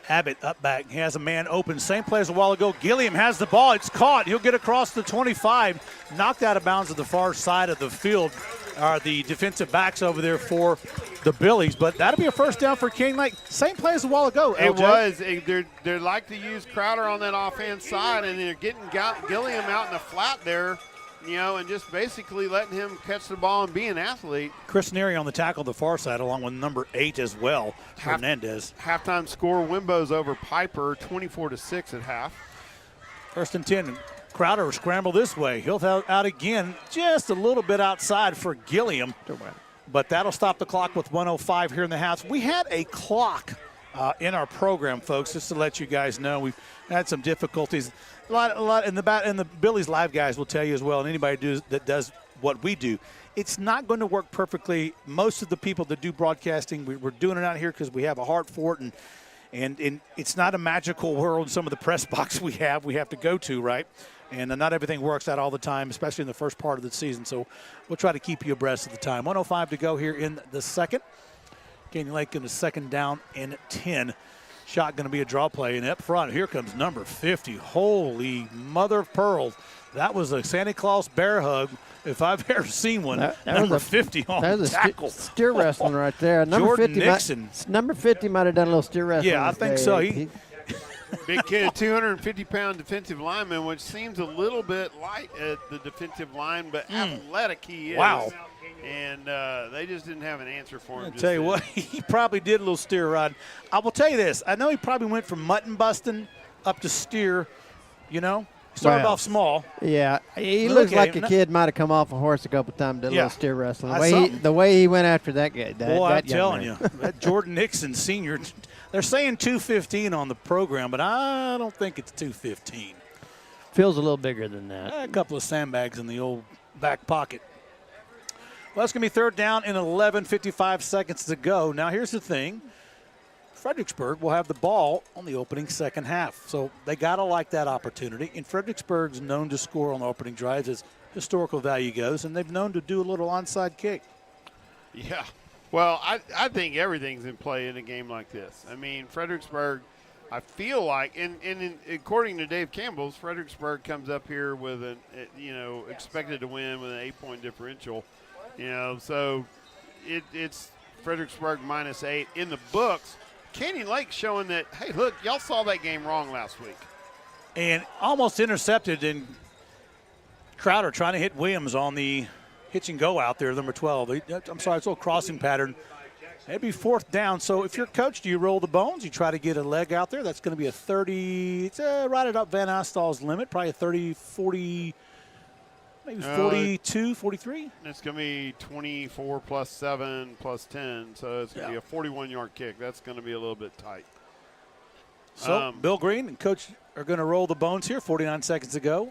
Abbott up back. He has a man open. Same play as a while ago. Gilliam has the ball. It's caught. He'll get across the 25. Knocked out of bounds at the far side of the field are the defensive backs over there for the Billies. But that'll be a first down for King Lake. Same play as a while ago, LJ. It was. They like to use Crowder on that offhand side, and they're getting Gilliam out in the flat there, and just basically letting him catch the ball and be an athlete. Chris Neary on the tackle the far side, along with number 8 as well, Hernandez. Halftime score, Wimbo's over Piper, 24-6 at half. 1st and 10. Crowder scramble this way. He'll out again, just a little bit outside for Gilliam. But that'll stop the clock with 1:05 here in the house. We had a clock in our program, folks, just to let you guys know. We've had some difficulties. A lot in the Billies live guys will tell you as well, and anybody that does what we do. It's not going to work perfectly. Most of the people that do broadcasting, we're doing it out here because we have a heart for it, and it's not a magical world. Some of the press box we have to go to, right? And not everything works out all the time, especially in the first part of the season. So we'll try to keep you abreast of the time. 1:05 to go here in the second. Canyon Lake in the 2nd down and 10. Shot going to be a draw play. And up front, here comes number 50. Holy mother of pearl. That was a Santa Claus bear hug if I've ever seen one. That number was 50 on that was tackle. steer wrestling right there. Number Jordan 50 Nixon. Number 50 might have done a little steer wrestling. Yeah, I think so. He Big kid, 250-pound defensive lineman, which seems a little bit light at the defensive line, but athletic he is. Wow. And they just didn't have an answer for him. I'll tell you what, he probably did a little steer rod. I will tell you this. I know he probably went from mutton busting up to steer, you know. Started off small. Yeah, he But looks okay, like a kid might have come off a horse a couple times, did a Yeah. little steer wrestling. That's The way he went after that guy. Boy, I'm that young telling man. you, that Jordan Nixon Sr., they're saying 215 on the program, but I don't think it's 215. Feels a little bigger than that. A couple of sandbags in the old back pocket. Well, it's going to be third down in 11, 55 seconds to go. Now, here's the thing. Fredericksburg will have the ball on the opening second half. So they got to like that opportunity. And Fredericksburg's known to score on the opening drives as historical value goes, and they've known to do a little onside kick. Yeah. Well, I think everything's in play in a game like this. I mean, Fredericksburg, I feel like, and according to Dave Campbell's, Fredericksburg comes up here with expected to win with an 8-point differential. So it's Fredericksburg -8 in the books. Canyon Lake showing that, hey, look, y'all saw that game wrong last week. And almost intercepted, and Crowder trying to hit Williams on the hitch and go out there, number 12. I'm sorry, it's a little crossing pattern. It'd be fourth down. So if you're coach, do you roll the bones? You try to get a leg out there. That's going to be a 30. It's right at up Van Astol's limit, probably a 30, 40, maybe 42, 43. It's going to be 24 plus 7 plus 10. So it's going to be a 41-yard kick. That's going to be a little bit tight. So Bill Green and coach are going to roll the bones here. 49 seconds to go.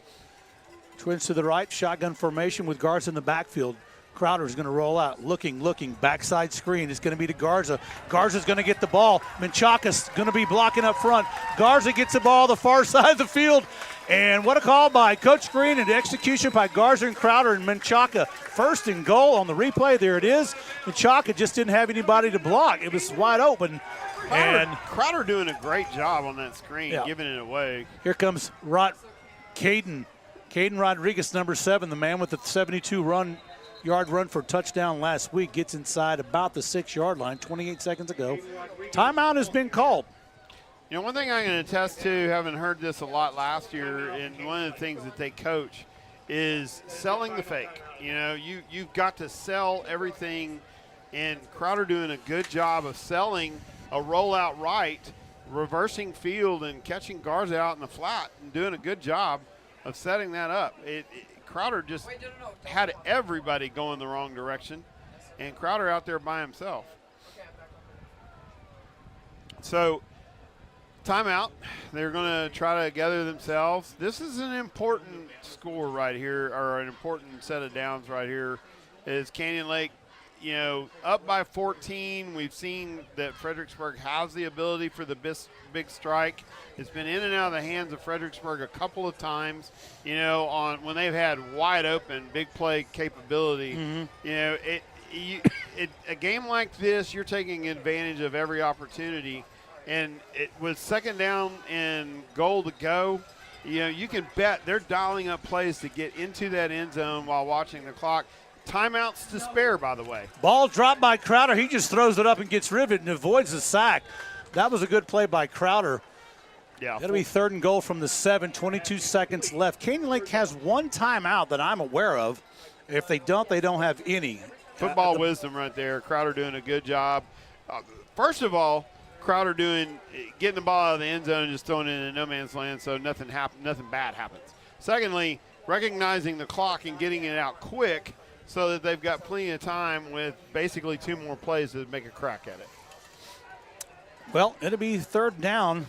Twins to the right, shotgun formation with guards in the backfield. Crowder's going to roll out, looking, backside screen. It's going to be to Garza. Garza's going to get the ball. Menchaca's going to be blocking up front. Garza gets the ball the far side of the field. And what a call by Coach Green and execution by Garza and Crowder and Menchaca. First and goal on the replay. There it is. Menchaca just didn't have anybody to block. It was wide open. Crowder doing a great job on that screen, giving it away. Here comes Caden Rodriguez, number 7, the man with the 72-yard run for a touchdown last week, gets inside about the 6-yard line, 28 seconds ago. Timeout has been called. One thing I'm going to attest to, having heard this a lot last year, and one of the things that they coach is selling the fake. You've got to sell everything, and Crowder doing a good job of selling a rollout right, reversing field, and catching guards out in the flat, and doing a good job of setting that up. Crowder just had everybody going the wrong direction, and Crowder out there by himself. So, timeout. They're going to try to gather themselves. This is an important score right here, or an important set of downs right here. Is Canyon Lake, up by 14. We've seen that Fredericksburg has the ability for the big strike. It's been in and out of the hands of Fredericksburg a couple of times, on when they've had wide open big play capability. A game like this, you're taking advantage of every opportunity. And with second down and goal to go, you can bet they're dialing up plays to get into that end zone while watching the clock. Timeouts to spare, by the way. Ball dropped by Crowder. He just throws it up and gets riveted and avoids the sack. That was a good play by Crowder. Yeah. That'll be third and goal from the 7, 22 seconds left. Canyon Lake has one timeout that I'm aware of. If they don't, they don't have any. Football wisdom right there. Crowder doing a good job. First of all, Crowder getting the ball out of the end zone and just throwing it in no man's land so nothing bad happens. Secondly, recognizing the clock and getting it out quick so that they've got plenty of time with basically 2 more plays to make a crack at it. Well, it'll be third down.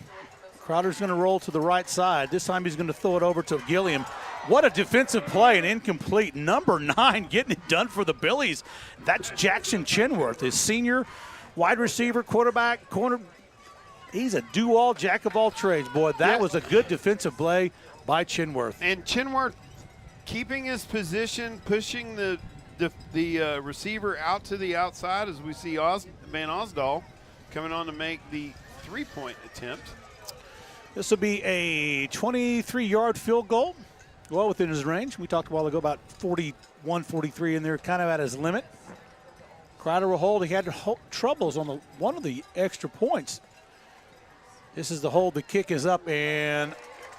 Crowder's going to roll to the right side. This time he's going to throw it over to Gilliam. What a defensive play, and incomplete. Number 9 getting it done for the Billies. That's Jackson Chenworth, his senior wide receiver, quarterback, corner. He's a do-all, jack-of-all-trades, boy. That was a good defensive play by Chenworth. And Chenworth keeping his position, pushing the receiver out to the outside as we see Van Osdal coming on to make the 3-point attempt. This will be a 23-yard field goal. Well, within his range. We talked a while ago about 41, 43 in there, kind of at his limit. Crider will hold. He had troubles on one of the extra points. This is the hold. The kick is up, and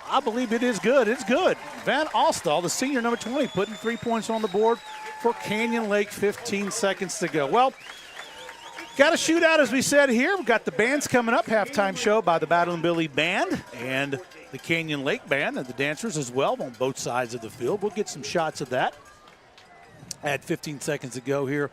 I believe it is good. It's good. Van Alstall, the senior, number 20, putting 3 points on the board for Canyon Lake. 15 seconds to go. Well, got a shootout, as we said here. We've got the bands coming up. Halftime show by the Battle & Billy Band and the Canyon Lake Band and the dancers as well on both sides of the field. We'll get some shots of that. I had 15 seconds to go here.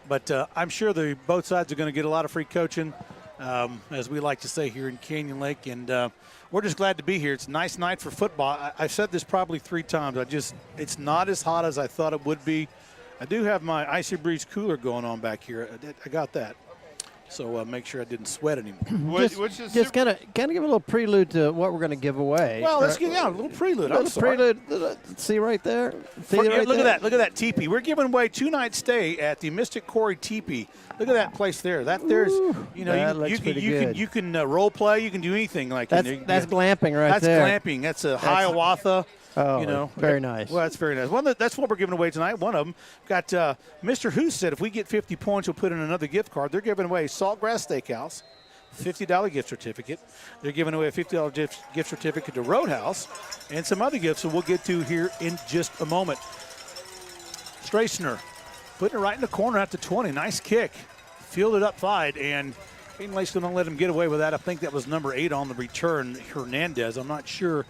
But I'm sure both sides are going to get a lot of free coaching, as we like to say here in Canyon Lake. And we're just glad to be here. It's a nice night for football. I've said this probably 3 times. It's not as hot as I thought it would be. I do have my Icy Breeze cooler going on back here. I got that. So make sure I didn't sweat anymore. Just kind of give a little prelude to what we're going to give away. Well, let's get a little prelude. See right there. Look at that teepee. We're giving away 2-night stay at the Mystic Quarry Teepee. Look at that place there. You can role play. You can do anything like that's glamping right there. That's glamping. That's a Hiawatha. Oh, very nice. Well, that's very nice. That's what we're giving away tonight. One of them got Mr. Who said if we get 50 points, we'll put in another gift card. They're giving away Saltgrass Steakhouse, $50 gift certificate. They're giving away a $50 gift certificate to Roadhouse and some other gifts that we'll get to here in just a moment. Strasner putting it right in the corner at the 20. Nice kick. Fielded upside, and Canyon Lake's going to let him get away with that. I think that was number 8 on the return, Hernandez. I'm not sure.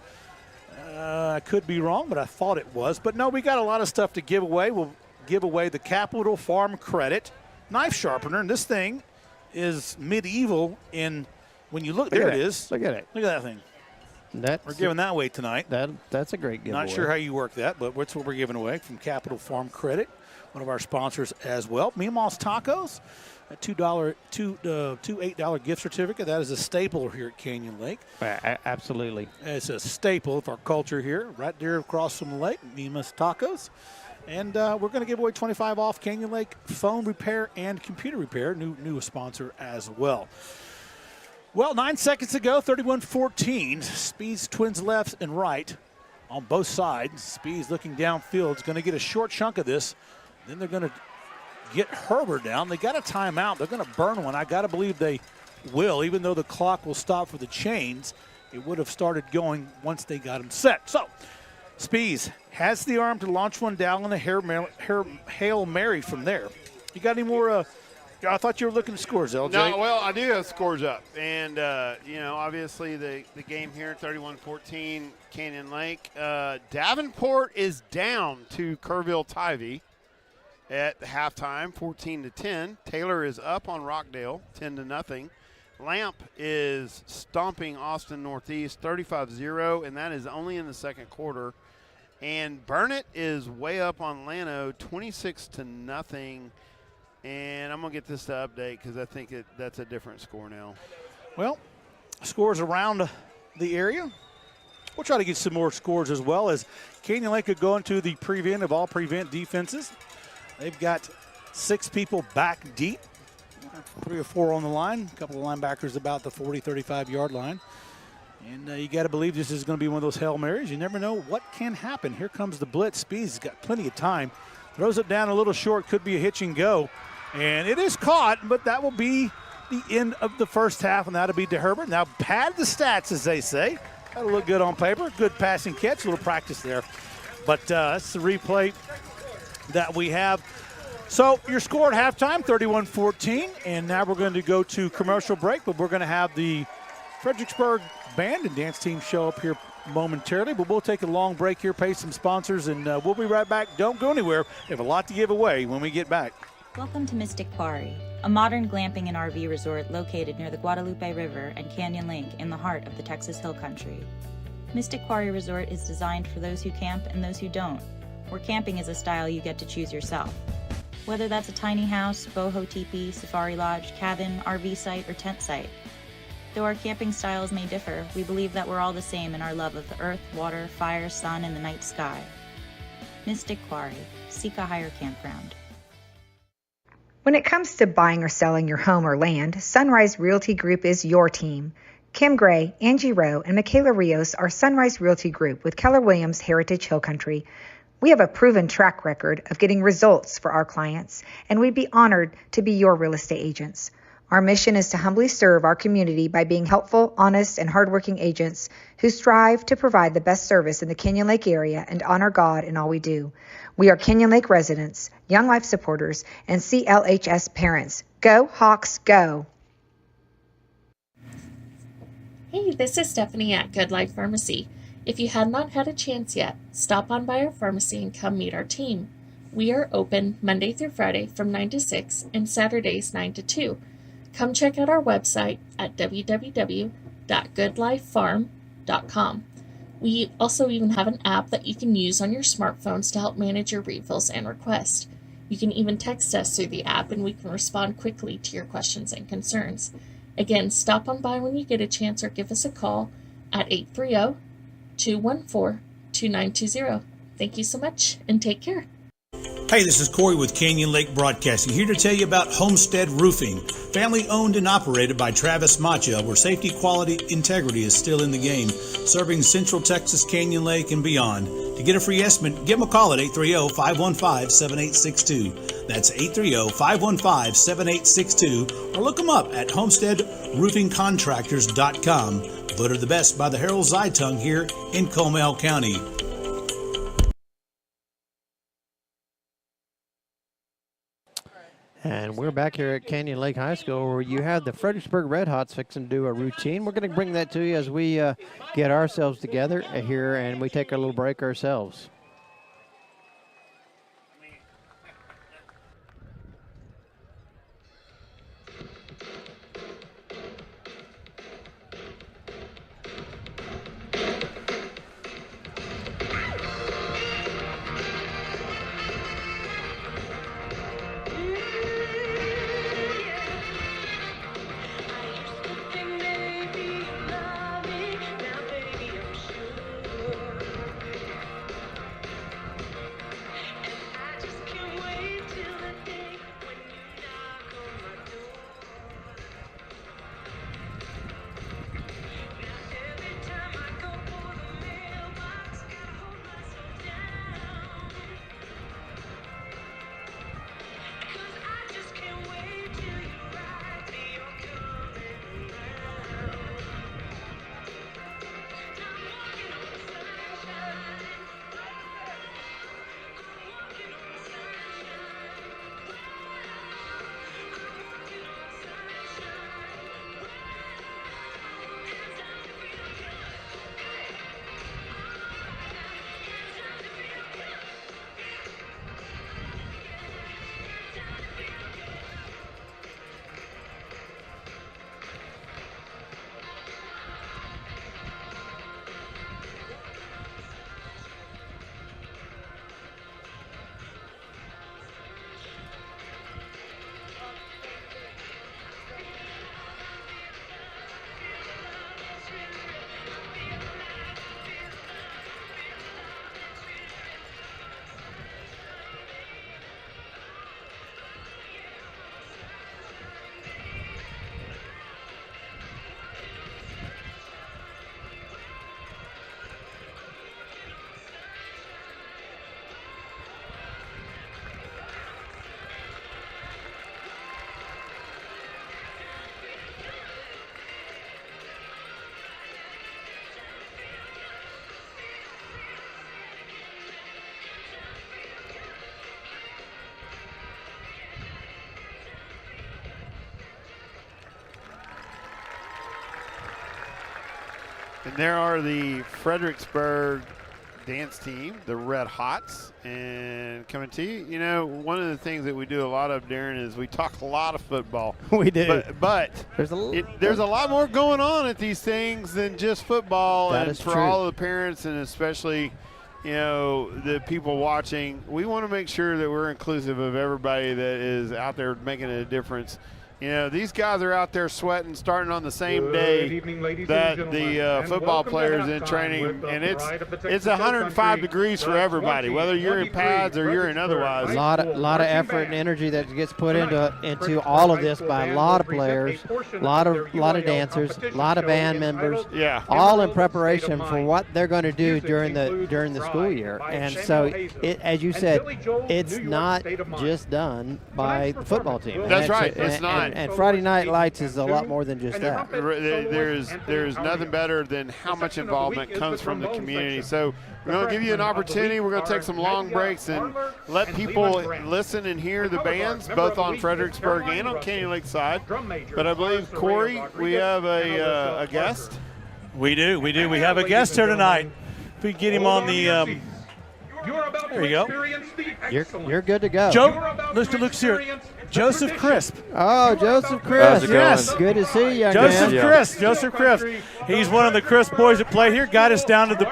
I could be wrong, but I thought it was. But no, we got a lot of stuff to give away. We'll give away the Capital Farm Credit knife sharpener, and this thing is medieval in when you look. There it is. Look at it. Look at that thing. We're giving that away tonight. That's a great giveaway. Not sure how you work that, but that's what we're giving away from Capital Farm Credit, one of our sponsors as well. Meemaw's Tacos, a $2 $8 gift certificate. That is a staple here at Canyon Lake. Absolutely. It's a staple of our culture here, right there across from the lake, Meemaw's Tacos. And we're going to give away 25 off Canyon Lake phone repair and computer repair, new sponsor as well. Well, 9 seconds to go, 31-14. Speed's twins left and right on both sides. Speed's looking downfield. It's going to get a short chunk of this. Then they're going to get Herbert down. They got a timeout. They're going to burn one. I got to believe they will, even though the clock will stop for the chains. It would have started going once they got him set. So, Spees has the arm to launch one down on the Hail Mary from there. You got any more? I thought you were looking at scores, LJ. No, well, I do have scores up. And, obviously the game here, 31-14, Canyon Lake. Davenport is down to Kerrville-Tivy at halftime, 14-10. Taylor is up on Rockdale, 10-0. Lamp is stomping Austin Northeast, 35-0, and that is only in the second quarter. And Burnett is way up on Llano, 26-0. And I'm going to get this to update because I think that's a different score now. Well, scores around the area. We'll try to get some more scores as well as Canyon Lake could go into the prevent of all prevent defenses. They've got 6 people back deep, 3 or 4 on the line, a couple of linebackers about the 40, 35-yard line. And you got to believe this is going to be one of those Hail Marys. You never know what can happen. Here comes the blitz. Speeds has got plenty of time. Throws it down a little short, could be a hitch and go. And it is caught, but that will be the end of the first half, and that'll be to Herbert. Now pad the stats, as they say. That'll look good on paper. Good passing catch, a little practice there. But that's the replay that we have. So your score at halftime, 31-14, and now we're going to go to commercial break, but we're going to have the Fredericksburg band and dance team show up here momentarily, but we'll take a long break here, pay some sponsors, and we'll be right back. Don't go anywhere. We have a lot to give away when we get back. Welcome to Mystic Quarry, a modern glamping and RV resort located near the Guadalupe River and Canyon Lake in the heart of the Texas Hill Country. Mystic Quarry Resort is designed for those who camp and those who don't, where camping is a style you get to choose yourself. Whether that's a tiny house, boho teepee, safari lodge, cabin, RV site, or tent site. Though our camping styles may differ, we believe that we're all the same in our love of the earth, water, fire, sun, and the night sky. Mystic Quarry. Seek a higher campground. When it comes to buying or selling your home or land, Sunrise Realty Group is your team. Kim Gray, Angie Rowe, and Michaela Rios are Sunrise Realty Group with Keller Williams Heritage Hill Country. We have a proven track record of getting results for our clients, and we'd be honored to be your real estate agents. Our mission is to humbly serve our community by being helpful, honest, and hardworking agents who strive to provide the best service in the Canyon Lake area and honor God in all we do. We are Canyon Lake residents, Young Life supporters, and CLHS parents. Go Hawks, go! Hey, this is Stephanie at Good Life Pharmacy. If you had not had a chance yet, stop on by our pharmacy and come meet our team. We are open Monday through Friday from 9 to 6 and Saturdays 9 to 2. Come check out our website at www.goodlifefarm.com. We also even have an app that you can use on your smartphones to help manage your refills and requests. You can even text us through the app and we can respond quickly to your questions and concerns. Again, stop on by when you get a chance or give us a call at 830-214-2920. Thank you so much and take care. Hey, this is Corey with Canyon Lake Broadcasting, here to tell you about Homestead Roofing, family owned and operated by Travis Macha, where safety, quality, integrity is still in the game, serving Central Texas, Canyon Lake, and beyond. To get a free estimate, give them a call at 830-515-7862. That's 830-515-7862, or look them up at homesteadroofingcontractors.com. Voted the best by the Herald Zeitung here in Comal County. And we're back here at Canyon Lake High School where you have the Fredericksburg Red Hots fixing to do a routine. We're going to bring that to you as we get ourselves together here and we take a little break ourselves. And there are the Fredericksburg dance team, the Red Hots, and coming to you. You know, one of the things that we do a lot of, Darren, is we talk a lot of football. We do. But there's a lot more going on at these things than just football. That and is for true. all of the parents and especially, you know, the people watching, we want to make sure that we're inclusive of everybody that is out there making a difference You know, these guys are out there sweating, starting on the same day that the football players in training, and it's 105 degrees for everybody, whether you're in pads or you're in otherwise. A lot of effort and energy that gets put into all of this by a lot of players, a lot of dancers, a lot of band members. Yeah. All in preparation for what they're going to do during the school year. And so, as you said, it's not just done by the football team. That's right. It's not. And Friday Night Lights is a lot more than just that. There's nothing better than how much involvement comes from the community. So we're going to give you an opportunity. We're going to take some long breaks and let people listen and hear the bands, both on Fredericksburg and on Canyon Lake side. But I believe, Corey, we have a guest. We do. We have a guest here tonight. If we get him on the there you go. You're good to go. Joe, looks here. Joseph Crisp. Oh, Joseph Crisp. Yes. Good to see you, Joseph man. Crisp. Joseph Crisp. He's one of the Crisp boys that play here. Got us down to the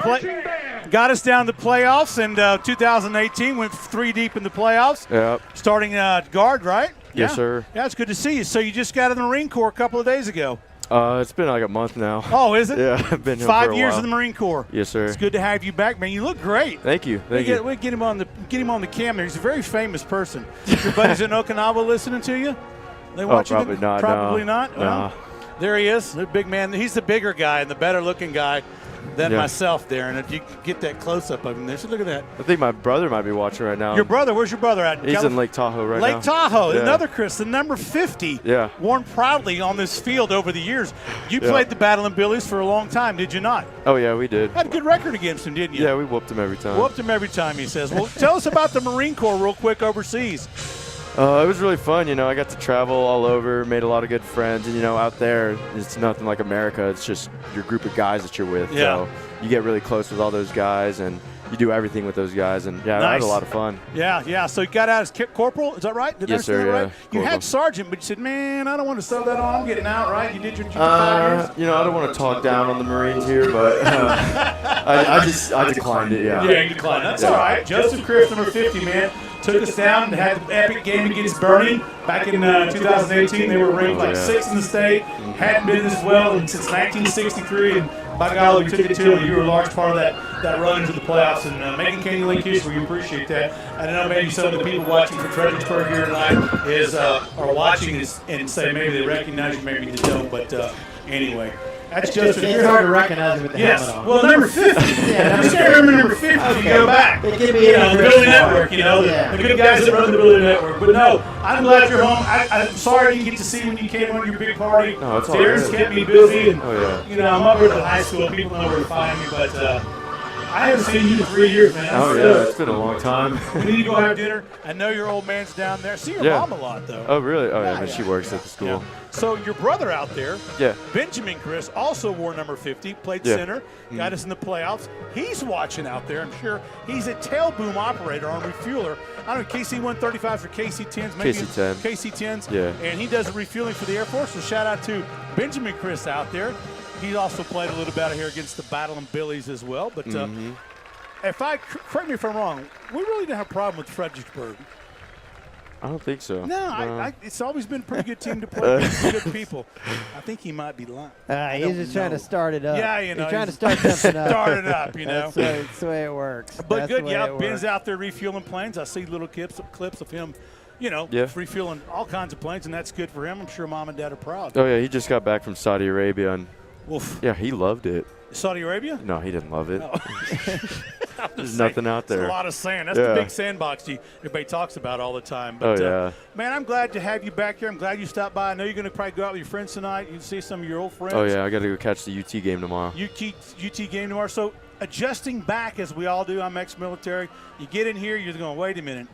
playoffs in 2018. Went 3 deep in the playoffs. Yep. Starting guard, right? Yes, sir. Yeah, it's good to see you. So you just got out of the Marine Corps a couple of days ago. It's been like a month now. Oh, is it? Yeah, I've been here 5 for a years while. in the Marine Corps. Yes, sir. It's good to have you back, man. You look great. Thank you. Thank you. We get him on the camera. He's a very famous person. Your buddies in Okinawa listening to you? They watch probably you? not. Probably no. not. No. Well, there he is, the big man. He's the bigger guy and the better looking guy than myself there. And if you get that close up of him there, so look at that. I think my brother might be watching right now. Your brother? Where's your brother at? He's in Lake Tahoe right now. Lake Tahoe. Yeah. Another Chris, the number 50. Yeah. Worn proudly on this field over the years. You played the Battle in Billies for a long time, did you not? Oh, yeah, we did. Had a good record against him, didn't you? Yeah, we whooped him every time. Whooped him every time, he says. Well, tell us about the Marine Corps real quick overseas. It was really fun. You know, I got to travel all over, made a lot of good friends. And, you know, out there, it's nothing like America. It's just your group of guys that you're with. Yeah. So you get really close with all those guys, and you do everything with those guys. And, yeah, I had a lot of fun. Yeah. So you got out as corporal, is that right? Did I Yes, sir, understand that yeah. right? You had Corporal. sergeant, but you said, man, I don't want to sell that on. I'm getting out, right? You did your 5 years? You know, I don't want to talk down on the Marines here, but I declined it, yeah. Yeah, you declined. That's all right. Joseph Crisp, number 50, man, took us down and had the epic game against Bernie back in 2018. They were ranked sixth in the state. Hadn't been this well since 1963, and by golly, we took it to you. You were a large part of that run into the playoffs and making Canyon Lake history. We appreciate that. I know maybe some of the people watching from Fredericksburg here tonight are watching and say maybe they recognize you, maybe they don't. But anyway. That's Joseph. It's hard to recognize with the helmet on. Well, number 50. Yeah, you can't remember number 50 if you go back. It could be the Billy Network, the good guys that run the Billy Network. But no, I'm glad you're home. I'm sorry you didn't get to see when you came on your big party. No, it's all Darren's good. kept me busy, and yeah. I'm up here at the high school. People know where to find me, but I haven't seen you in 3 years, man. Oh, yeah, it's been a long time. We need to go have dinner. I know your old man's down there. See your mom a lot, though. Oh, really? Oh, yeah, she works at the school. Yeah. So your brother out there, Yeah. Benjamin Chris, also wore number 50, played center, got us in the playoffs. He's watching out there, I'm sure. He's a tail boom operator on refueler. I don't know, KC-135s or KC-10s, maybe. KC-10. KC-10s. Yeah. And he does the refueling for the Air Force, so shout out to Benjamin Chris out there. He also played a little bit out here against the Battle and Billies as well. But correct me if I'm wrong, we really didn't have a problem with Fredericksburg. I don't think so. No, it's always been a pretty good team to play with, good people. I think he might be lying. He's just trying to start it up. Yeah, he's trying to start something up. Start it up, That's the way it works. But good, Ben's out there refueling planes. I see little clips of him, refueling all kinds of planes, and that's good for him. I'm sure Mom and Dad are proud. Oh, yeah, he just got back from Saudi Arabia, and Oof. yeah, he loved it. Saudi Arabia? No, he didn't love it. No. There's nothing out there. There's a lot of sand. That's the big sandbox everybody talks about all the time. But, man, I'm glad to have you back here. I'm glad you stopped by. I know you're going to probably go out with your friends tonight. You can see some of your old friends. Oh, yeah, I got to go catch the UT game tomorrow. UT game tomorrow. So adjusting back as we all do, I'm ex-military. You get in here, you're going, wait a minute.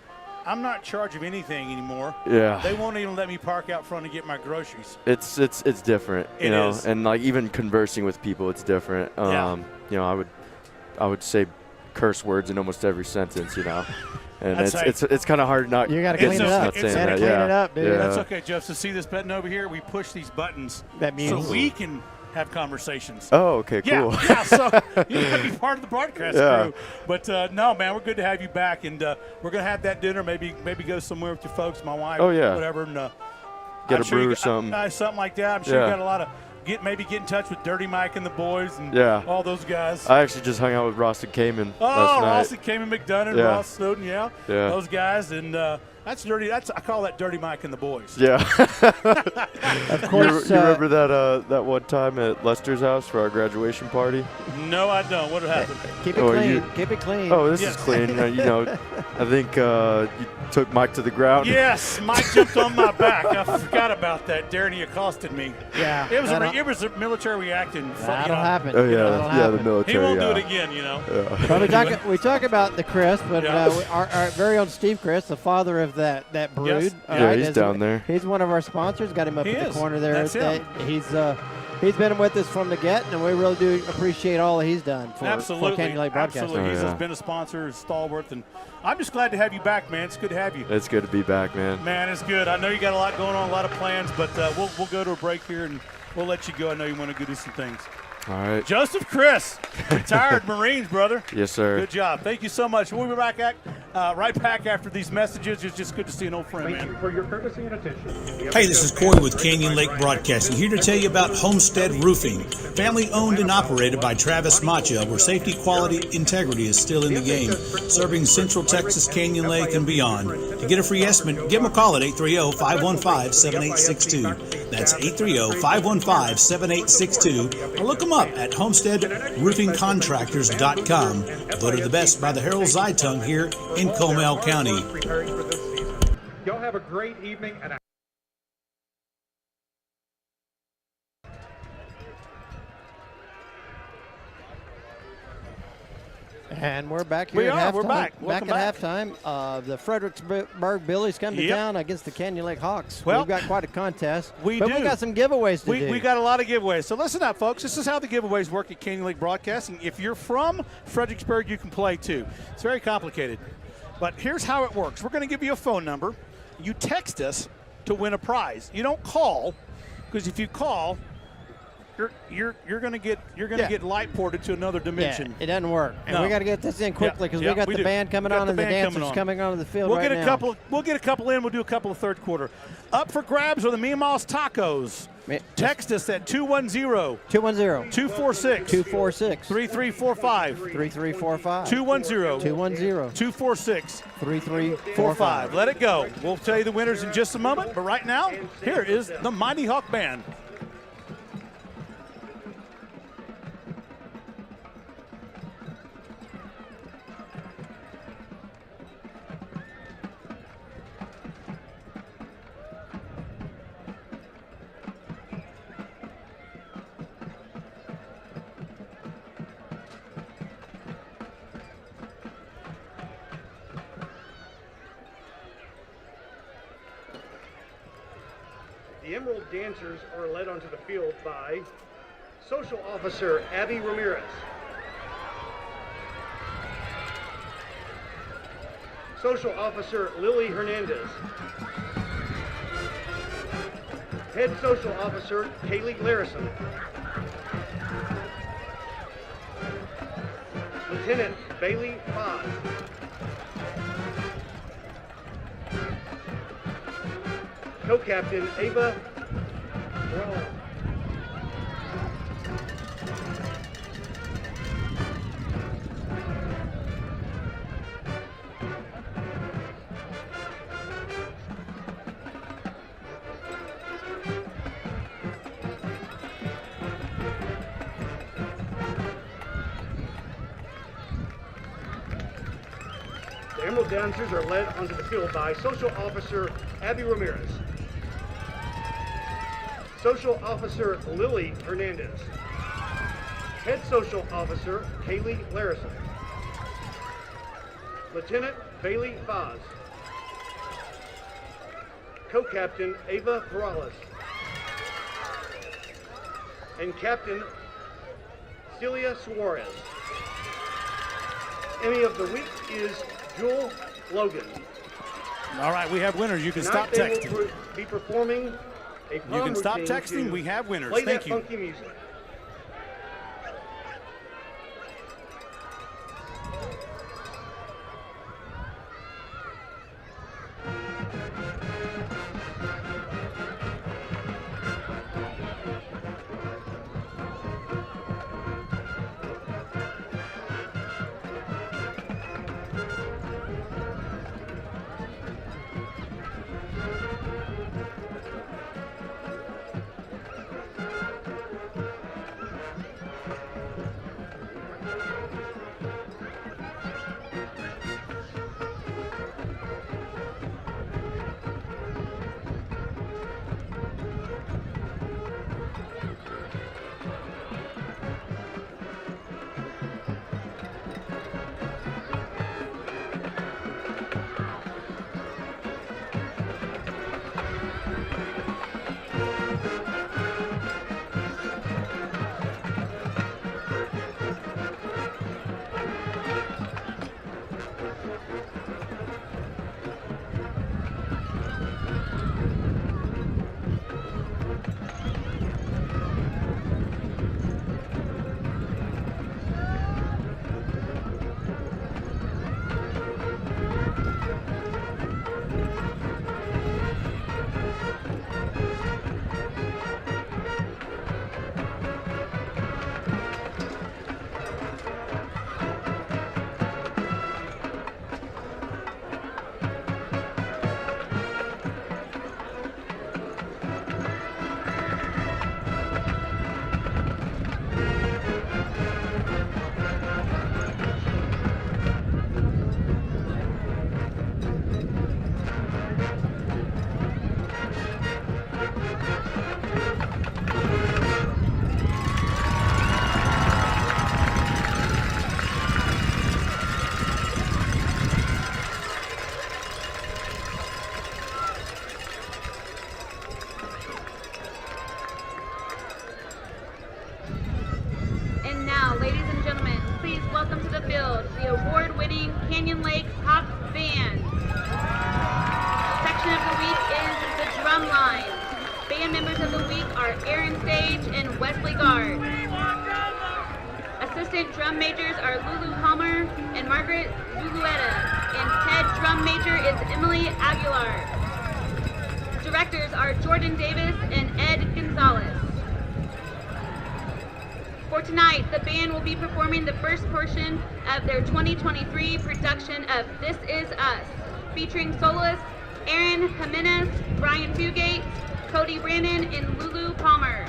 I'm not in charge of anything anymore. Yeah. They won't even let me park out front and get my groceries. It's different, you know, is. And like even conversing with people, it's different. You know, I would say curse words in almost every sentence, you know. And it's kind of hard not. You got to clean it up. Clean it up, dude. Yeah. That's okay, Jeff. So see this button over here? We push these buttons so we can have conversations. Oh, okay, cool. Yeah, so you got to be part of the broadcast crew. But no, man, we're good to have you back, and we're gonna have that dinner. Maybe go somewhere with your folks, my wife, whatever. And get a brew or something. Something like that. I'm sure you got a lot of maybe get in touch with Dirty Mike and the boys and all those guys. I actually just hung out with Ross and Kamen last night. Ross and Kamen McDonough, Ross Snowden, those guys, and that's dirty. I call that Dirty Mike and the boys. Yeah. Of course. You remember that one time at Lester's house for our graduation party? No, I don't. What happened? Keep it clean. Keep it clean. Oh, this is clean. I think you took Mike to the ground. Yes, Mike jumped on my back. I forgot about that. Darren, he accosted me. Yeah. It was a military reaction. That'll happen. Oh, yeah. The military. He won't do it again, Yeah. Well, we talk about the Chris, but our very own Steve Chris, the father of that brood. Yes. He's down there. He's one of our sponsors. Got him up in the corner there. That's him. He's been with us from the get, and we really do appreciate all that he's done for Canyon Lake Broadcasting. Absolutely. He's been a sponsor, stalwart, and I'm just glad to have you back, man. It's good to have you. It's good to be back, man. Man, it's good. I know you got a lot going on, a lot of plans, but we'll go to a break here, and we'll let you go. I know you want to go do some things. All right. Joseph Chris, retired Marines, brother. Yes, sir. Good job. Thank you so much. We'll be right back after these messages. It's just good to see an old friend, man. Thank you for your courtesy and attention. Hey, this is Corey with Canyon Lake Broadcasting, here to tell you about Homestead Roofing, family owned and operated by Travis Macha, where safety, quality, integrity is still in the game, serving Central Texas, Canyon Lake, and beyond. To get a free estimate, give them a call at 830-515-7862. That's 830-515-7862, or look them up at homesteadroofingcontractors.com. Voted the best by the Herald Zeitung here in Comal County. Y'all have a great evening. And we're back here at halftime. We're back. Back at halftime. The Fredericksburg Billies come to town against the Canyon Lake Hawks. Well, we've got quite a contest. We got some giveaways to do. We got a lot of giveaways. So listen up, folks. This is how the giveaways work at Canyon Lake Broadcasting. If you're from Fredericksburg, you can play too. It's very complicated. But here's how it works. We're going to give you a phone number. You text us to win a prize. You don't call, because if you call, you're going to get light ported to another dimension. Yeah, it doesn't work. And we got to get this in quickly because we got the band coming on and the dancers coming onto the field We'll get a couple in. We'll do a couple of third quarter. Up for grabs are the Meemaw's Tacos. Text us at 210-246-3345. 210-246-3345. Let it go. We'll tell you the winners in just a moment. But right now, here is the Mighty Hawk Band. The Emerald Dancers are led onto the field by Social Officer Abby Ramirez, Social Officer Lily Hernandez, Head Social Officer Kaylee Larison, Lieutenant Bailey Foz, Co-Captain Ava Braun, The Emerald Dancers are led onto the field by Social Officer Abby Ramirez, Social Officer Lily Hernandez, Head Social Officer Kaylee Larison, Lieutenant Bailey Foz, Co-Captain Ava Perales, and Captain Celia Suarez. Emmy of the Week is Jewel Logan. All right, we have winners. You can stop texting. Will be performing a You can stop texting. We have winners. Thank you. Funky music. performing Canyon Lake Hawk Band. Section of the week is the drum line. Band members of the week are Aaron Sage and Wesley Gard. Assistant drum majors are Lulu Palmer and Margaret Zulueta, and head drum major is Emily Aguilar. Directors are Jordan Davis and Ed Gonzalez. For tonight, the band will be performing the first portion of their 2023 production of This Is Us, featuring soloists Aaron Jimenez, Brian Fugate, Cody Brandon, and Lulu Palmer.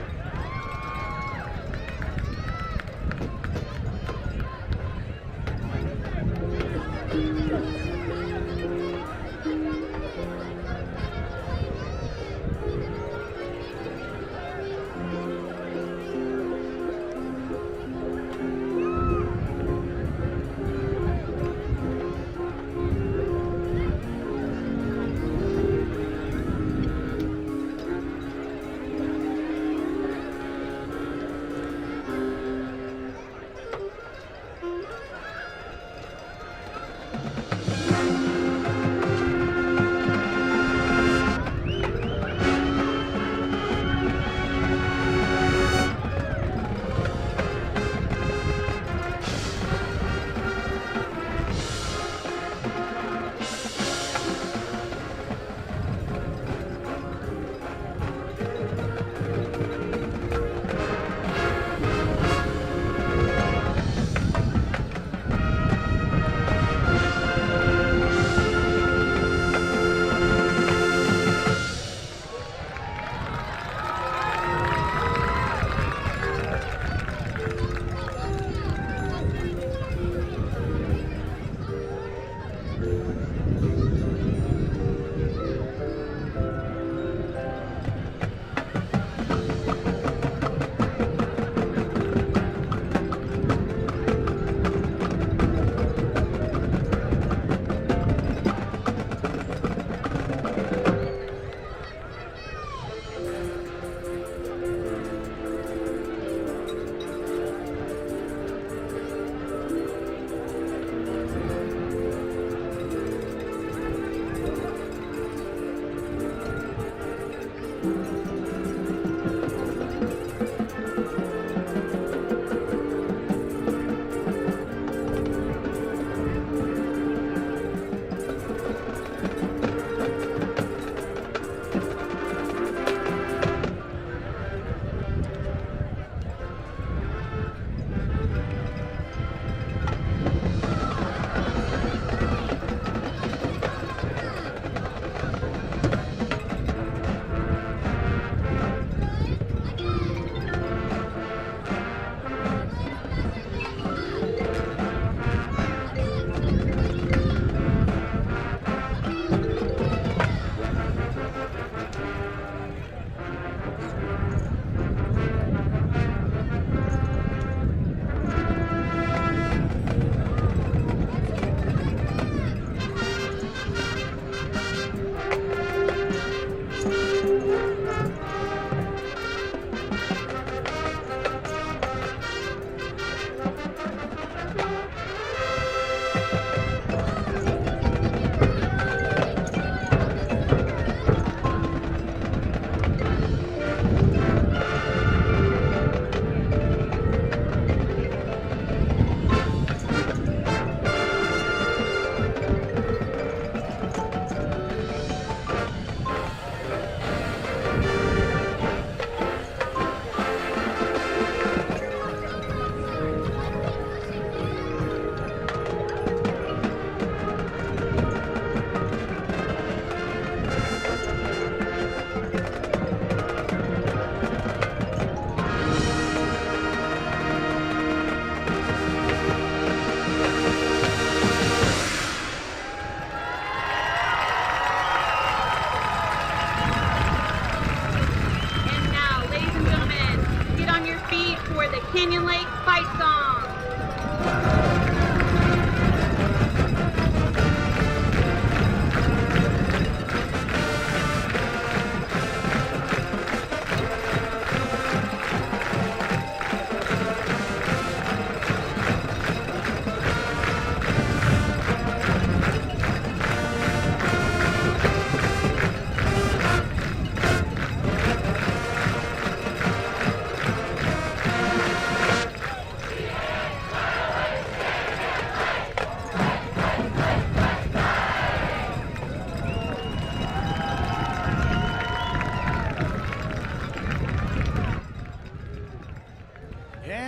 Canyon Lake Fight Song.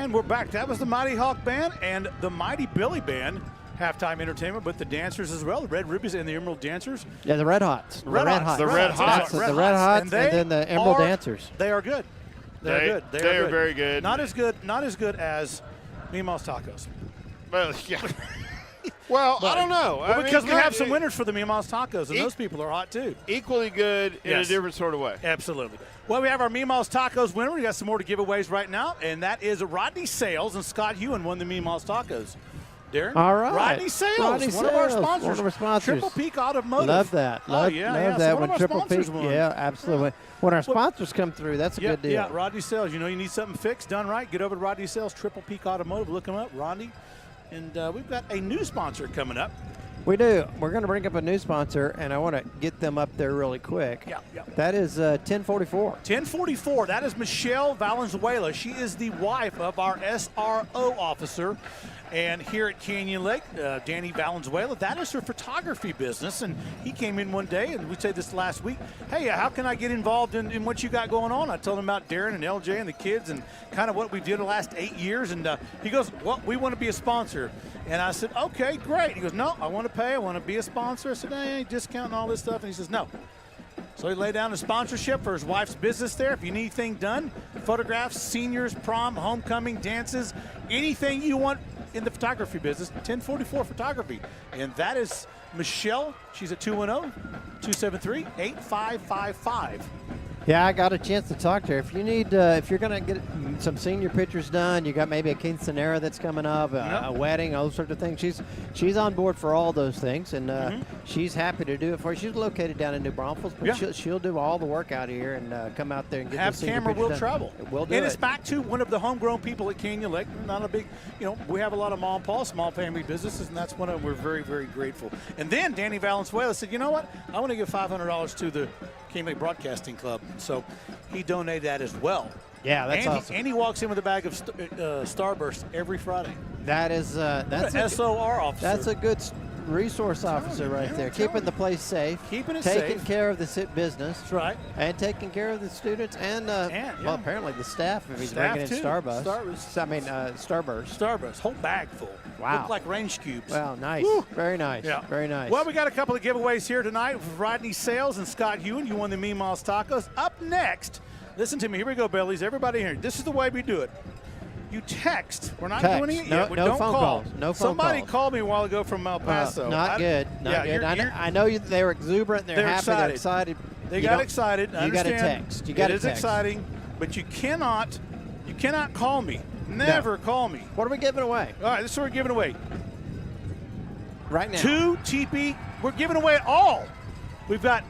And we're back. That was the Mighty Hawk Band and the Mighty Billy Band. Halftime entertainment, but the dancers as well, the Red Rubies and the Emerald Dancers. Yeah, the Red Hots. The Red Hots. The Red Hots, and then the Emerald Dancers. They are good. They're good. They are very good. Not as good as Mima's Tacos. Well, yeah. Well, I don't know. Well, because we have some winners for the Mima's Tacos, and those people are hot too. Equally good in a different sort of way. Absolutely. Well, we have our Mima's Tacos winner. We got some more to giveaways right now, and that is Rodney Sales, and Scott Hewen won the Mima's Tacos. Darren? All right. Rodney Sales, one of our sponsors. Triple Peak Automotive. Love that. Love that so when Triple Peak. Yeah, absolutely. When our sponsors come through, that's a good deal. Yeah, Rodney Sales. You need something fixed, done right, get over to Rodney Sales, Triple Peak Automotive. Look them up, Rodney. And we've got a new sponsor coming up. We do. We're going to bring up a new sponsor, and I want to get them up there really quick. Yeah. That is 1044. 1044. That is Michelle Valenzuela. She is the wife of our SRO officer. And here at Canyon Lake, Danny Valenzuela, that is her photography business. And he came in one day, and we said this last week, hey, how can I get involved in what you got going on? I told him about Darren and LJ and the kids and kind of what we did the last 8 years. And he goes, well, we want to be a sponsor. And I said, okay, great. He goes, no, I want to pay. I want to be a sponsor. I said, hey, discount and all this stuff. And he says, no. So he laid down a sponsorship for his wife's business there. If you need anything done, photographs, seniors, prom, homecoming, dances, anything you want in the photography business, 1044 Photography. And that is Michelle. She's at 210-273-8555. Yeah, I got a chance to talk to her. If you need, if you're going to get some senior pictures done, you got maybe a quinceanera that's coming up, a wedding, all sorts of things. She's on board for all those things, and she's happy to do it for you. She's located down in New Braunfels, but she'll do all the work out here and come out there and get the camera will travel. We'll do and it. It's back to one of the homegrown people at Canyon Lake. Not a big, we have a lot of mom and pa, small family businesses, and that's one of we're very, very grateful. And then Danny Valenzuela said, you know what? I want to give $500 to the Canyon Lake Broadcasting Club. So he donated that as well. Yeah, that's awesome. And he walks in with a bag of Starburst every Friday. That's a SOR officer. That's a good resource officer right there, keeping the place safe, taking safe. Care of the business. That's right. And taking care of the students and well, apparently the staff if he's bringing in Starburst. Starburst, whole bag full. Wow. Look like range cubes. Wow, nice. Woo. Very nice. Yeah. Very nice. Well, we got a couple of giveaways here tonight with Rodney Sales and Scott Hewen. You won the Mima's Tacos. Up next, listen to me. Here we go, Billies. Everybody here. This is the way we do it. You text. We're not doing it yet. No Don't phone call. calls. No phone Somebody calls. called me a while ago from El Paso. Not good. Not good. I know they were exuberant. They're happy. They're excited. They got excited. You got to text. You got to text. It is exciting, but you cannot call me. Never call me. What are we giving away? All right, this is what we're giving away. Right now. 2 teepee. We're giving away all. We've got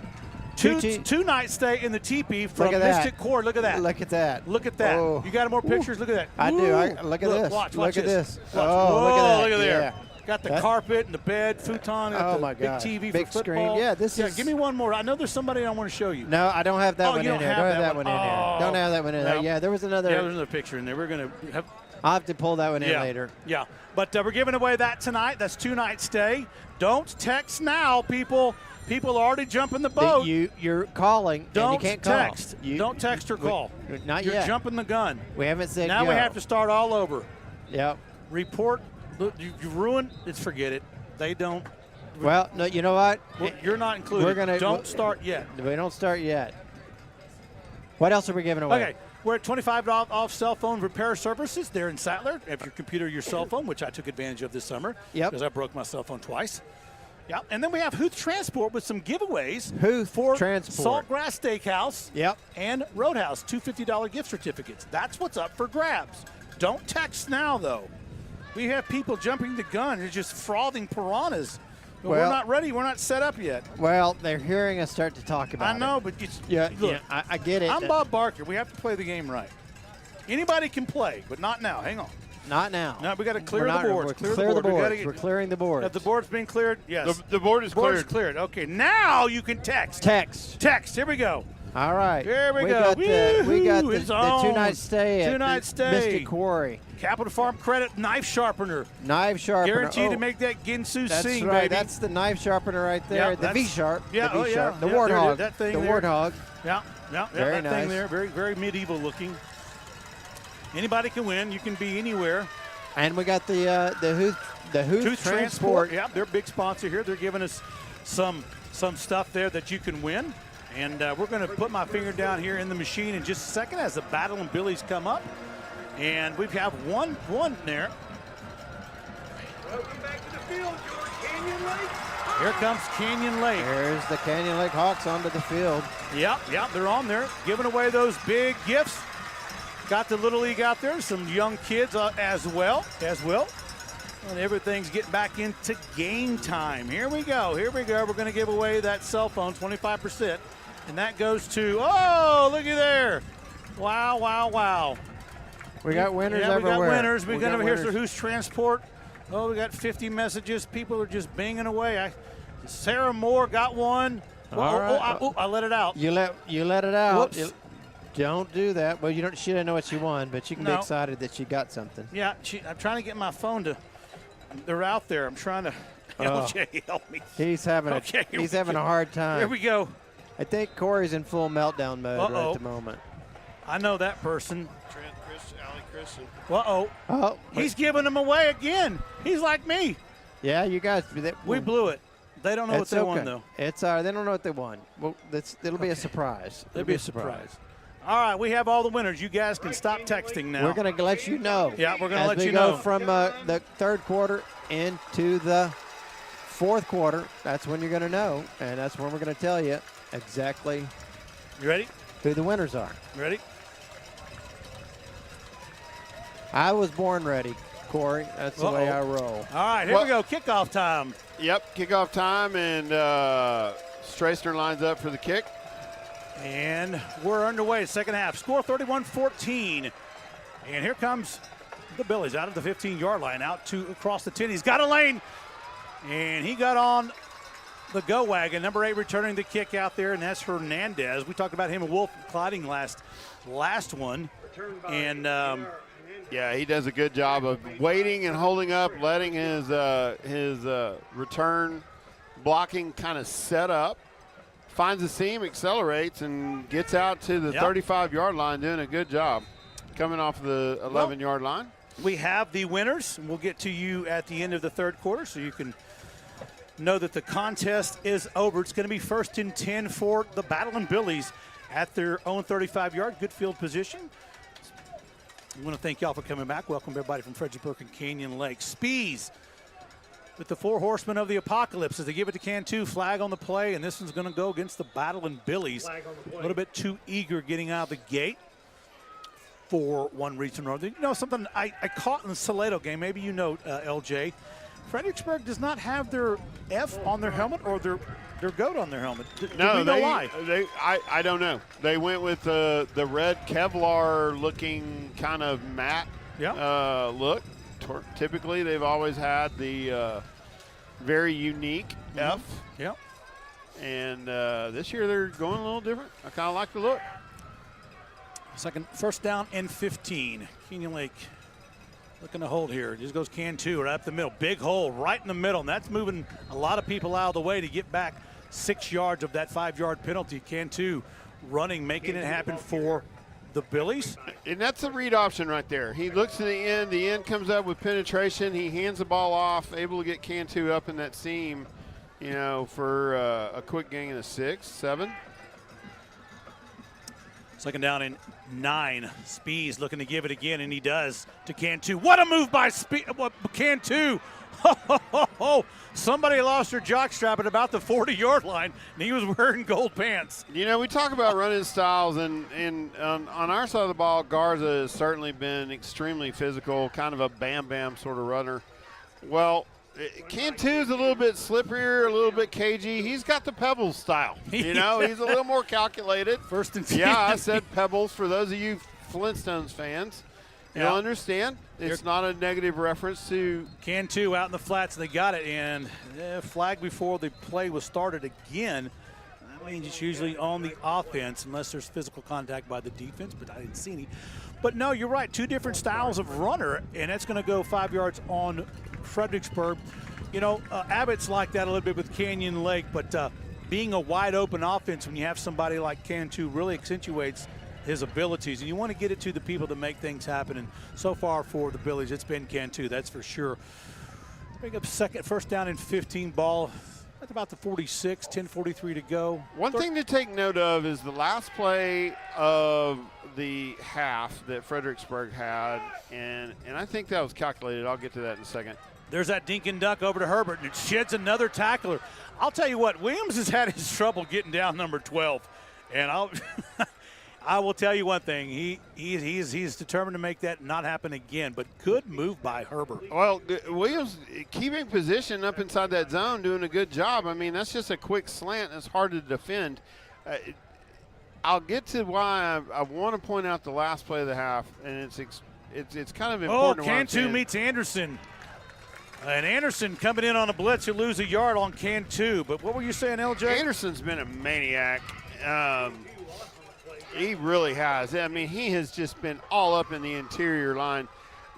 two night stay in the teepee from Mystic Core. Look at that. Look at that. Look at that. Oh. You got more pictures? Look at that. I do. Look at this. Watch look at this. this. Watch. Oh, Whoa, look at that. Look at there. Yeah. Got the carpet and the bed, futon, and the my big God. TV big for screen. football. Yeah, this is. Give me one more. I know there's somebody I want to show you. No, I don't have that one you in there. Don't have that one in there. Don't have that one in there. Yeah, there was another. Yeah, there's another picture in there. We're gonna have. I'll have to pull that one in later. Yeah, but we're giving away that tonight. That's 2 night stay. Don't text now, people. People are already jumping the boat. You're calling. Don't and you can't text. Call. Don't text or call. Not You're yet. You're jumping the gun. We haven't said now go. We have to start all over. Yep. Report. Look, you ruined. It's forget it. They don't. Well, no. You know what? You're not included. We're gonna. Don't start yet. We don't start yet. What else are we giving away? Okay. We're at $25 off cell phone repair services there in Sattler. If your computer or your cell phone, which I took advantage of this summer. Yep. Because I broke my cell phone twice. Yeah, and then we have Huth Transport with some giveaways. Huth for Transport. Saltgrass Steakhouse. Yep. And Roadhouse, $2 $50 gift certificates. That's what's up for grabs. Don't text now, though. We have people jumping the gun. They're just frothing piranhas. But we're not ready. We're not set up yet. Well, they're hearing us start to talk about it. I know, but it's, look, I get it. I'm Bob Barker. We have to play the game right. Anybody can play, but not now. Hang on. Not now. No, we got to clear the boards. Clear the boards. We're clearing the boards. Have the board's been cleared? Yes. The board is cleared. Board's cleared. Okay, now you can text. Text. Here we go. All right. Here we We go. got the 2 night stay at Mystic Quarry. Capital Farm Credit knife sharpener. Knife sharpener. Guaranteed to make that Ginsu sing, right. baby. That's the knife sharpener right there. The V-sharp. Yeah, the V-sharp. The yeah, warthog. That thing the there. warthog. Yeah, very that nice. thing there. Very, very medieval looking. Anybody can win. You can be anywhere. And we got the Huth Transport. Yeah, they're a big sponsor here. They're giving us some stuff there that you can win. And we're going to put my finger down here in the machine in just a second as the Battle and Billies come up. And we have one there. Welcome back to the field, George. Canyon Lake. Here comes Canyon Lake. There's the Canyon Lake Hawks onto the field. Yep, they're on there, giving away those big gifts. Got the Little League out there, some young kids as well. And everything's getting back into game time. Here we go. We're going to give away that cell phone, 25%. And that goes to, oh, looky there. Wow. We got winners everywhere. We got winners. We're going to hear from Who's Transport. Oh, we got 50 messages. People are just banging away. Sarah Moore got one. I let it out. You let it out. Whoops. Don't do that. Well, she didn't know what she won, but you can be excited that she got something. Yeah, I'm trying to get my phone to. They're out there. I'm trying to. LJ, help me. He's having a hard time. Here we go. I think Corey's in full meltdown mode right at the moment. I know that person. Trent Allie Christian. Oh, he's giving them away again. He's like me. Yeah, you guys. We blew it. They don't know what they won, though. It's all right. They don't know what they won. Well, it'll be a surprise. It'll be a surprise. All right, we have all the winners. You guys can stop texting now. We're going to let you know. Yeah, we're going to let you know. know. As we go from the third quarter into the fourth quarter, that's when you're going to know, and that's when we're going to tell you exactly. You ready? Who the winners are. Ready? I was born ready, Corey. That's the way I roll. All right, here we go. Kickoff time. Yep, kickoff time, and Strasner lines up for the kick. And we're underway, second half. Score 31-14. And here comes the Billies out of the 15-yard line, out to across the 10. He's got a lane, and he got on the go wagon. Number 8 returning the kick out there, and that's Hernandez. We talked about him and Wolf Clotting last one. And yeah, he does a good job of waiting and holding up, letting his return blocking kind of set up. Finds the seam, accelerates, and gets out to the 35-yard line, doing a good job coming off the 11-yard line. We have the winners, and we'll get to you at the end of the third quarter so you can know that the contest is over. It's going to be 1st and 10 for the Battle and Billies at their own 35-yard, good field position. I want to thank y'all for coming back. Welcome everybody from Fredericksburg and Canyon Lake. Spees with the 4 horsemen of the apocalypse as they give it to Cantu. Flag on the play, and this one's going to go against the Battle and Billies. A little bit too eager getting out of the gate for one reason or other. You know, something I caught in the Salado game, maybe you know, LJ. Fredericksburg does not have their F on their helmet or their goat on their helmet. Do we know why? I don't know. They went with the red Kevlar-looking kind of matte look. Typically, they've always had the very unique F. Yep. And this year they're going a little different. I kind of like the look. First down and 15. Canyon Lake looking to hold here. Just goes Cantu right up the middle. Big hole right in the middle, and that's moving a lot of people out of the way to get back 6 yards of that 5-yard penalty. Cantu running, making it happen for the Billies. And that's a read option right there. He looks to the end. The end comes up with penetration. He hands the ball off, able to get Cantu up in that seam, you know, for a quick gain of 6, 7. Second down and 9. Spees looking to give it again, and he does to Cantu. What a move by Cantu. Somebody lost their jockstrap at about the 40-yard line, and he was wearing gold pants. You know, we talk about running styles, and on our side of the ball, Garza has certainly been extremely physical, kind of a bam-bam sort of runner. Well, Cantu's a little bit slipperier, a little bit cagey. He's got the Pebbles style. You know, he's a little more calculated. First and 10. Yeah, I said Pebbles for those of you Flintstones fans. You'll understand. It's not a negative reference to Cantu out in the flats, and they got it. And flag before the play was started again. That means it's usually on the offense unless there's physical contact by the defense, but I didn't see any. But no, you're right. 2 different styles of runner, and that's going to go 5 yards on Fredericksburg. You know, Abbott's like that a little bit with Canyon Lake, but being a wide open offense when you have somebody like Cantu really accentuates his abilities, and you want to get it to the people that make things happen. And so far for the Billies, it's been Cantu, that's for sure. Pick up first down and 15 ball. That's about the 46, 10:43 to go. One thing to take note of is the last play of the half that Fredericksburg had, and I think that was calculated. I'll get to that in a second. There's that dink and dunk over to Herbert, and it sheds another tackler. I'll tell you what, Williams has had his trouble getting down number 12, and I will tell you one thing. He's determined to make that not happen again, but good move by Herbert. Well, Williams keeping position up inside that zone, doing a good job. I mean, that's just a quick slant. It's hard to defend. I'll get to why I want to point out the last play of the half, and it's kind of important. Cantu meets Anderson. And Anderson coming in on a blitz, he'll lose a yard on Cantu. But what were you saying, LJ? Anderson's been a maniac. He really has. I mean, he has just been all up in the interior line.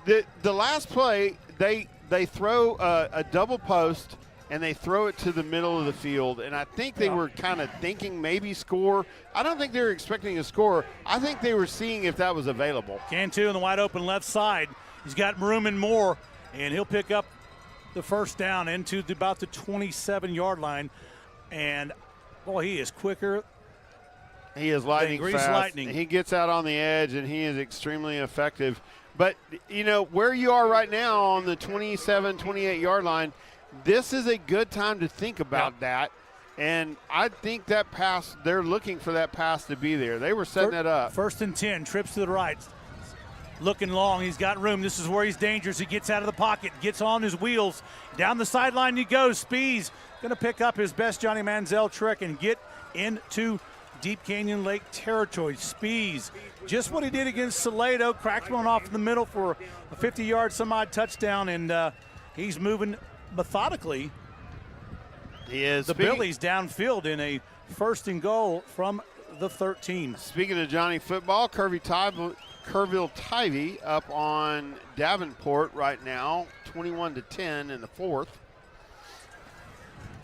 The last play, they throw a double post, and they throw it to the middle of the field. And I think they were kind of thinking maybe score. I don't think they were expecting a score. I think they were seeing if that was available. Cantu on the wide open left side. He's got room and more, and he'll pick up the first down into about the 27-yard line. And, boy, he is quicker. He is lightning fast. Lightning. He gets out on the edge, and he is extremely effective. But, you know, where you are right now on the 27, 28-yard line, this is a good time to think about that. And I think that pass, they're looking for that pass to be there. They were setting that up. First and 10, trips to the right. Looking long, he's got room. This is where he's dangerous. He gets out of the pocket, gets on his wheels. Down the sideline he goes. Spees going to pick up his best Johnny Manziel trick and get into Deep Canyon Lake territory. Spees, just what he did against Salado, cracked one off in the middle for a 50-yard some-odd touchdown, and he's moving methodically. He is. The Billies downfield in a first and goal from the 13. Speaking of Johnny Football, Kerrville Tivy up on Davenport right now, 21-10 in the fourth.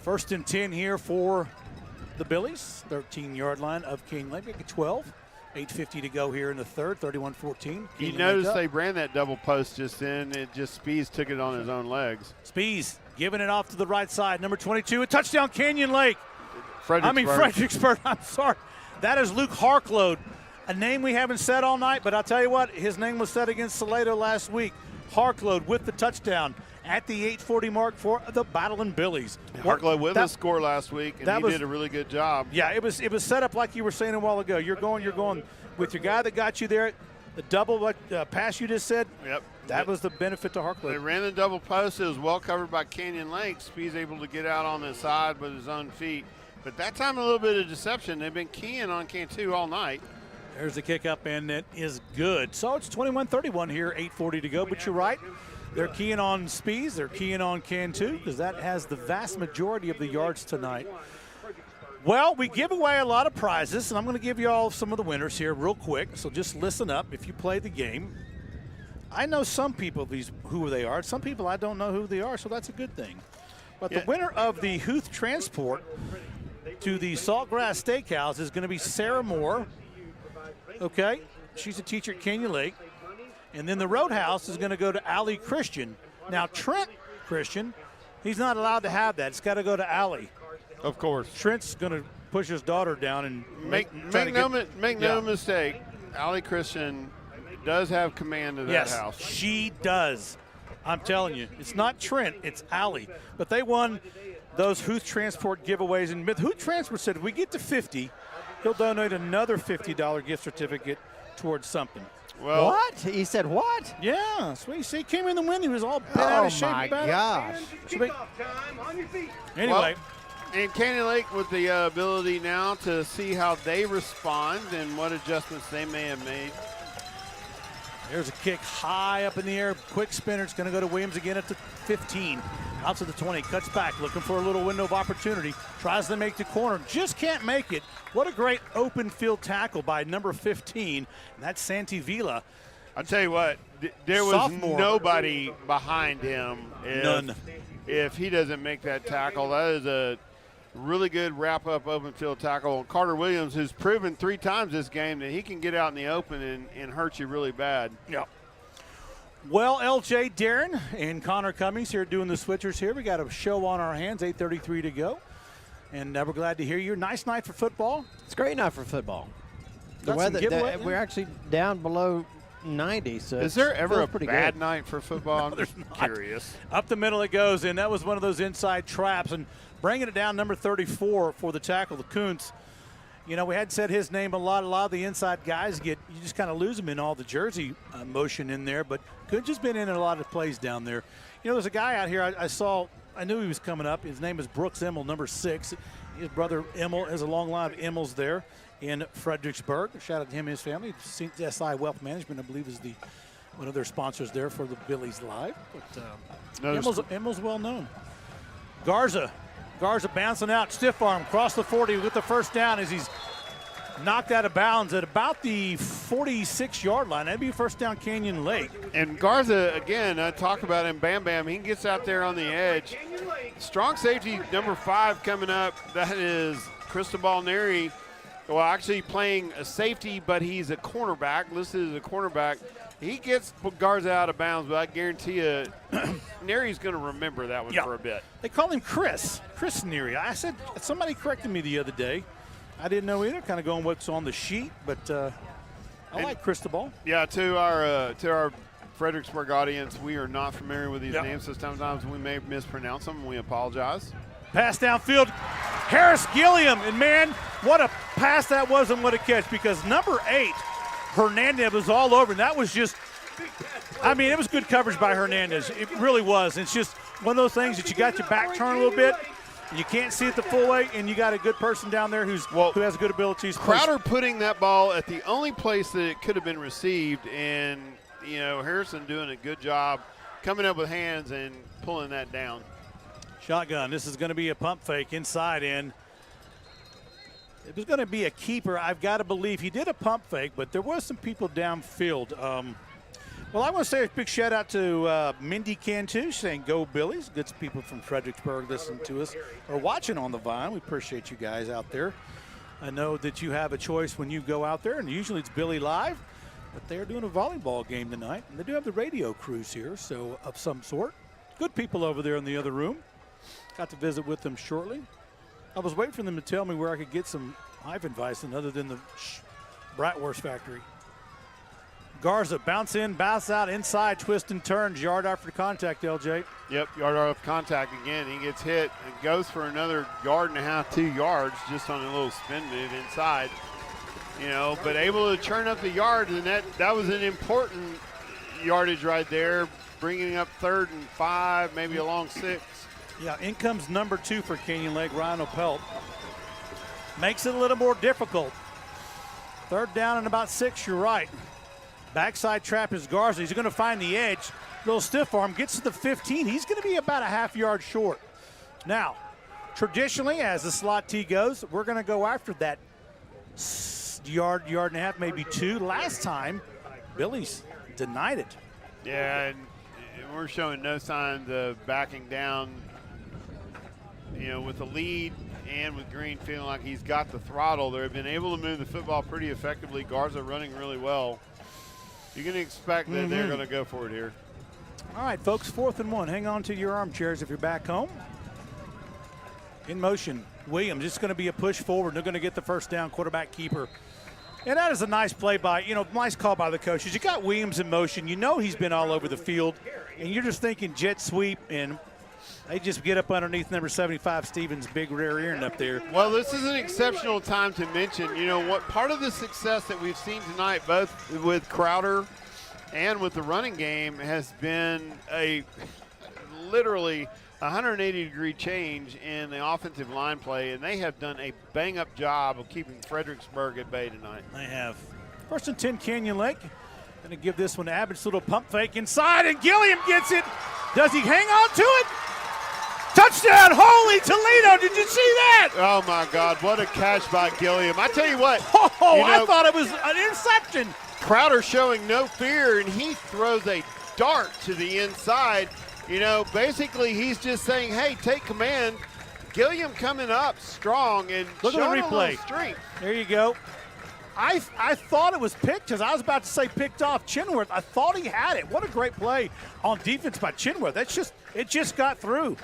First and 10 here for the Billies, 13-yard line of King Lake, 12. 8:50 to go here in the third, 31-14. You notice they ran that double post just then. Spees took it on his own legs. Spees giving it off to the right side. Number 22, a touchdown, Canyon Lake. Fredericksburg. I'm sorry. That is Luke Harklode, a name we haven't said all night, but I'll tell you what, his name was said against Salado last week. Harklode with the touchdown at the 8:40 mark for the Battling Billies. Harklode with a score last week, and he did a really good job. Yeah, it was set up like you were saying a while ago. You're going with your guy that got you there. The double pass you just said. Yep. That was the benefit to Harklode. They ran the double post. It was well covered by Canyon Lake. Spees able to get out on the side with his own feet. But that time a little bit of deception. They've been keying on Cantu all night. There's the kick up, and it is good. So it's 21-31 here, 8:40 to go. But you're right. They're keying on Spees. They're keying on Cantu because that has the vast majority of the yards tonight. Well, we give away a lot of prizes, and I'm going to give you all some of the winners here real quick. So just listen up if you play the game. I know some people who they are. Some people I don't know who they are, so that's a good thing. But the winner of the Huth Transport to the Saltgrass Steakhouse is going to be Sarah Moore. Okay, she's a teacher at Canyon Lake. And then the Roadhouse is going to go to Allie Christian. Now, Trent Christian, he's not allowed to have that. It's got to go to Allie. Of course. Trent's going to push his daughter down and make no mistake. Allie Christian does have command of that house. Yes, she does. I'm telling you. It's not Trent, it's Allie. But they won those Huth Transport giveaways. And Huth Transport said if we get to 50, he'll donate another $50 gift certificate towards something. Well, what? He said what? Yeah. So you see, he came in the wind. He was all bent out of shape. Oh, my gosh. Anyway. And Canyon Lake with the ability now to see how they respond and what adjustments they may have made. There's a kick high up in the air. Quick spinner. It's going to go to Williams again at the 15. Out to the 20. Cuts back. Looking for a little window of opportunity. Tries to make the corner. Just can't make it. What a great open field tackle by number 15. And that's Santi Vila. I'll tell you what. There was Sophomore. nobody behind him. None. If he doesn't make that tackle, that is Really good wrap-up open field tackle. Carter Williams, who's proven 3 times this game that he can get out in the open and hurt you really bad. Yep. Well, LJ, Darren, and Connor Cummings here doing the switchers here. We got a show on our hands, 8:33 to go. And we're glad to hear you. Nice night for football. It's a great night for football. The Got some weather, giveaway? we're actually down below 90. So Is there ever a pretty bad good. night for football? I'm just not. curious. Up the middle it goes, and that was one of those inside traps. And bringing it down, number 34 for the tackle, the Kuntz. You know, we had said his name a lot. A lot of the inside guys you just kind of lose them in all the jersey motion in there. But Kuntz has been in a lot of plays down there. You know, there's a guy out here I knew he was coming up. His name is Brooks Emmel, number 6. His brother Emmel has a long line of Emmels there in Fredericksburg. Shout out to him and his family. SI Wealth Management, I believe, is one of their sponsors there for the Billies Live. But Emmel's well known. Garza bouncing out, stiff arm, across the 40 with the first down as he's knocked out of bounds at about the 46-yard line. That'd be first down Canyon Lake. And Garza, again, I talk about him, Bam Bam. He gets out there on the edge. Strong safety number 5 coming up. That is Cristobal Neri. Well, actually playing a safety, but he's a cornerback, listed as a cornerback. He gets Garza out of bounds, but I guarantee you, Neri's going to remember that one for a bit. They call him Chris Neri. I said, somebody corrected me the other day. I didn't know either, kind of going what's on the sheet, but I like Cristobal. Yeah, to our Fredericksburg audience, we are not familiar with these names, so sometimes we may mispronounce them, and we apologize. Pass downfield, Harris Gilliam, and man, what a pass that was and what a catch, because number 8, Hernandez, was all over, and that was just, it was good coverage by Hernandez. It really was. It's just one of those things that you got your back turned a little bit, you can't see it the full way, and you got a good person down there who has good abilities. Crowder putting that ball at the only place that it could have been received, and Harrison doing a good job coming up with hands and pulling that down. Shotgun. This is going to be a pump fake inside in. It was going to be a keeper. I've got to believe he did a pump fake, but there was some people downfield. Well, I want to say a big shout out to Mindy Cantu saying go Billies. Good people from Fredericksburg listening to us or watching on the Vine. We appreciate you guys out there. I know that you have a choice when you go out there, and usually it's Billy Live, but they're doing a volleyball game tonight, and they do have the radio crews here, so of some sort. Good people over there in the other room. Got to visit with them shortly. I was waiting for them to tell me where I could get some Hefeweizen other than the Bratwurst factory. Garza bounce in, bounce out, inside, twist and turns, yard after contact, LJ. Yep, yard after contact again. He gets hit and goes for another 1.5 yards, 2 yards just on a little spin move inside. But able to churn up the yard, and that was an important yardage right there, bringing up 3rd and 5, maybe a long 6. Yeah, in comes number 2 for Canyon Lake, Ryan Opelt. Makes it a little more difficult. 3rd down and about 6, you're right. Backside trap is Garza. He's going to find the edge. Little stiff arm, gets to the 15. He's going to be about a half yard short. Now, traditionally, as the slot T goes, we're going to go after that yard and a half, maybe 2. Last time, Billy's denied it. Yeah, and we're showing no signs of backing down. With the lead and with Green feeling like he's got the throttle, they've been able to move the football pretty effectively. Garza running really well. You're going to expect that they're going to go for it here. All right, folks, 4th and 1. Hang on to your armchairs if you're back home. In motion, Williams. It's going to be a push forward. They're going to get the first down, quarterback keeper. And that is a nice play nice call by the coaches. You got Williams in motion. He's been all over the field. And you're just thinking jet sweep, and they just get up underneath number 75, Stevens' big rear end up there. Well, this is an exceptional time to mention, what part of the success that we've seen tonight, both with Crowder and with the running game, has been a literally 180-degree change in the offensive line play, and they have done a bang-up job of keeping Fredericksburg at bay tonight. They have. 1st and 10, Canyon Lake. Going to give this one to Abbott's little pump fake inside, and Gilliam gets it. Does he hang on to it? Touchdown, holy Toledo. Did you see that? Oh, my God. What a catch by Gilliam. I tell you what. I thought it was an interception. Crowder showing no fear, and he throws a dart to the inside. Basically he's just saying, hey, take command, Gilliam coming up strong and Look at the showing a replay. little strength. There you go. I thought it was picked because I was about to say picked off Chinworth. I thought he had it. What a great play on defense by Chinworth. It just got through.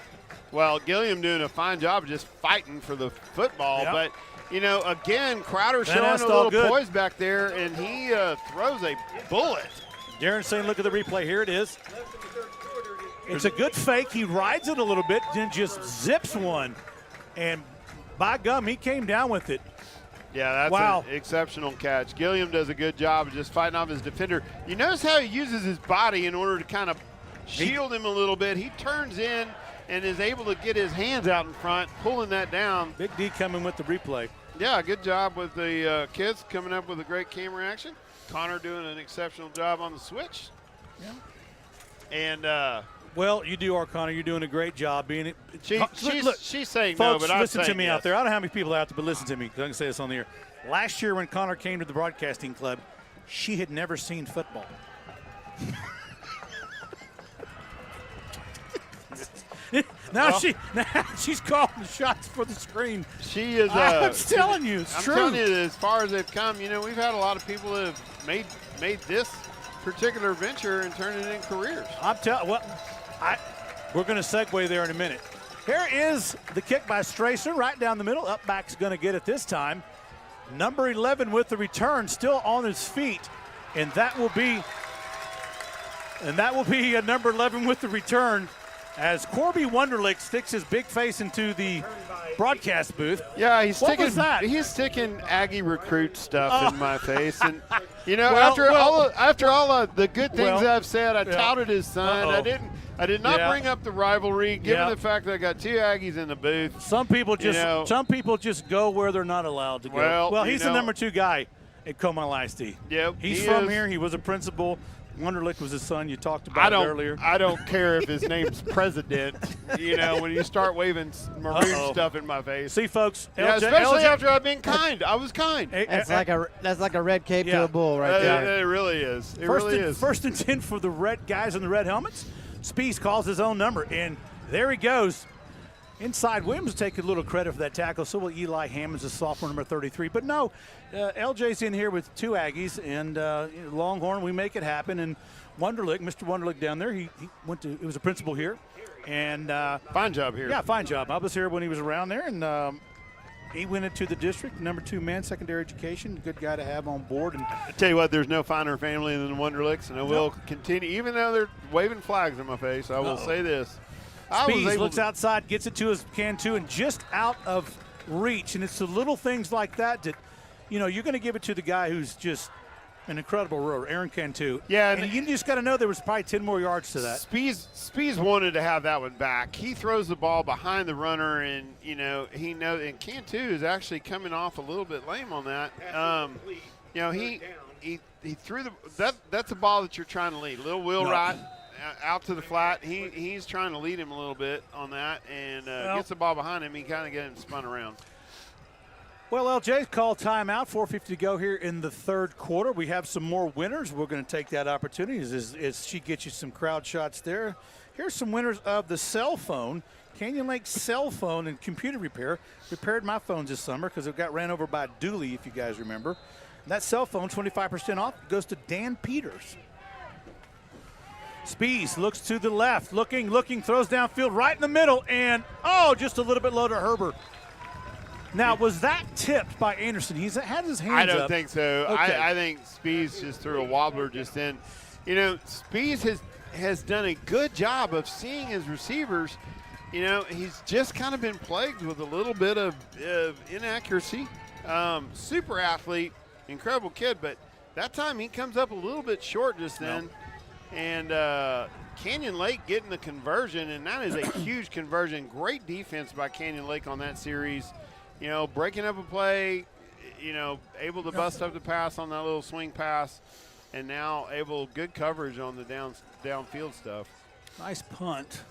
Well, Gilliam doing a fine job of just fighting for the football. Yep. But, again, Crowder Van showing a Est all little good. poise back there, and he throws a bullet. Darren saying, look at the replay. Here it is. It's a good fake. He rides it a little bit, then just zips one. And by gum, he came down with it. Yeah, that's wow. an exceptional catch. Gilliam does a good job of just fighting off his defender. You notice how he uses his body in order to kind of shield him a little bit. He turns in and is able to get his hands out in front, pulling that down. Big D coming with the replay. Yeah, good job with the kids coming up with a great camera action. Connor doing an exceptional job on the switch. Yeah. And well, you do, Connor. You're doing a great job being it. She's saying folks, no, but I'm listen to saying me yes. out there. I don't know how many people out there, but listen to me. I can say this on the air. Last year when Connor came to the broadcasting club, she had never seen football. Now she's calling the shots for the screen. She is. I'm telling you, it's true. I'm telling you, as far as they've come, we've had a lot of people that have made this particular venture and turned it in careers. I'm telling. Well, we're going to segue there in a minute. Here is the kick by Stracer, right down the middle. Up back's going to get it this time. Number 11 with the return, still on his feet, and that will be a number 11 with the return. As Corby Wunderlich sticks his big face into the broadcast booth. Yeah, What was that? He's sticking Aggie recruit stuff in my face, and Well, after all of the good things I've said, I touted his son. Uh-oh. I did not bring up the rivalry, given the fact that I got two Aggies in the booth. Some people just go where they're not allowed to go. Well, he's the number 2 guy at Komalaiste. Yep, he's from here. He was a principal. Wunderlich was his son. You talked about it earlier. I don't care if his name's president. When you start waving maroon stuff in my face. See, folks. Especially after I've been kind. I was kind. That's like a red cape to a bull right there. It really is. First and 10 for the red guys in the red helmets. Spees calls his own number, and there he goes. Inside, Williams take a little credit for that tackle. So will Eli Hammonds, the sophomore, number 33. But no, LJ's in here with 2 Aggies, and Longhorn, we make it happen. And Wunderlich, Mr. Wunderlich down there, he was a principal here. And fine job here. Yeah, fine job. I was here when he was around there, and he went into the district, number 2 man, secondary education. Good guy to have on board. And I tell you what, there's no finer family than the Wunderlichs, and I will continue, even though they're waving flags in my face. I will say this. Spees looks outside, gets it to his Cantu, and just out of reach. And it's the little things like that you're going to give it to the guy who's just an incredible rower, Aaron Cantu. Yeah, and you just got to know there was probably 10 more yards to that. Spees wanted to have that one back. He throws the ball behind the runner, and he knows. And Cantu is actually coming off a little bit lame on that. He threw that's a ball that you're trying to lead. Little wheel right out to the flat. He's trying to lead him a little bit on that, and gets the ball behind him. He kind of gets him spun around. Well, LJ's called timeout. 4:50 to go here in the third quarter. We have some more winners. We're going to take that opportunity as she gets you some crowd shots there. Here's some winners of the cell phone. Canyon Lake cell phone and computer repair. Repaired my phones this summer because it got ran over by a dually, if you guys remember. And that cell phone, 25% off, goes to Dan Peters. Spees looks to the left, looking, throws downfield right in the middle, and just a little bit low to Herbert. Now, was that tipped by Anderson? He's had his hands up. I don't think so. Okay. I think Spees just threw a wobbler just in. Spees has done a good job of seeing his receivers. He's just kind of been plagued with a little bit of inaccuracy. Super athlete, incredible kid, but that time he comes up a little bit short just then. And Canyon Lake getting the conversion, and that is a huge conversion. Great defense by Canyon Lake on that series. Breaking up a play, able to bust up the pass on that little swing pass, and now good coverage on the downfield stuff. Nice punt.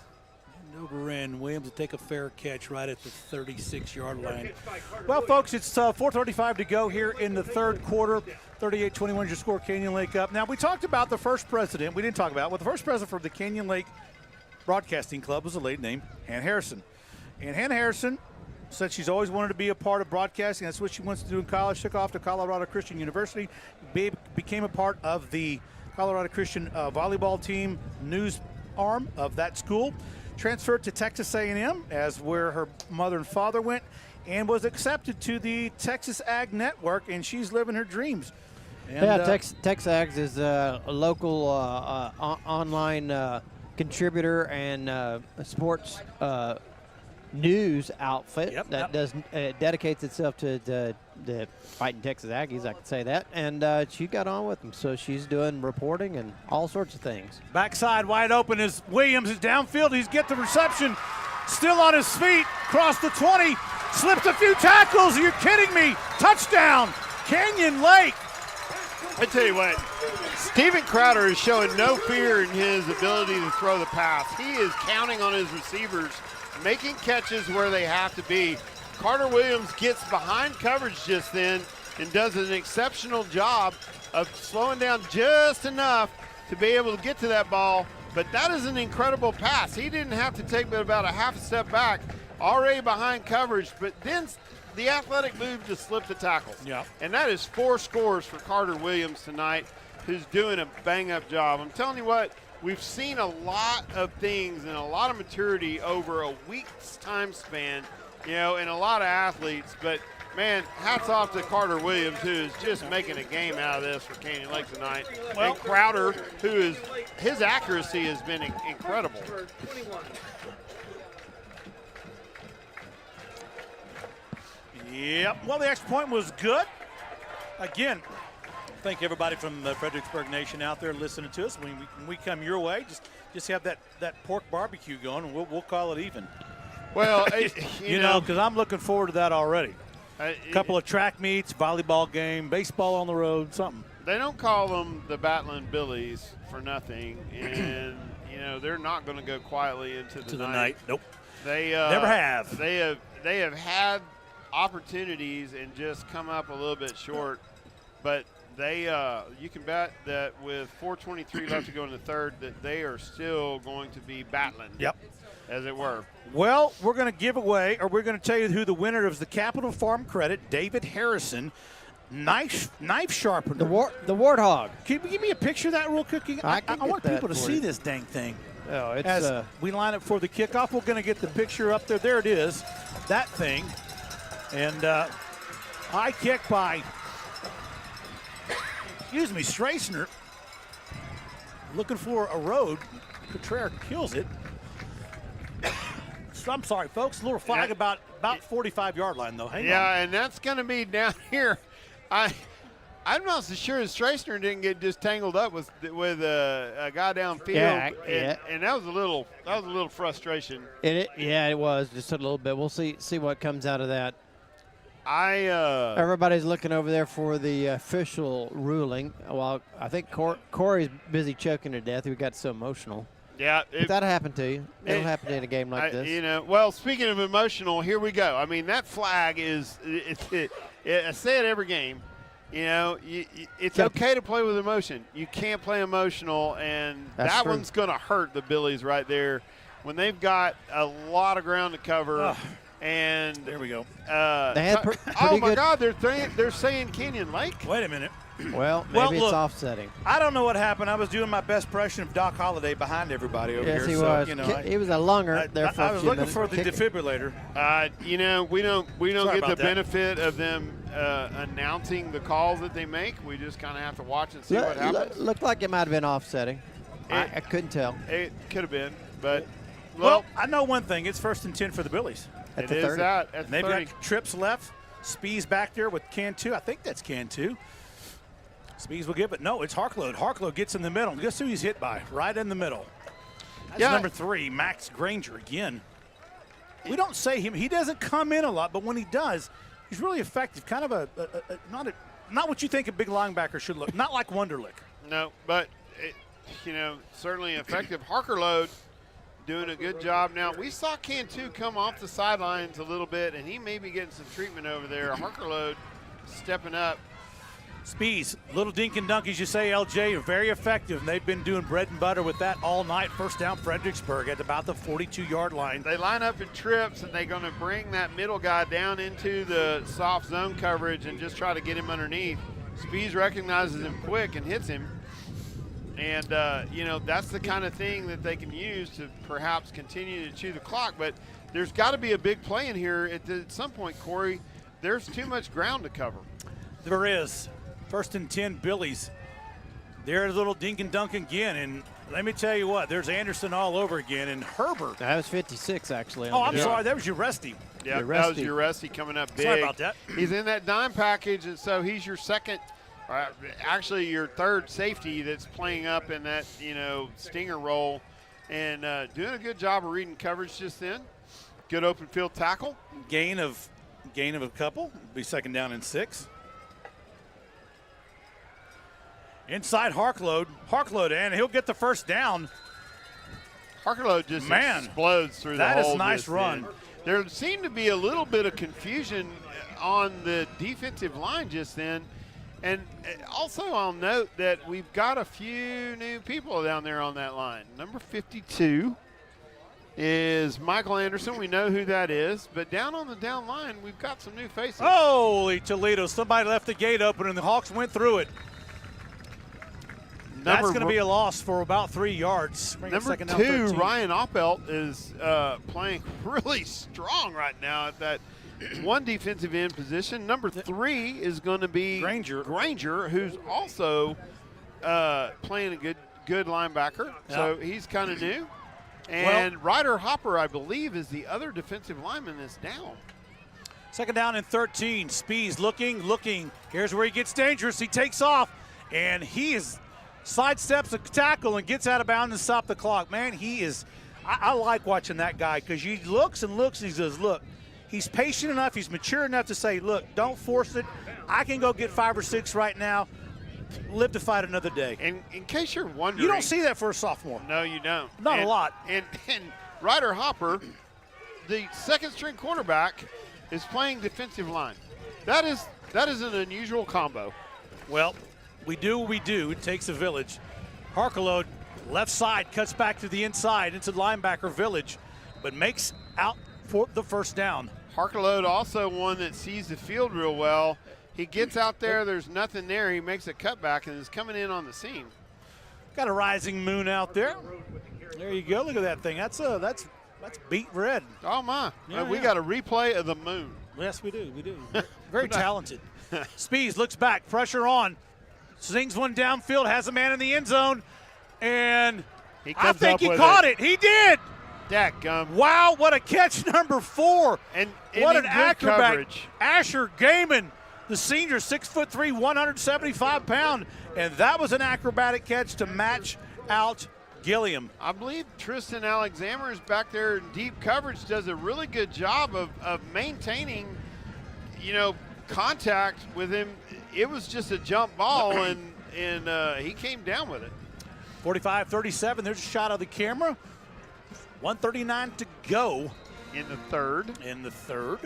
And over in Williams to take a fair catch right at the 36-yard line. Well, folks, it's 4:35 to go here in the third quarter. 38-21 is your score, Canyon Lake up. Now, we talked about the first president. We didn't talk about it. Well, the first president for the Canyon Lake Broadcasting Club was a lady named Hannah Harrison. And Hannah Harrison said she's always wanted to be a part of broadcasting. That's what she wants to do in college. Took off to Colorado Christian University. Became a part of the Colorado Christian volleyball team news arm of that school. Transferred to Texas A&M, as where her mother and father went, and was accepted to the Texas Ag Network, and she's living her dreams. And, Texas Ags is a local online contributor and sports news outfit that does dedicates itself to the fighting Texas Aggies. I can say that, and she got on with them, so she's doing reporting and all sorts of things. Backside wide open is Williams. Is downfield. He's get the reception. Still on his feet. Across the 20. Slipped a few tackles. You're kidding me. Touchdown, Canyon Lake. I tell you what, Steven Crowder is showing no fear in his ability to throw the pass. He is counting on his receivers, making catches where they have to be. Carter Williams gets behind coverage just then and does an exceptional job of slowing down just enough to be able to get to that ball. But that is an incredible pass. He didn't have to take but about a half a step back, already behind coverage, but then the athletic move to slip the tackle. Yeah. And that is 4 scores for Carter Williams tonight, who's doing a bang-up job. I'm telling you what, we've seen a lot of things and a lot of maturity over a week's time span, and a lot of athletes. But, man, hats off to Carter Williams, who is just making a game out of this for Canyon Lake tonight. And Crowder, his accuracy has been incredible. Yep. Well, the extra point was good. Again, thank everybody from the Fredericksburg Nation out there listening to us. When we come your way, just have that pork barbecue going, and we'll call it even. Well, because I'm looking forward to that already. A couple of track meets, volleyball game, baseball on the road, something. They don't call them the Battling Billies for nothing, and they're not going to go quietly into the night. Nope. They never have. They have had opportunities and just come up a little bit short, but you can bet that with 4:23 left to go in the third, that they are still going to be battling. Yep. As it were. Well, we're going to give away, or we're going to tell you who the winner of the Capital Farm Credit, David Harrison, knife sharpener. The Warthog. Can you give me a picture of that real quick? I want people to see this dang thing. Oh, it's as we line up for the kickoff, we're going to get the picture up there. There it is, that thing. And high kick by, Strassner. Looking for a road. Contreras kills it. I'm sorry, folks. A little flag about 45-yard line, though. Hang on. And that's going to be down here. I'm not so sure that Strassner didn't get just tangled up with a guy downfield. And that was a little frustration. It was just a little bit. We'll see what comes out of that. Everybody's looking over there for the official ruling. Well, I think Corey's busy choking to death. He got so emotional. Yeah. If that happened to you, it'll happen in a game like this. Well, speaking of emotional, here we go. I mean, that flag is I say it every game. It's okay to play with emotion. You can't play emotional, and that one's going to hurt the Billies right there when they've got a lot of ground to cover. And there we go. Oh my God, they're saying Canyon Lake. Wait a minute. Well, maybe it's offsetting. I don't know what happened. I was doing my best impression of Doc Holliday behind everybody over here. Yes, he was. He was a lunger there for a few minutes. I was looking for the defibrillator. We don't get the benefit of them announcing the calls that they make. We just kind of have to watch and see what happens. Looked like it might have been offsetting. I couldn't tell. It could have been, but well, I know one thing. It's 1st and 10 for the Billies. It is that. And they've got trips left. Spees back there with Cantu. I think that's Cantu. Spees will give it. No, it's Harkload. Harkload gets in the middle. Guess who he's hit by? Right in the middle. That's number 3, Max Granger again. We don't say him. He doesn't come in a lot, but when he does, he's really effective. Kind of not what you think a big linebacker should look. Not like Wunderlich. No, but certainly effective. Harkload doing a good job. Now, we saw Cantu come off the sidelines a little bit, and he may be getting some treatment over there. Harkload stepping up. Spees, little dink and dunk, as you say, LJ, are very effective. And they've been doing bread and butter with that all night. First down, Fredericksburg at about the 42-yard line. They line up in trips, and they're going to bring that middle guy down into the soft zone coverage and just try to get him underneath. Spees recognizes him quick and hits him. And, that's the kind of thing that they can use to perhaps continue to chew the clock. But there's got to be a big play in here at some point, Corey. There's too much ground to cover. There is. 1st and 10, Billies. There's a little dink and dunk again. And let me tell you what, there's Anderson all over again. And Herbert. That was 56, actually. Oh, I'm sorry. That was your Resty. Yeah, that was your Resty coming up big. Sorry about that. He's in that dime package, and so he's your second, actually your third safety that's playing up in that, stinger role and doing a good job of reading coverage just then. Good open field tackle. Gain of a couple. Be 2nd down and 6. Inside Harkload, and he'll get the first down. Harkload just explodes through the hole. That is a nice run. There seemed to be a little bit of confusion on the defensive line just then. And also I'll note that we've got a few new people down there on that line. Number 52 is Michael Anderson. We know who that is. But down on the down line, we've got some new faces. Holy Toledo. Somebody left the gate open, and the Hawks went through it. That's going to be a loss for about 3 yards. Number 2, Ryan Oppelt, is playing really strong right now at that one defensive end position. Number 3 is going to be Granger, who's also playing a good linebacker. Yeah. So he's kind of new. And Ryder Hopper, I believe, is the other defensive lineman that's down. 2nd down and 13. Spees looking. Here's where he gets dangerous. He takes off, and he sidesteps a tackle and gets out of bounds and stop the clock. Man, he is – I like watching that guy because he looks and looks and he says, look, he's patient enough, he's mature enough to say, look, don't force it. I can go get 5 or 6 right now. Live to fight another day. And in case you're wondering – you don't see that for a sophomore. No, you don't. Not a lot. And Ryder Hopper, the second-string quarterback, is playing defensive line. That is an unusual combo. Well – we do what we do. It takes a village. Harkaload, left side, cuts back to the inside into linebacker village, but makes out for the first down. Harkaload also one that sees the field real well. He gets out there, there's nothing there. He makes a cutback and is coming in on the seam. Got a rising moon out there. There you go. Look at that thing. That's beat red. Oh, my. Yeah, we got a replay of the moon. Yes, we do. Very talented. Spees looks back, pressure on. Slings one downfield, has a man in the end zone, and I think he caught it. He did. Dadgum. Wow, what a catch, number 4. And what an acrobat. Coverage. Asher Gaiman, the senior, 6'3", 175 pound, and that was an acrobatic catch to match out Gilliam. I believe Tristan Alexander is back there in deep coverage, does a really good job of maintaining, contact with him. It was just a jump ball, and he came down with it. 45-37, there's a shot of the camera. 1:39 to go. In the third.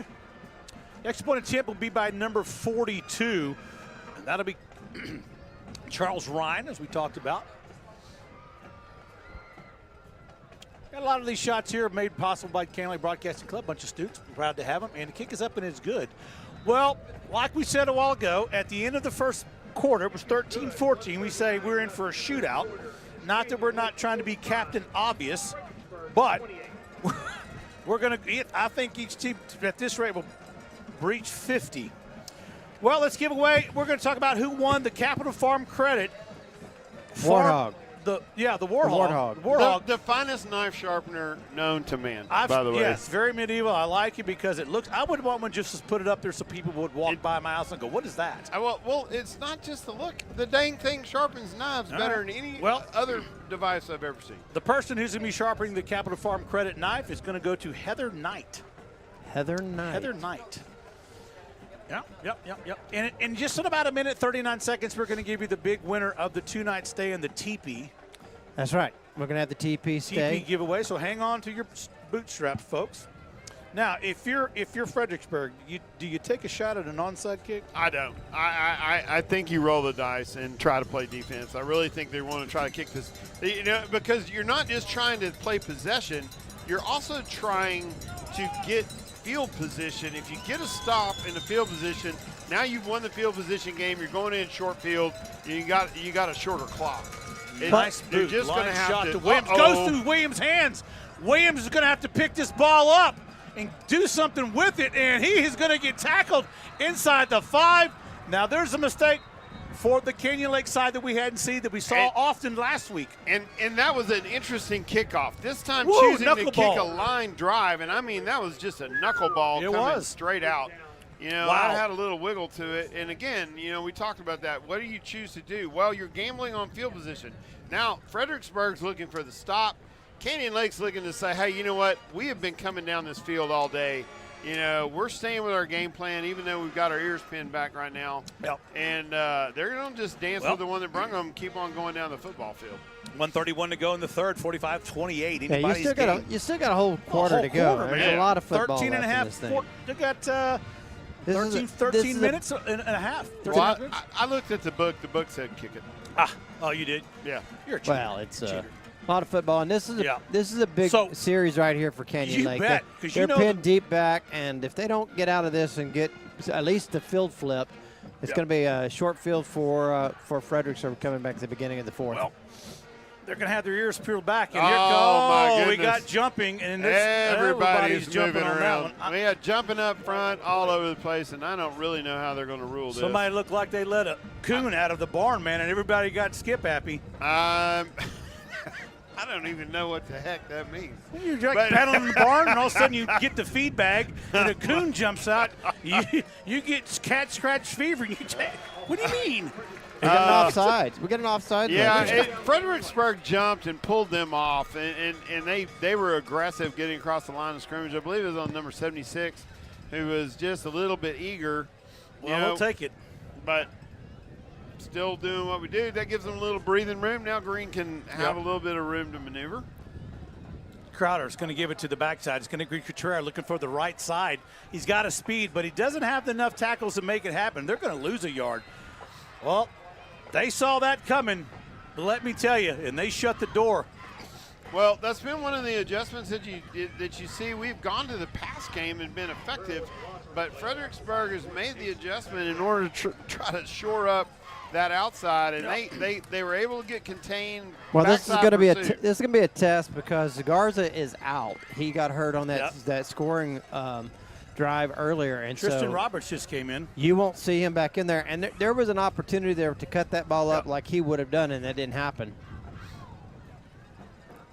Next point attempt will be by number 42. And that'll be Charles Ryan, as we talked about. Got a lot of these shots here made possible by Canyon Lake Broadcasting Club. Bunch of students. We're proud to have them. And the kick is up and it's good. Well, like we said a while ago, at the end of the first quarter, it was 13-14. We say we're in for a shootout. Not that we're not trying to be Captain Obvious, but we're going to – I think each team at this rate will breach 50. Well, let's give away – we're going to talk about who won the Capital Farm Credit. Warthog. The Warthog. The finest knife sharpener known to man, by the way. Yes, very medieval. I like it because it looks – I would want one just to put it up there so people would walk by my house and go, what is that? Well, it's not just the look. The dang thing sharpens knives better than any other device I've ever seen. The person who's going to be sharpening the Capital Farm Credit knife is going to go to Heather Knight. Heather Knight. Yep. And in just in about a minute, 39 seconds, we're going to give you the big winner of the 2-night stay in the teepee. That's right. We're going to have the teepee stay. Teepee giveaway, so hang on to your bootstraps, folks. Now, if you're Fredericksburg, do you take a shot at an onside kick? I don't. I think you roll the dice and try to play defense. I really think they want to try to kick this, because you're not just trying to play possession, you're also trying to get field position. If you get a stop in the field position, now you've won the field position game. You're going in short field. You got a shorter clock. Nice they're boot. just going to have to. Williams goes through Williams' hands. Williams is going to have to pick this ball up and do something with it, and he is going to get tackled inside the 5. Now there's a mistake for the Canyon Lake side that we hadn't seen, that we saw often last week. And that was an interesting kickoff. This time choosing to kick a line drive, and I mean that was just a knuckleball coming straight out. I had a little wiggle to it. And again, we talked about that. What do you choose to do? Well, you're gambling on field position. Now, Fredericksburg's looking for the stop. Canyon Lake's looking to say, hey, you know what? We have been coming down this field all day. We're staying with our game plan, even though we've got our ears pinned back right now. Yep. And they're going to just dance with the one that brung them, keep on going down the football field. 1:31 to go in the third, 45-28. Yeah, you still got a whole quarter to go. There's a lot of football 13 and a half. You got 13 minutes and a half. Well, I looked at the book. The book said kick it. Oh, you did? Yeah. You're a cheater. Well, it's a lot of football, and this is a big series right here for Canyon Lake. Bet, they're pinned deep back, and if they don't get out of this and get at least the field flip, it's going to be a short field for Fredericksburg coming back to the beginning of the 4th. Well, they're going to have their ears peeled back, and my goodness. we got jumping, and everybody's jumping moving on around. that one. We had jumping up front all over the place, and I don't really know how they're going to rule this. Somebody looked like they let a coon out of the barn, man, and everybody got skip happy. I don't even know what the heck that means. You're like paddling the barn, and all of a sudden you get the feed bag, and a coon jumps out. You get cat scratch fever. What do you mean? We got an offside. We got an offside. Yeah, Fredericksburg jumped and pulled them off, and they were aggressive getting across the line of scrimmage. I believe it was on number 76, who was just a little bit eager. We'll take it. But still doing what we do. That gives them a little breathing room. Now Green can have a little bit of room to maneuver. Crowder's going to give it to the backside. It's going to be Couturier looking for the right side. He's got a speed, but he doesn't have enough tackles to make it happen. They're going to lose a yard. Well, they saw that coming, but let me tell you, and they shut the door. Well, that's been one of the adjustments that you see. We've gone to the pass game and been effective, but Fredericksburg has made the adjustment in order to try to shore up that outside, and they were able to get contained. Well, this is going to be a test because Garza is out. He got hurt on that scoring drive earlier, and Tristan Roberts just came in. You won't see him back in there, and there was an opportunity there to cut that ball up like he would have done, and that didn't happen.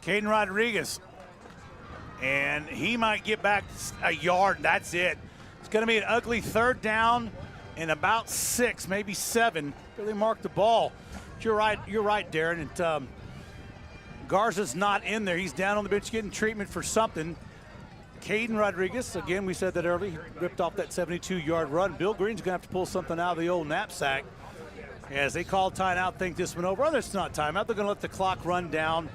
Caden Rodriguez, and he might get back a yard. That's it. It's going to be an ugly third down and about 6, maybe 7. Really mark the ball. But you're right, Darren. And Garza's not in there. He's down on the bench getting treatment for something. Caden Rodriguez, again, we said that early, he ripped off that 72-yard run. Bill Green's going to have to pull something out of the old knapsack. As they call timeout, think this one over. It's not timeout. They're going to let the clock run down,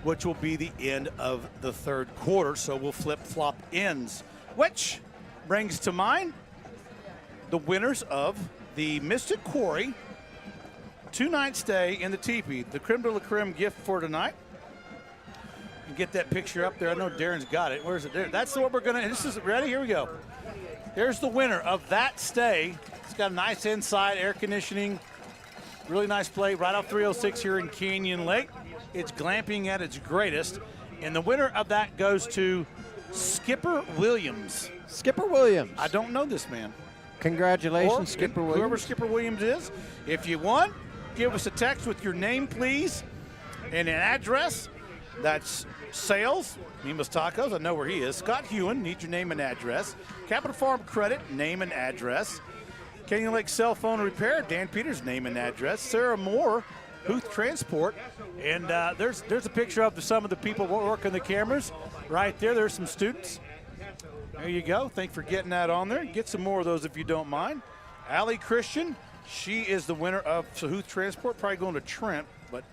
which will be the end of the third quarter. So we'll flip-flop ends, which brings to mind the winners of the Mystic Quarry 2-night stay in the teepee. The creme de la creme gift for tonight. You get that picture up there. I know Darren's got it. Where's it there? That's what we're going to, this is ready? Here we go. Here's the winner of that stay. It's got a nice inside, air conditioning, really nice play right off 306 here in Canyon Lake. It's glamping at its greatest. And the winner of that goes to Skipper Williams. Skipper Williams. I don't know this man. Congratulations, Skipper Williams. Whoever Skipper Williams is. If you won, give us a text with your name, please, and an address. That's sales, Mima's Tacos, I know where he is. Scott Hewen, need your name and address. Capital Farm Credit, name and address. Canyon Lake Cell Phone Repair, Dan Peters, name and address. Sarah Moore, Huth Transport. And there's a picture of some of the people working the cameras right there. There's some students. There you go. Thanks for getting that on there. Get some more of those if you don't mind. Allie Christian, she is the winner of Huth Transport, probably going to Trent, but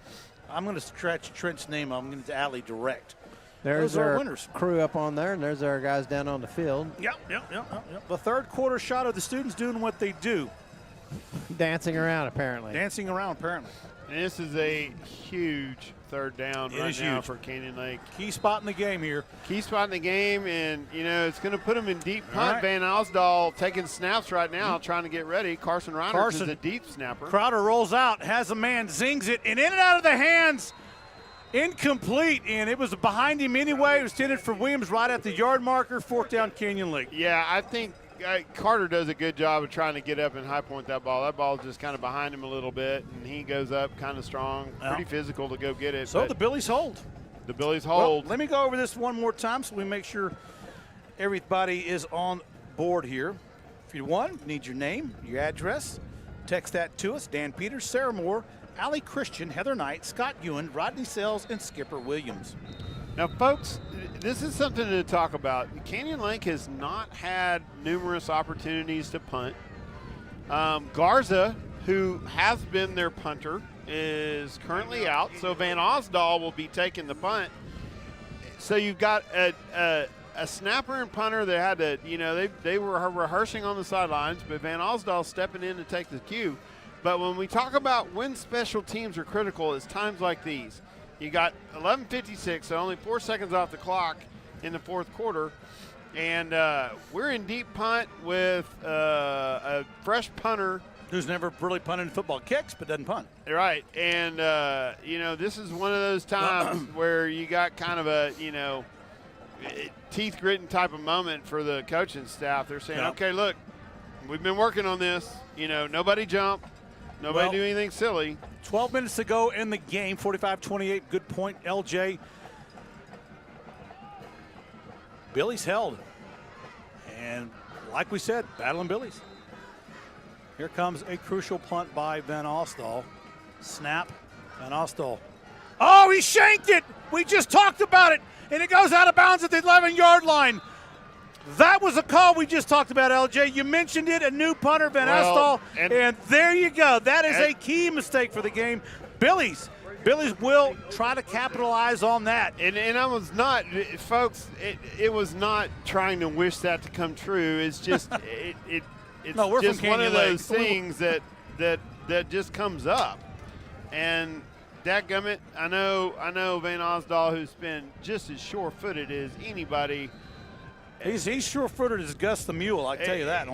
I'm going to scratch Trent's name. I'm going to Allie direct. There's those are our our winners. crew up on there, and there's our guys down on the field. Yep. The third quarter shot of the students doing what they do. Dancing around, apparently. And this is a huge third down right now for Canyon Lake. Key spot in the game here. Key spot in the game, and, it's going to put them in deep punt. All right. Van Osdal taking snaps right now, trying to get ready. Carson Reiners is a deep snapper. Crowder rolls out, has a man, zings it, and in and out of the hands. Incomplete, and it was behind him anyway. It was intended for Williams right at the yard marker, 4th down Canyon Lake. Yeah, I think Carter does a good job of trying to get up and high point that ball. That ball's just kind of behind him a little bit, and he goes up kind of strong, pretty physical to go get it. So the Billies hold. The Billies hold. Well, let me go over this one more time so we make sure everybody is on board here. If you need your name, your address, text that to us. Dan Peters, Sarah Moore, Allie Christian, Heather Knight, Scott Ewan, Rodney Sells, and Skipper Williams. Now, folks, this is something to talk about. Canyon Lake has not had numerous opportunities to punt. Garza, who has been their punter, is currently out, so Van Osdal will be taking the punt. So you've got a snapper and punter that had to, they were rehearsing on the sidelines, but Van Osdal stepping in to take the cue. But when we talk about when special teams are critical, it's times like these. You got 11:56, so only 4 seconds off the clock in the fourth quarter. And we're in deep punt with a fresh punter. Who's never really punted football, kicks, but doesn't punt. Right. And, this is one of those times where you got kind of a, teeth-gritting type of moment for the coaching staff. They're saying, okay, look, we've been working on this. Nobody jump. Nobody do anything silly. 12 minutes to go in the game, 45-28. Good point, LJ. Billy's held. And like we said, battling Billy's. Here comes a crucial punt by Van Osdal. Snap, Van Osdal. Oh, he shanked it! We just talked about it, and it goes out of bounds at the 11-yard line. That was a call we just talked about, LJ. You mentioned it, a new punter, Van Osdal, and there you go. That is a key mistake for the game. Billy's will try to capitalize on that. And I was not, folks, it was not trying to wish that to come true. It's just, it's just one of those things that just comes up. And dadgummit, I know Van Osdal, who's been just as sure-footed as anybody. He's sure-footed as Gus the Mule, I tell you that,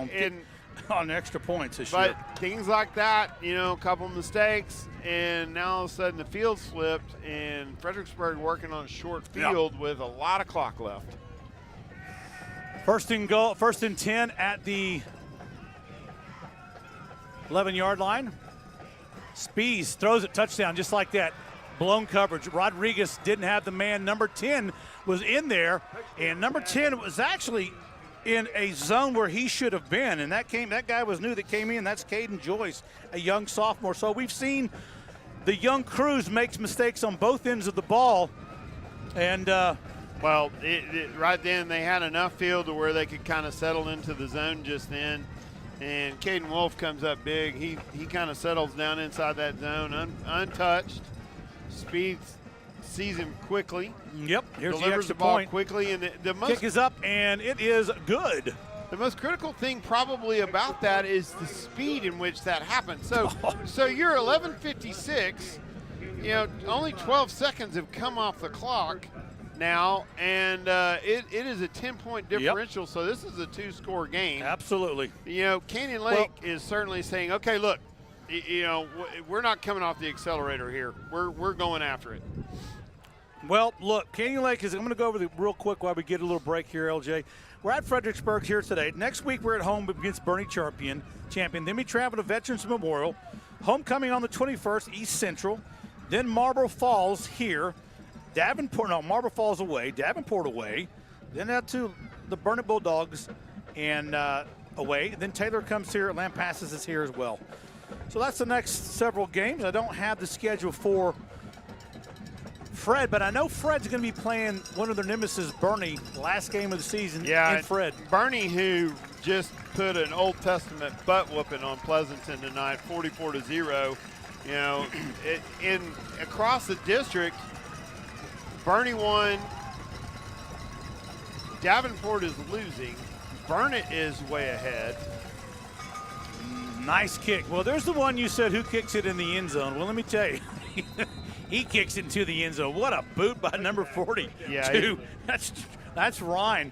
on extra points this year. But things like that, a couple mistakes, and now all of a sudden the field's flipped, and Fredericksburg working on a short field with a lot of clock left. First and 10 at the 11-yard line. Spees throws it, touchdown, just like that. Blown coverage. Rodriguez didn't have the man. Number 10 was in there, and number 10 was actually in a zone where he should have been, and that guy was new that came in. That's Caden Joyce, a young sophomore. So we've seen the young crews make mistakes on both ends of the ball, and right then they had enough field to where they could kind of settle into the zone just then. And Caden Wolf comes up big. He kind of settles down inside that zone, untouched. Speed sees him quickly. Yep, here's delivers the extra ball point. Quickly, and the kick is up, and it is good. The most critical thing probably about that is the speed in which that happened. So you're 11:56. Only 12 seconds have come off the clock now, and it is a 10-point differential. Yep. So this is a 2-score game. Absolutely. Canyon Lake is certainly saying, okay, look, we're not coming off the accelerator here. We're going after it. Well, look, Canyon Lake I'm going to go over the real quick while we get a little break here, LJ. We're at Fredericksburg here today. Next week we're at home against Bernie Champion. Then we travel to Veterans Memorial. Homecoming on the 21st, East Central. Then Marble Falls here. Marble Falls away. Davenport away. Then out to the Burnett Bulldogs and away. Then Taylor comes here. Lampasas is here as well. So that's the next several games. I don't have the schedule for Fred, but I know Fred's going to be playing one of their nemesis, Bernie, last game of the season in Fred. Bernie, who just put an Old Testament butt whooping on Pleasanton tonight, 44-0. Across the district, Bernie won, Davenport is losing. Burnett is way ahead. Nice kick. Well, there's the one you said who kicks it in the end zone. Well, let me tell you. He kicks it into the end zone. What a boot by number 42. Yeah, That's Ryan.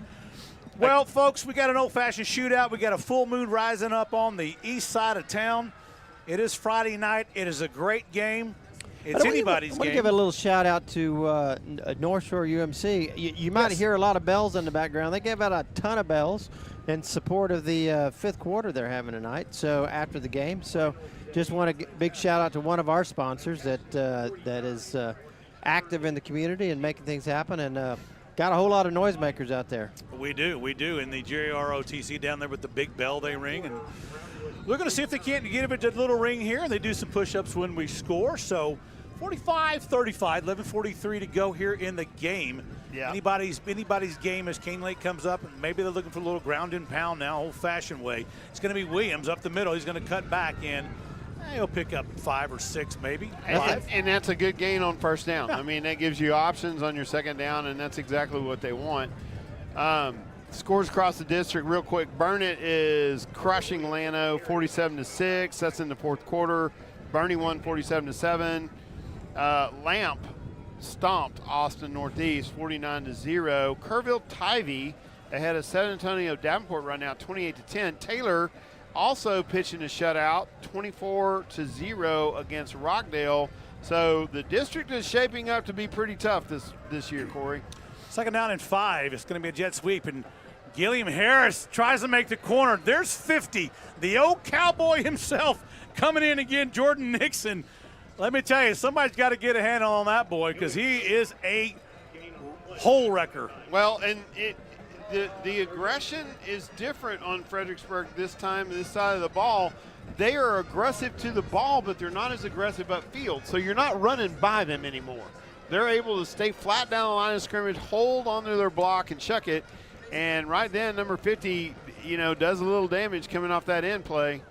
Well, folks, we got an old-fashioned shootout. We got a full moon rising up on the east side of town. It is Friday night. It is a great game. It's anybody's game. I want to give a little shout-out to North Shore UMC. You might hear a lot of bells in the background. They gave out a ton of bells in support of the fifth quarter they're having tonight, so after the game. So just want a big shout-out to one of our sponsors that is active in the community and making things happen, and got a whole lot of noisemakers out there. We do, in the JROTC down there with the big bell they ring. And we're going to see if they can't give it a little ring here. They do some push-ups when we score. So 45-35, 11:43 to go here in the game. Yeah. Anybody's game as Cane Lake comes up, and maybe they're looking for a little ground and pound now, old-fashioned way. It's going to be Williams up the middle. He's going to cut back in. He'll pick up 5 or 6 maybe. And that's a good gain on first down. Yeah. I mean, that gives you options on your second down, and that's exactly what they want. Scores across the district real quick. Burnett is crushing Llano 47-6. That's in the fourth quarter. Bernie won 47-7. Lamp stomped Austin Northeast 49-0. Kerrville Tivy ahead of San Antonio Davenport right now 28-10. Taylor also pitching a shutout 24-0 against Rockdale. So the district is shaping up to be pretty tough this year, Corey. Second down and 5. It's going to be a jet sweep, and Gilliam Harris tries to make the corner. There's 50. The old cowboy himself coming in again, Jordan Nixon. Let me tell you, somebody's got to get a handle on that boy because he is a hole wrecker. Well, and the aggression is different on Fredericksburg this time, this side of the ball. They are aggressive to the ball, but they're not as aggressive upfield. So you're not running by them anymore. They're able to stay flat down the line of scrimmage, hold onto their block, and chuck it. And right then, number 50, does a little damage coming off that end play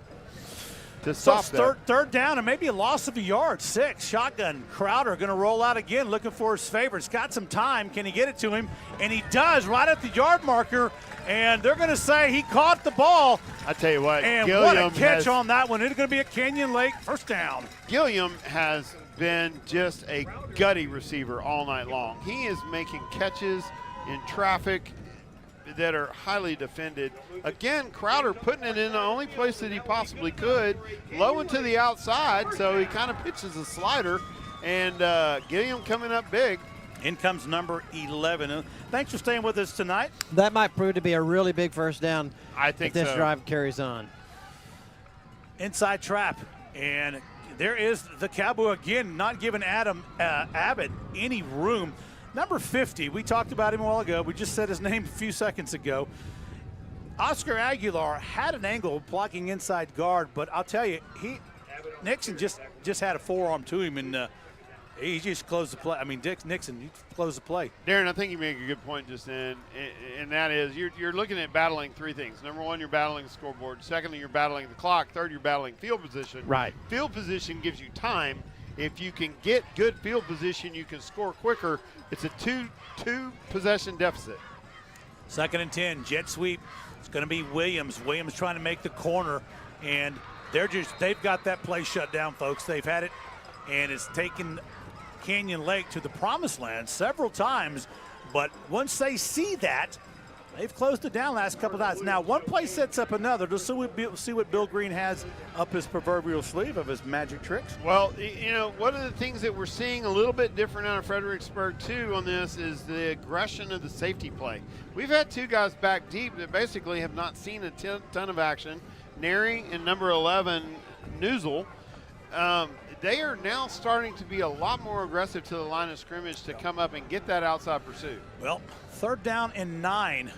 to stop that. Third down and maybe a loss of a yard. 6. Shotgun. Crowder going to roll out again, looking for his favorites. Got some time. Can he get it to him? And he does right at the yard marker. And they're going to say he caught the ball. I tell you what, and Gilliam what a catch on that one. It's going to be a Canyon Lake first down. Gilliam has been just a gutty receiver all night long. He is making catches in traffic that are highly defended. Again, Crowder putting it in the only place that he possibly could, low and to the outside, so he kind of pitches a slider, and Gilliam coming up big. In comes number 11. Thanks for staying with us tonight. That might prove to be a really big first down. I think if this so. drive carries on. Inside trap, and there is the Cowboy again, not giving Adam Abbott any room. Number 50, we talked about him a while ago. We just said his name a few seconds ago. Oscar Aguilar had an angle blocking inside guard, but I'll tell you, Nixon just had a forearm to him, and he just closed the play. I mean, Nixon, he closed the play. Darren, I think you make a good point just then, and that is you're looking at battling 3 things. Number 1, you're battling the scoreboard. Secondly, you're battling the clock. Third, you're battling field position. Right. Field position gives you time. If you can get good field position, you can score quicker. It's a two possession deficit. 2nd and 10, jet sweep. It's going to be Williams. Williams trying to make the corner, and they've got that play shut down, folks. They've had it, and it's taken Canyon Lake to the promised land several times, but once they see that, they've closed it down last couple of nights. Now, one play sets up another. Just so we see what Bill Green has up his proverbial sleeve of his magic tricks. Well, one of the things that we're seeing a little bit different out of Fredericksburg, too, on this is the aggression of the safety play. We've had 2 guys back deep that basically have not seen a ton of action. Neri and number 11, Newsel. They are now starting to be a lot more aggressive to the line of scrimmage to come up and get that outside pursuit. Well, 3rd down and 9.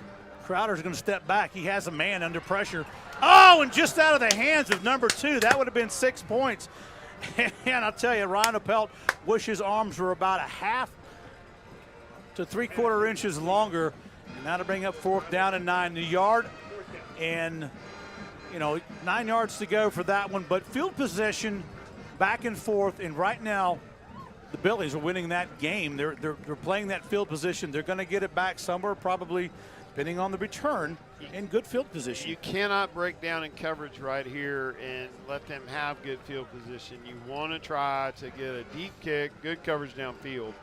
Crowder's going to step back. He has a man under pressure. Oh, and just out of the hands of number 2. That would have been 6 points. And I'll tell you, Ryan Appelt wish his arms were about 1/2 to 3/4 inches longer. And that'll bring up 4th down and 9. The yard, and 9 yards to go for that one. But field possession, back and forth, and right now the Billies are winning that game. They're playing that field position. They're going to get it back somewhere, probably depending on the return, in good field position. You cannot break down in coverage right here and let them have good field position. You want to try to get a deep kick, good coverage downfield.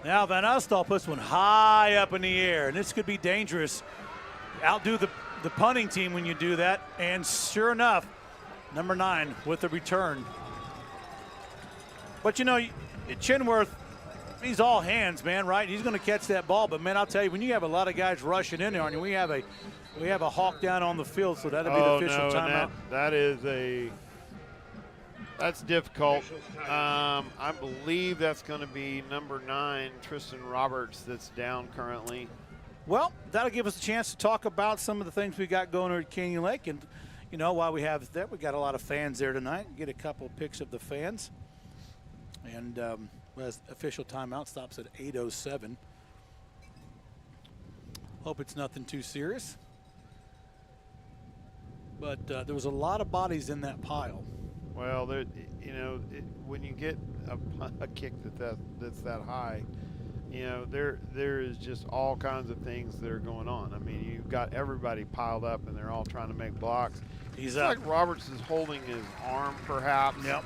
Now Van Ustal puts one high up in the air, and this could be dangerous. Outdo the punting team when you do that, and sure enough, number 9 with the return. But you know, Chenworth, he's all hands, man, right? He's going to catch that ball, but man, I'll tell you, when you have a lot of guys rushing in there, and we have a hawk down on the field, so that'll be the official timeout. That's difficult. I believe that's going to be number 9, Tristan Roberts, that's down currently. Well, that'll give us a chance to talk about some of the things we got going at Canyon Lake, and you know, while we have that, we got a lot of fans there tonight. Get a couple of pics of the fans, and official timeout stops at 8:07. Hope it's nothing too serious, but there was a lot of bodies in that pile. Well, when you get a kick that's that high, you know, there is just all kinds of things that are going on. I mean, you've got everybody piled up, and they're all trying to make blocks. He's up. Like Roberts is holding his arm, perhaps. Yep.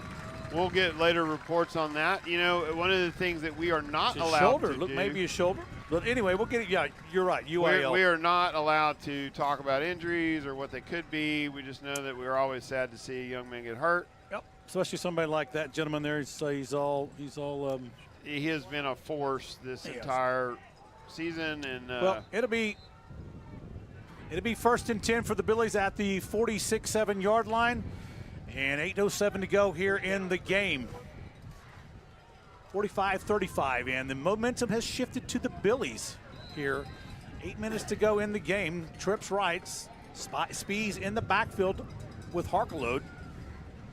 We'll get later reports on that. You know, one of the things that we are not allowed shoulder. to Look, do. maybe a shoulder. But anyway, we'll get it. Yeah, you're right. UIL. We are not allowed to talk about injuries or what they could be. We just know that we're always sad to see a young man get hurt. Yep. Especially somebody like that gentleman there. He's all. He has been a force this entire season, and well, it'll be 1st and 10 for the Billies at the 46-7 yard line, and 8:07 to go here in the game. 45-35, and the momentum has shifted to the Billies here. 8 minutes to go in the game. Trips right, Spees in the backfield with Harkelode.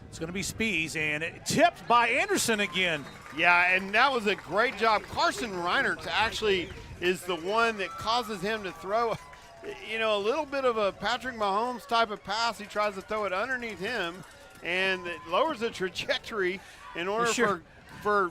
It's going to be Spees, and it tipped by Anderson again. Yeah, and that was a great job. Carson Reinert actually is the one that causes him to throw, you know, a little bit of a Patrick Mahomes type of pass. He tries to throw it underneath him, and it lowers the trajectory in order for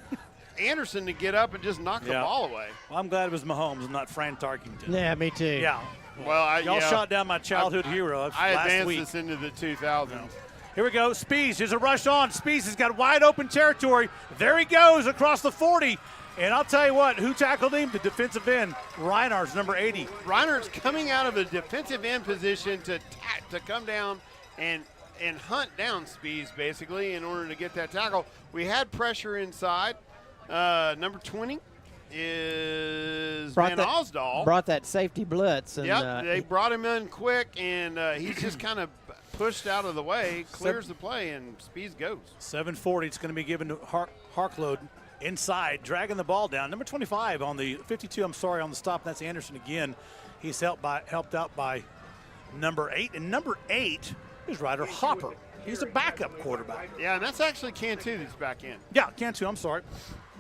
Anderson to get up and just knock the ball away. Well, I'm glad it was Mahomes and not Fran Tarkington. Yeah, me too. Yeah. Well, y'all shot down my childhood hero I last advanced week. this into the 2000s. No. Here we go. Spees. There's a rush on. Spees has got wide open territory. There he goes across the 40. And I'll tell you what, who tackled him? The defensive end, Reinert's number 80. Reinert's coming out of a defensive end position to come down and hunt down Spees, basically, in order to get that tackle. We had pressure inside. Number 20 is Van Osdal. Brought that safety blitz. And, they brought him in quick, and he's just kind of pushed out of the way, clears the play, and Spees goes. 7:40. It's going to be given to Harklode inside, dragging the ball down. Number 25 on the 52. On the stop. That's Anderson again. He's helped out by number 8, and number 8 is Ryder Hopper. He's a backup quarterback. Yeah, and that's actually Cantu that's back in. Yeah, Cantu. I'm sorry.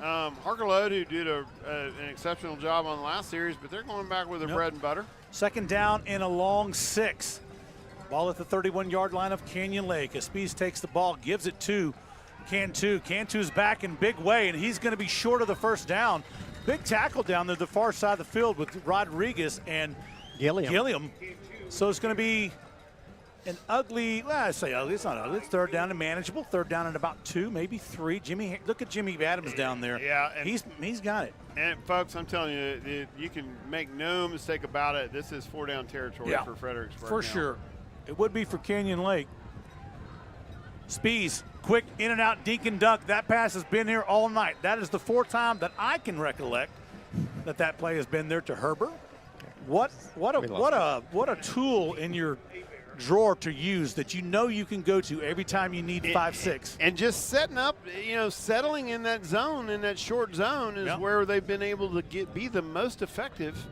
Harkelode, who did an exceptional job on the last series, but they're going back with their bread and butter. 2nd down and a long 6. Ball at the 31-yard line of Canyon Lake. Spees takes the ball, gives it to Cantu. Cantu's back in big way, and he's going to be short of the 1st down. Big tackle down there the far side of the field with Rodriguez and Gilliam. So it's going to be an ugly, well, I say ugly, it's not ugly. It's 3rd down and manageable. 3rd down and about 2, maybe 3. Look at Jimmy Adams down there. Yeah. He's got it. And, folks, I'm telling you, you can make no mistake about it. This is 4-down territory for Fredericksburg. For sure. It would be for Canyon Lake. Spees, quick in and out, dink and dunk. That pass has been here all night. That is the 4th time that I can recollect that play has been there to Herbert. What a tool in your drawer to use that you can go to every time you need 5-6. And just setting up, settling in that zone, in that short zone, is where they've been able to be the most effective.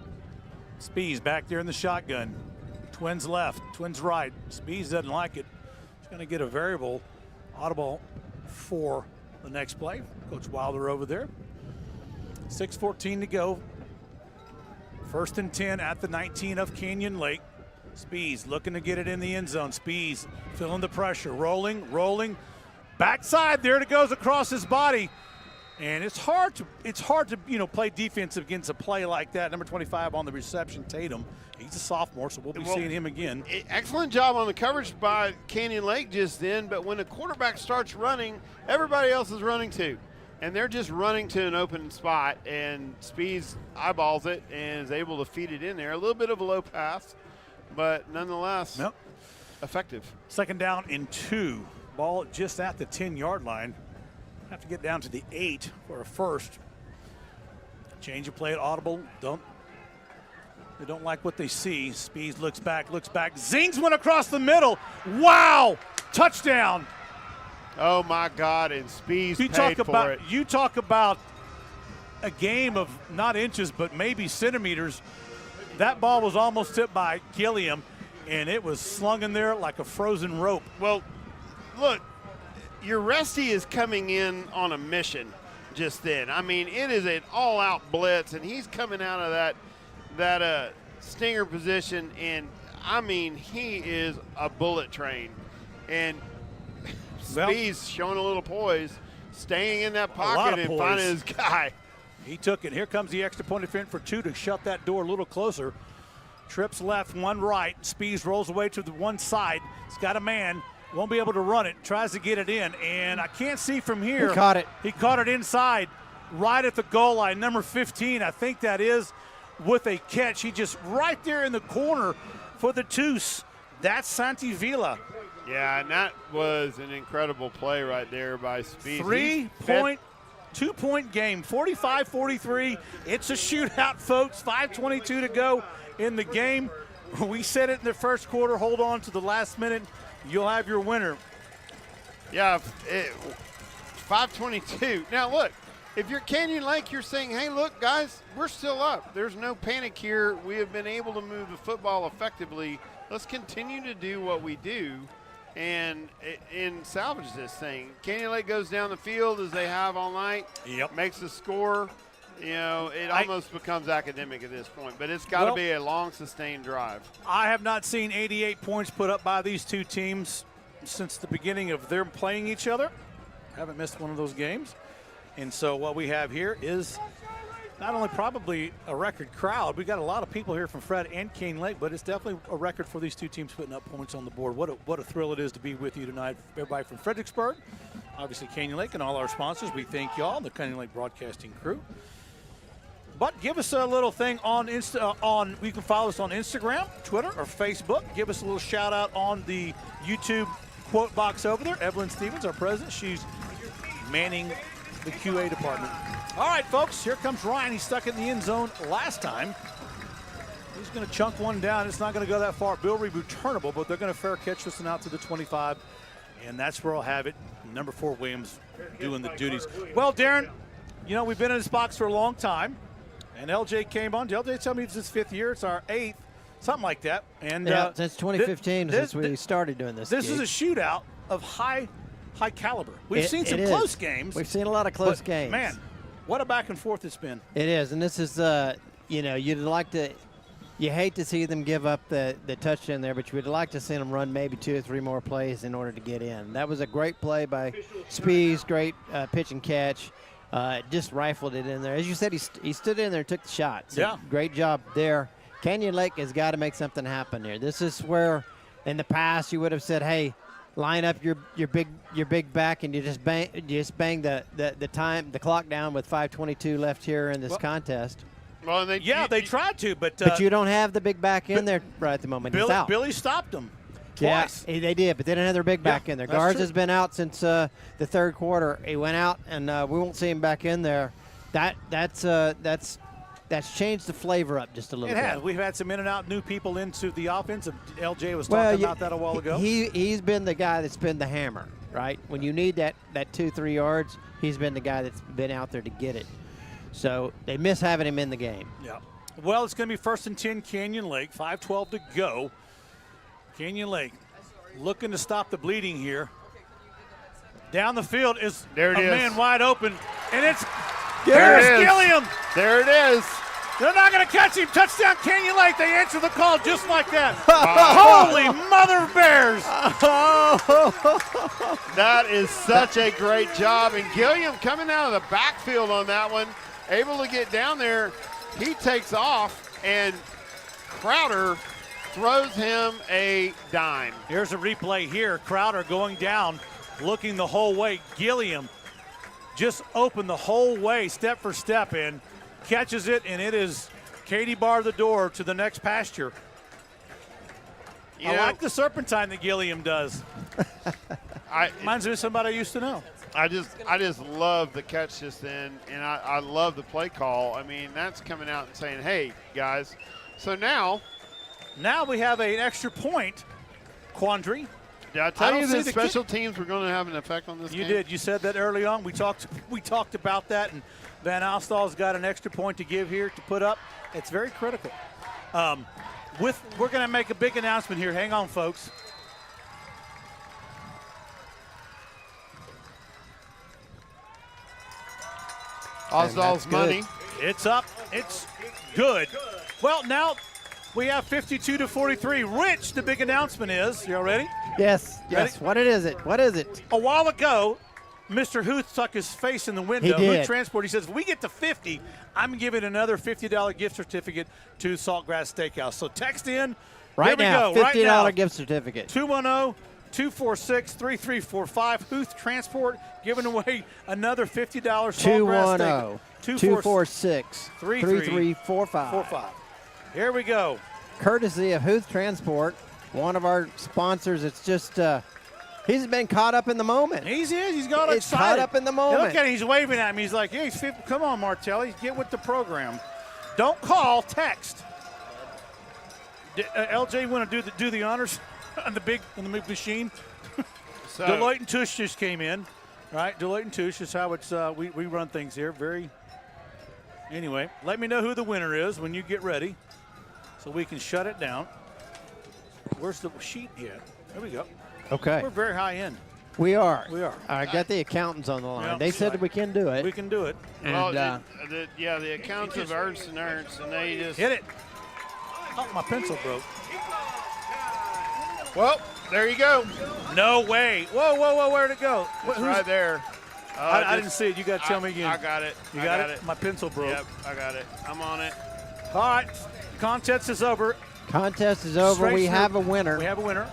Spees back there in the shotgun. Twins left, twins right. Spees doesn't like it. He's going to get a variable audible for the next play. Coach Wilder over there. 6:14 to go. 1st and 10 at the 19 of Canyon Lake. Spees looking to get it in the end zone. Spees feeling the pressure. Rolling. Backside, there it goes across his body. And it's hard to play defense against a play like that. Number 25 on the reception, Tatum. He's a sophomore, so we'll be seeing him again. Excellent job on the coverage by Canyon Lake just then, but when the quarterback starts running, everybody else is running too. And they're just running to an open spot, and Spees eyeballs it and is able to feed it in there. A little bit of a low pass, but nonetheless effective. Second down and 2. Ball just at the 10-yard line. Have to get down to the 8 for a first. Change of play at audible. They don't like what they see. Spees looks back. Zings one across the middle. Wow! Touchdown. Oh my God! And Spees paid for it. You talk about a game of not inches, but maybe centimeters. That ball was almost tipped by Gilliam, and it was slung in there like a frozen rope. Well, look. Your Resty is coming in on a mission just then. I mean, it is an all-out blitz, and he's coming out of that stinger position, and, I mean, he is a bullet train. And Spees showing a little poise, staying in that pocket and finding his guy. He took it. Here comes the extra point defense for 2 to shut that door a little closer. Trips left, 1 right. Spees rolls away to the one side. He's got a man. Won't be able to run it. Tries to get it in, and I can't see from here. He caught it. He caught it inside, right at the goal line. Number 15, I think that is, with a catch. He just right there in the corner for the Toos. That's Santi Villa. Yeah, and that was an incredible play right there by Speed. 2-point game, 45-43. It's a shootout, folks. 5:22 to go in the game. We said it in the first quarter. Hold on to the last minute. You'll have your winner. Yeah, 5:22. Now, look, if you're Canyon Lake, you're saying, hey, look, guys, we're still up. There's no panic here. We have been able to move the football effectively. Let's continue to do what we do and salvage this thing. Canyon Lake goes down the field as they have all night. Yep. Makes a score. You know, it almost becomes academic at this point, but it's got to be a long, sustained drive. I have not seen 88 points put up by these two teams since the beginning of their playing each other. Haven't missed one of those games. And so what we have here is not only probably a record crowd, we got a lot of people here from Fred and Canyon Lake, but it's definitely a record for these two teams putting up points on the board. What a thrill it is to be with you tonight. Everybody from Fredericksburg, obviously Canyon Lake, and all our sponsors. We thank y'all, the Canyon Lake Broadcasting crew. But give us a little thing on you can follow us on Instagram, Twitter, or Facebook. Give us a little shout out on the YouTube quote box over there. Evelyn Stevens, our president, she's manning the QA department. All right, folks, here comes Ryan. He stuck it in the end zone last time. He's going to chunk one down. It's not going to go that far. Bill returnable, but they're going to fair catch this one out to the 25. And that's where I'll have it. Number 4, Williams, doing the duties. Well, Darren, you know, we've been in this box for a long time. And LJ came on. LJ tell me it's his 5th year. It's our 8th, something like that. And since 2015, since we started doing this. This is a shootout of high caliber. We've seen some close games. We've seen a lot of close games. Man, what a back and forth it's been. It is, and this is, you hate to see them give up the touchdown there, but you would like to see them run maybe 2 or 3 more plays in order to get in. That was a great play by Spees, great pitch and catch. Just rifled it in there. As you said, he stood in there and took the shot. So yeah. Great job there. Canyon Lake has got to make something happen here. This is where, in the past, you would have said, "Hey, line up your big back," and you just bang the clock down with 5:22 left here in this contest. Well, they tried to, but you don't have the big back in there right at the moment. Billy stopped them. Twice. Yeah, they did, but they didn't have their big back in there. Guards has been out since the 3rd quarter. He went out, and we won't see him back in there. That's changed the flavor up just a little bit. It has. We've had some in and out new people into the offense. LJ was talking about that a while ago. He's been the guy that's been the hammer, right? When you need that 2-3 yards, he's been the guy that's been out there to get it. So they miss having him in the game. Yeah. Well, it's going to be 1st and 10 Canyon Lake. 5:12 to go. Canyon Lake looking to stop the bleeding here. Down the field is a man wide open, and it's Gilliam. Gilliam. There it is. They're not going to catch him. Touchdown, Canyon Lake. They answer the call just like that. Holy mother of bears. That is such a great job. And Gilliam coming out of the backfield on that one, able to get down there. He takes off, and Crowder throws him a dime. Here's a replay here. Crowder going down, looking the whole way. Gilliam just opened the whole way, step for step, and catches it, and it is Katie bar the door to the next pasture. I like the serpentine that Gilliam does. Reminds me of somebody I used to know. I just love the catch just then, and I love the play call. I mean, that's coming out and saying, hey, guys. So now we have an extra point quandary. Did I tell you that special teams were going to have an effect on this game? You did. You said that early on. We talked about that, and Van Alstal's got an extra point to give here to put up. It's very critical. We're going to make a big announcement here. Hang on, folks. Oswald's money. It's up. It's good. Well, now we have 52-43. Rich, the big announcement is. You all ready? Yes. Ready? What is it? What is it? A while ago, Mr. Huth stuck his face in the window. He did. Huth Transport. He says, if we get to 50, I'm giving another $50 gift certificate to Saltgrass Steakhouse. So text in. Right now, go. $50 gift certificate. 210-246-3345. Huth Transport giving away another $50 Saltgrass Steakhouse. 210-246-3345. Here we go. Courtesy of Huth Transport, one of our sponsors. It's just he's been caught up in the moment. He's got It's excited. caught up in the moment. Look at him. He's waving at me. He's like, hey, come on, Martelli. Get with the program. Don't call, text. LJ want to do the honors on the big machine? So, Deloitte and Touche just came in, right? Deloitte and Touche is how it's we run things here. Anyway, let me know who the winner is when you get ready so we can shut it down. Where's the sheet yet? There we go. Okay. We're very high end. We are. We are. I got the accountants on the line. Yep. They said we can do it. We can do it. And, the accountants of Ernst and Ernst, and they just hit it. Oh, my pencil broke. Well, there you go. No way. Whoa, where'd it go? It's right there. I didn't see it. You got to tell me again. I got it. You got it? My pencil broke. Yep, I got it. I'm on it. All right. Contest is over. Contest is over. We have a winner. We have a winner.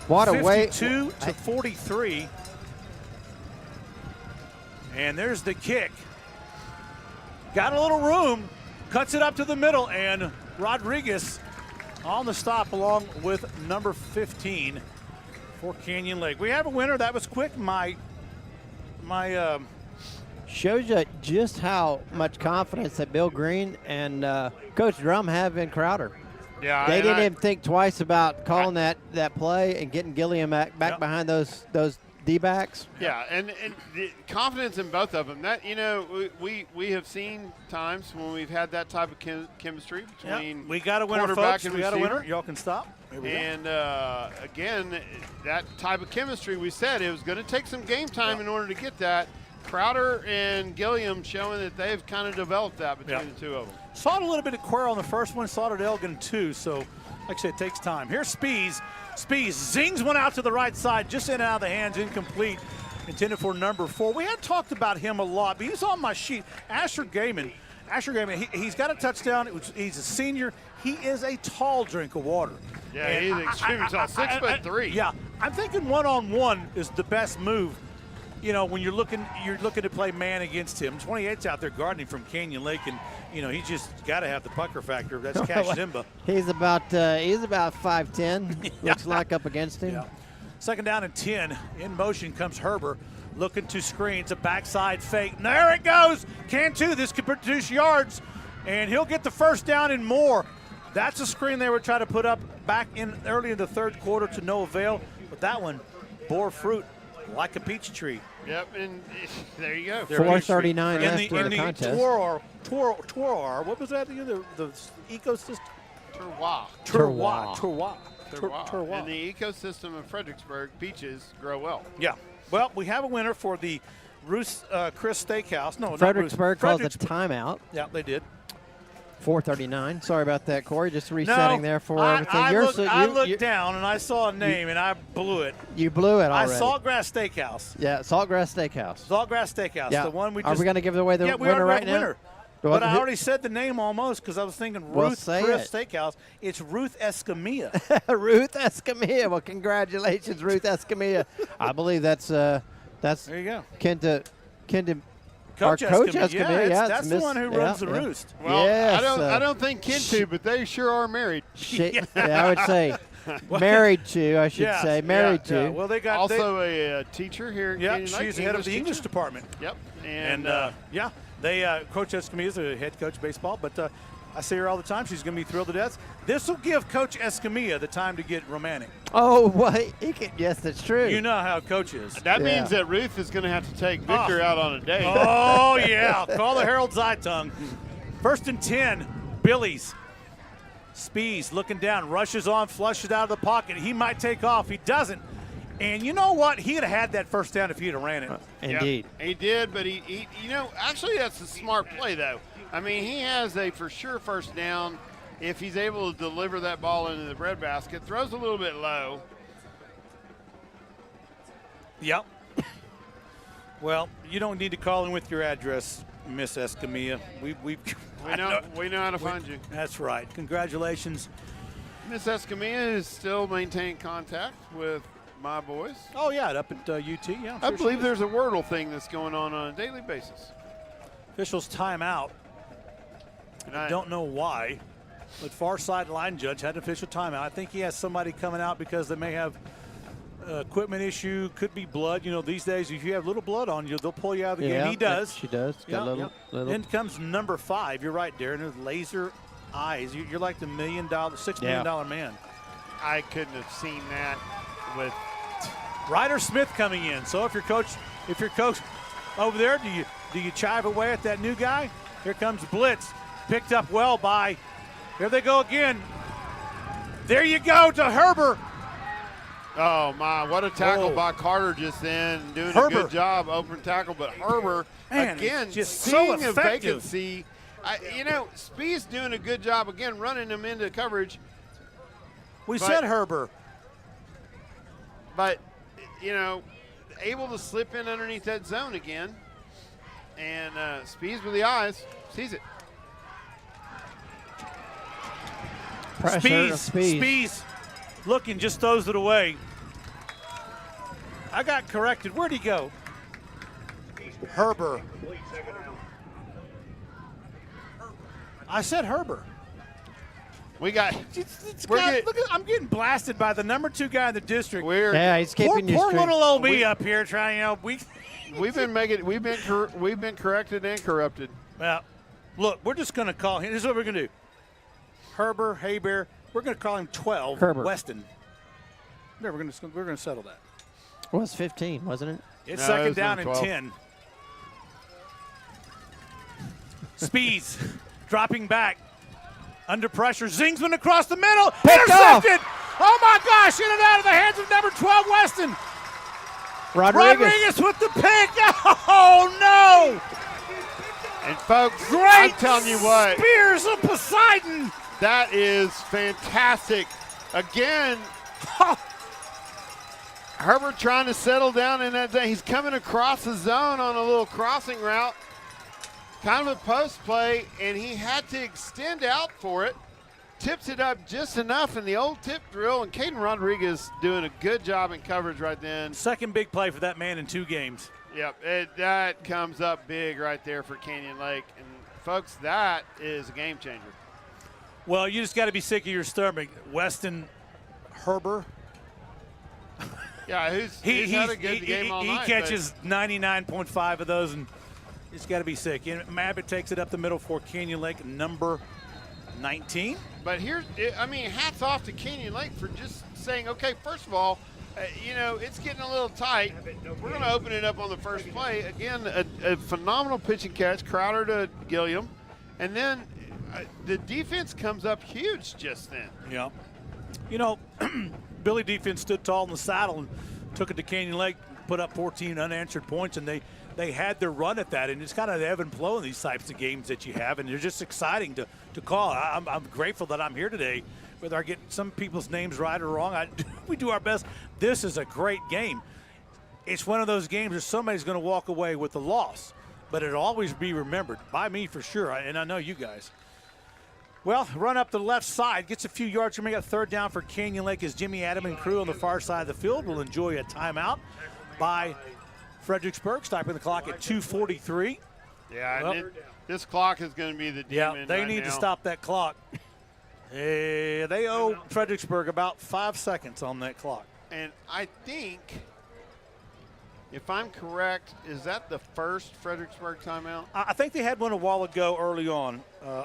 What a way. 52-43. And there's the kick. Got a little room. Cuts it up to the middle. And Rodriguez on the stop along with number 15 for Canyon Lake. We have a winner. That was quick. My shows you just how much confidence that Bill Green and Coach Drum have in Crowder. Yeah, they didn't even think twice about calling that play and getting Gilliam back behind those D-backs. Yeah, and the confidence in both of them. That we have seen times when we've had that type of chemistry between we got a winner, quarterback folks. and We got a receiver. winner. Y'all can stop. Here we and again, that type of chemistry, we said it was going to take some game time in order to get that. Crowder and Gilliam showing that they've kind of developed that between the two of them. Saw it a little bit of Quero on the first one, saw it at Elgin too, so like I said, it takes time. Here's Spees. Spees zings one out to the right side, just in and out of the hands, incomplete, intended for number 4. We had talked about him a lot, but he's on my sheet. Asher Gaiman, he's got a touchdown. He's a senior. He is a tall drink of water. Yeah, and he's extremely tall, 6'3". Yeah, I'm thinking one-on-one is the best move. When you're looking to play man against him. 28's out there guarding from Canyon Lake, and he's just got to have the pucker factor. That's Cash Zimba. He's about 5'10". Looks like up against him. Yeah. Second down and 10. In motion comes Herber, looking to screen. It's a backside fake. And there it goes. Cantu. This could produce yards, and he'll get the first down and more. That's a screen they were trying to put up back in early in the third quarter to no avail, but that one bore fruit like a peach tree. Yep, and there you go. 4:39 left in the contest. Terroir, what was that again? The ecosystem? Terroir. In the ecosystem of Fredericksburg, peaches grow well. Yeah. Well, we have a winner for the Chris Steakhouse. No, Fredericksburg calls a timeout. Yeah, they did. 439. Sorry about that, Corey. Just resetting there for everything. I looked down and I saw a name and I blew it. You blew it already. Saltgrass Steakhouse. Yeah, Saltgrass Steakhouse. Saltgrass Steakhouse. Yeah. The one we Are just. we going to give away the winner right now? Winner. But I already said the name almost because I was thinking Ruth Chris Steakhouse. It's Ruth Escamilla. Ruth Escamilla. Well, congratulations, Ruth Escamilla. I believe that's there you go. Kenta Coach Escamilla. Yeah, that's the one who runs the Roost. Well, yes, I don't think Kintu, but they sure are married. I would say married to. I should say married to. Yeah. Well, they got also a teacher here. Yeah, she's the head of the English department. Yep, and they Coach Escamilla is a head coach of baseball, but I see her all the time. She's going to be thrilled to death. This will give Coach Escamilla the time to get romantic. Oh, what? Yes, that's true. You know how Coach is. That means that Ruth is going to have to take Victor out on a date. Oh, yeah. Call the Herald Zeitung. 1st and 10, Billies. Spees looking down, rushes on, flushes out of the pocket. He might take off. He doesn't. And you know what? He'd have had that first down if he'd have ran it. Indeed. Yep, he did, but he actually that's a smart play, though. I mean, he has a for sure first down if he's able to deliver that ball into the breadbasket. Throws a little bit low. Yep. Well, you don't need to call in with your address, Miss Escamilla. We know how to find you. That's right. Congratulations. Miss Escamilla is still maintaining contact with my boys. Oh, yeah, up at UT. Yeah, I believe there's a Wordle thing that's going on a daily basis. Officials timeout. I don't know why, but far sideline judge had an official timeout. I think he has somebody coming out because they may have equipment issue, could be blood. You know, these days, if you have little blood on you, they'll pull you out of the game. He does. She does. Got a little. Then comes number 5. You're right, Darren. There's laser eyes. You're like the $6 million man. I couldn't have seen that with Ryder Smith coming in. So if your coach over there, do you chive away at that new guy? Here comes blitz. Picked up well by, here they go again. There you go to Herbert. Oh, my, what a tackle by Carter just then. Doing a good job, open tackle. But Herbert, again, just seeing so a vacancy. Speed's doing a good job, again, running him into coverage. We said Herbert. But, able to slip in underneath that zone again. And Speeds with the eyes, sees it. Spees looking, just throws it away. I got corrected. Where'd he go? Herbert. I said Herbert. We got. I'm getting blasted by the number 2 guy in the district. He's keeping you poor straight. Little old me up here trying. We've been corrected and corrupted. Well, look, we're just going to call him. This is what we're going to do. Herbert, Haybear. We're going to call him 12. Herbert. Weston. No, we're going to settle that. Well, it's 15, wasn't it? It's second down and 10. Speeds dropping back. Under pressure. Zingsman across the middle. Intercepted. Oh, my gosh. In and out of the hands of number 12, Weston. Rodriguez with the pick. Oh, no. And, folks, great, I'm telling you what. Spears of Poseidon. That is fantastic. Again, Herbert trying to settle down in that zone. He's coming across the zone on a little crossing route. Kind of a post play, and he had to extend out for it. Tips it up just enough in the old tip drill, and Caden Rodriguez doing a good job in coverage right then. Second big play for that man in 2 games. Yep, that comes up big right there for Canyon Lake. And, folks, that is a game changer. Well, you just got to be sick of your stomach. Weston Herbert. Yeah, he's had a good game all night. He catches 99.5 of those, and it's got to be sick. And Mabbitt takes it up the middle for Canyon Lake, number 19. But hats off to Canyon Lake for just saying, okay, first of all, it's getting a little tight. We're going to open it up on the first play. Again, a phenomenal pitch and catch, Crowder to Gilliam. And then the defense comes up huge just then. Yeah. Billy defense stood tall in the saddle and took it to Canyon Lake, put up 14 unanswered points, and they they had their run at that, and it's kind of the ebb and flow in these types of games that you have, and they're just exciting to call. I'm grateful that I'm here today, whether I get some people's names right or wrong. We do our best. This is a great game. It's one of those games where somebody's going to walk away with a loss, but it'll always be remembered by me for sure, and I know you guys. Well, run up the left side, gets a few yards from me. Got third down for Canyon Lake as Jimmy Adam and crew on the far side of the field will enjoy a timeout by Fredericksburg, stopping the clock at 2:43. Yeah, well, this clock is going to be the demon. Yeah, they need to stop that clock. They owe Fredericksburg about 5 seconds on that clock. And I think, if I'm correct, is that the first Fredericksburg timeout? I think they had one a while ago early on.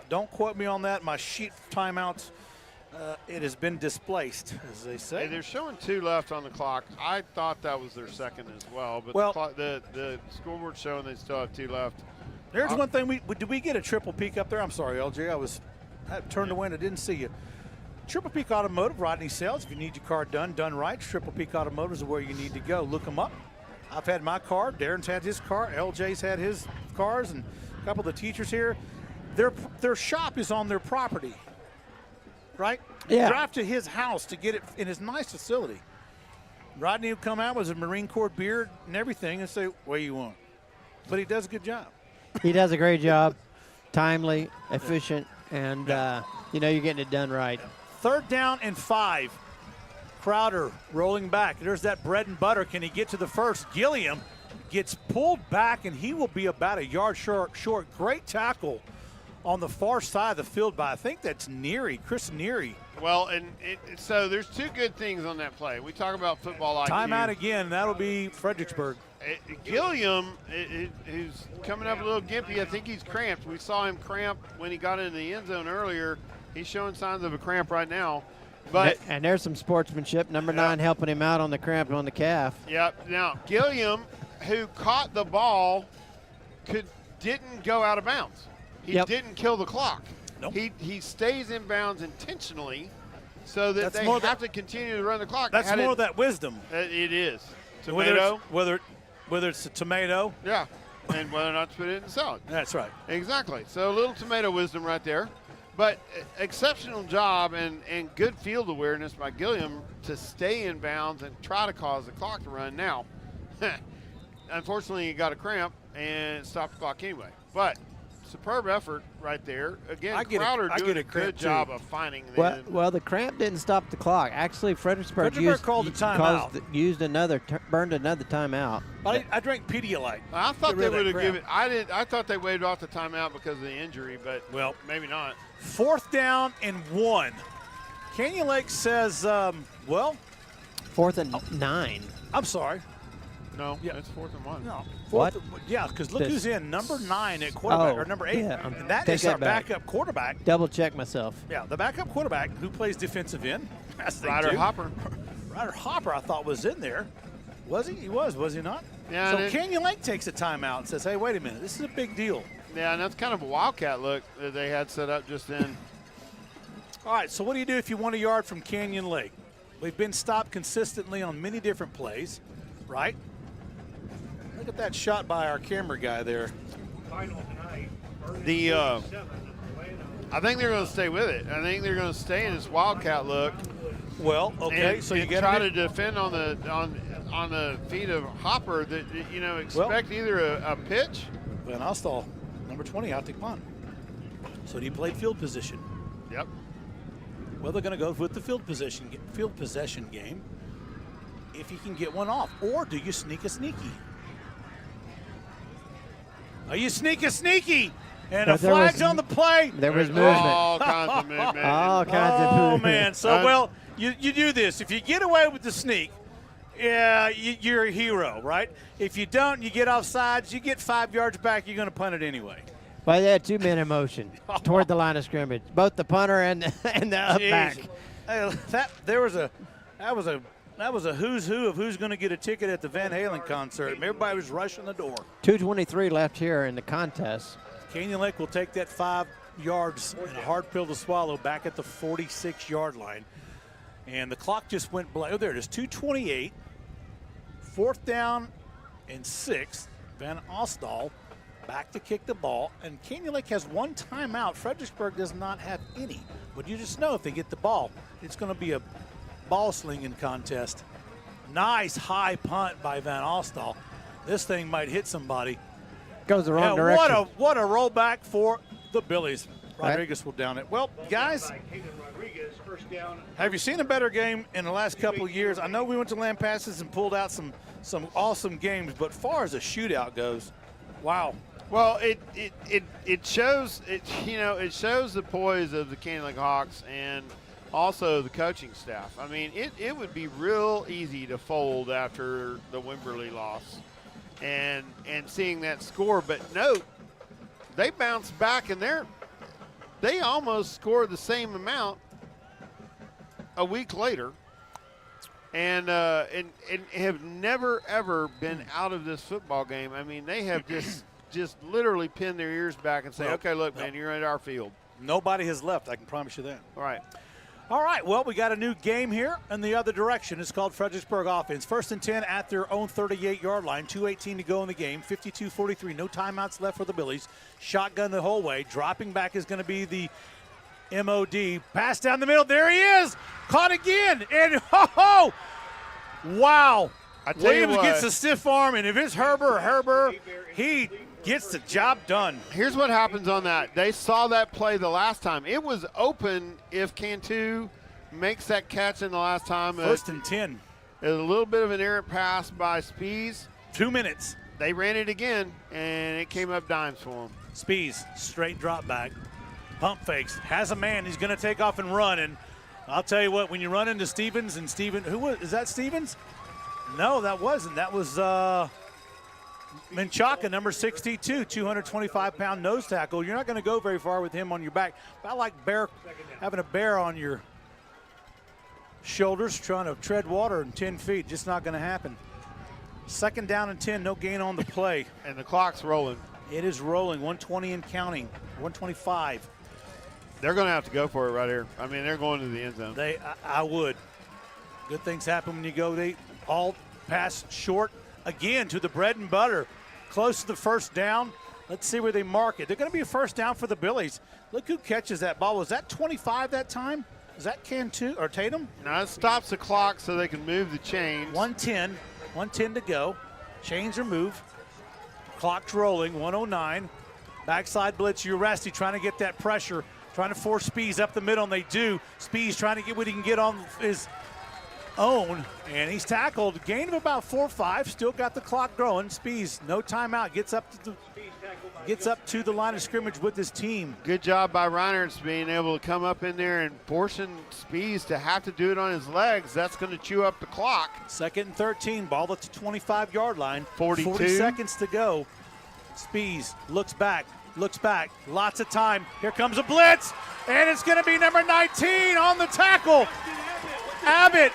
Don't quote me on that. My sheet timeouts, it has been displaced, as they say. Hey, they're showing 2 left on the clock. I thought that was their second as well, but the scoreboard's showing they still have 2 left. There's one thing. Did we get a triple peak up there? I'm sorry, LJ. I turned away and I didn't see you. Triple Peak Automotive, Rodney Sales. If you need your car done right, Triple Peak Automotive is where you need to go. Look them up. I've had my car. Darren's had his car. LJ's had his cars, and a couple of the teachers here. Their shop is on their property, right? Yeah. You drive to his house to get it in his nice facility. Rodney would come out with a Marine Corps beard and everything and say, what do you want? But he does a good job. He does a great job, timely, efficient, and you're getting it done right. Third down and 5. Crowder rolling back. There's that bread and butter. Can he get to the first? Gilliam gets pulled back, and he will be about a yard short. Great tackle on the far side of the field by, I think that's Neary, Chris Neary. Well, so there's 2 good things on that play. We talk about football IQ. Timeout again. That'll be Fredericksburg. Gilliam, who's coming up a little gimpy, I think he's cramped. We saw him cramp when he got into the end zone earlier. He's showing signs of a cramp right now. And there's some sportsmanship. Number 9 helping him out on the cramp on the calf. Yep. Now, Gilliam, who caught the ball, didn't go out of bounds. He didn't kill the clock. Nope. He stays in bounds intentionally so that they have to continue to run the clock. That's more of that wisdom. It is. Tomato. Whether it's a tomato. Yeah. And whether or not to put it in the salad. That's right. Exactly. So a little tomato wisdom right there. But exceptional job and good field awareness by Gilliam to stay in bounds and try to cause the clock to run. Now, unfortunately, he got a cramp and stopped the clock anyway. But superb effort right there. Again, Crowder doing a good job of finding the Well, the cramp didn't stop the clock. Actually, Fredericksburg called the timeout. Burned another timeout. But I drank Pedialyte. I thought they would have given. I thought they waved off the timeout because of the injury, but maybe not. 4th down and 1. Canyon Lake says, 4th and 9. I'm sorry. No, it's 4th and 1. No. What? Yeah, because look who's in, number 9 at quarterback, or number 8. Yeah. And that is our backup quarterback. Double check myself. Yeah, the backup quarterback who plays defensive end. Ryder Hopper. Ryder Hopper, I thought, was in there. Was he? He was he not? Yeah. So Canyon Lake takes a timeout and says, hey, wait a minute, this is a big deal. Yeah, and that's kind of a wildcat look that they had set up just then. All right, so what do you do if you want a yard from Canyon Lake? We've been stopped consistently on many different plays, right? Look at that shot by our camera guy there. I think they're going to stay with it. I think they're going to stay in this wildcat look. Well, okay, and, so you got try to defend on the feet of Hopper. That expect either a pitch. Van Ostall, number 20, out to punt. So he played field position. Yep. Well, they're going to go with the field possession game. If you can get one off, or do you sneak a sneaky? Are you sneaky? And a flag's on the play. There was movement. All kinds of movement. All kinds of movement. Oh, man. So, you do this. If you get away with the sneak, you're a hero, right? If you don't, you get offsides, you get 5 yards back, you're going to punt it anyway. Well, they had 2 men in motion toward the line of scrimmage, both the punter and the up back. That was a who's who of who's going to get a ticket at the Van Halen concert. Everybody was rushing the door. 2:23 left here in the contest. Canyon Lake will take that 5 yards and a hard pill to swallow back at the 46-yard line. And the clock just went blank. Oh, there it is, 2:28. 4th down and 6. Van Ostall back to kick the ball, and Canyon Lake has one timeout. Fredericksburg does not have any. But you just know if they get the ball, it's going to be a ball slinging contest. Nice high punt by Van Ostall. This thing might hit somebody. Goes the wrong direction. What a rollback for the Billies. Rodriguez will down it. Well, guys, have you seen a better game in the last couple of years? I know we went to Lampasas and pulled out some awesome games, but far as a shootout goes, wow. Well, it shows it shows the poise of the Canyon Lake Hawks and also the coaching staff. I mean, it would be real easy to fold after the Wimberley loss and seeing that score, but note they bounced back and they almost scored the same amount a week later, and have never ever been out of this football game. I mean, they have just literally pinned their ears back and say, okay, look, man, you're at our field. Nobody has left, I can promise you that. All right, well, we got a new game here in the other direction. It's called Fredericksburg offense. 1st and 10 at their own 38-yard line. 2:18 to go in the game. 52-43. No timeouts left for the Billies. Shotgun the whole way. Dropping back is going to be the MOD. Pass down the middle. There he is. Caught again. And, ho-ho! Wow. Williams gets a stiff arm, and if it's Herber, he gets the job done. Here's what happens on that. They saw that play the last time. It was open if Cantu makes that catch in the last time. 1st and 10. A little bit of an errant pass by Spees. 2 minutes. They ran it again, and it came up dimes for him. Spees, straight drop back. Pump fakes. Has a man. He's going to take off and run. And I'll tell you what, when you run into Stevens and is that Stevens? No, that wasn't. That was Menchaca, number 62, 225-pound nose tackle. You're not going to go very far with him on your back. About like having a bear on your shoulders trying to tread water in 10 feet. Just not going to happen. 2nd down and 10, no gain on the play. And the clock's rolling. It is rolling, 120 and counting, 125. They're going to have to go for it right here. I mean, they're going to the end zone. I would. Good things happen when you go. They all pass short again to the bread and butter. Close to the 1st down. Let's see where they mark it. They're going to be a 1st down for the Billies. Look who catches that ball. Was that 25 that time? Is that Cantu or Tatum? No, it stops the clock so they can move the chains. 110 to go. Chains are moved. Clock's rolling, 109. Backside blitz, Uresti trying to get that pressure, trying to force Spees up the middle, and they do. Spees trying to get what he can get on his own, and he's tackled. Gain of about 4 or 5. Still got the clock going. Spees, no timeout. Gets up to the line of scrimmage with his team. Good job by Reinertz being able to come up in there and forcing Spees to have to do it on his legs. That's going to chew up the clock. 2nd and 13. Ball at the 25-yard line. 42. 40 seconds to go. Spees looks back. Lots of time. Here comes a blitz, and it's going to be number 19 on the tackle. Abbott,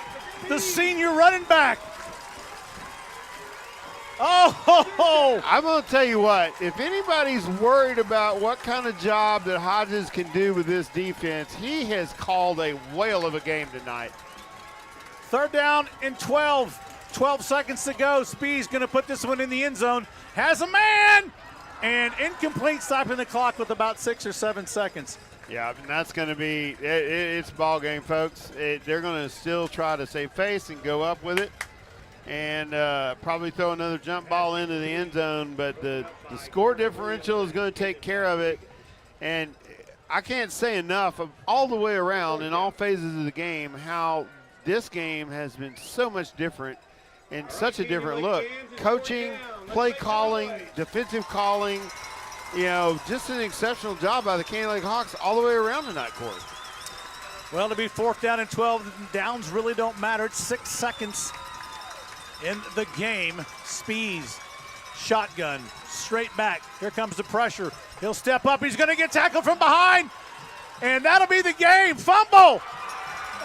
the senior running back. Oh, I'm going to tell you what, if anybody's worried about what kind of job that Hodges can do with this defense, he has called a whale of a game tonight. 3rd down and 12. 12 seconds to go. Spees going to put this one in the end zone. Has a man, and incomplete, stopping the clock with about 6 or 7 seconds. Yeah, and that's going to be it's ball game, folks. They're going to still try to save face and go up with it, and probably throw another jump ball into the end zone. But the score differential is going to take care of it. And I can't say enough of all the way around in all phases of the game how this game has been so much different and such a different look. Coaching, play calling, defensive calling. Just an exceptional job by the Canyon Lake Hawks all the way around tonight, Corey. Well, to be 4th down and 12, downs really don't matter. It's 6 seconds in the game. Spees, shotgun, straight back. Here comes the pressure. He'll step up. He's going to get tackled from behind, and that'll be the game. Fumble.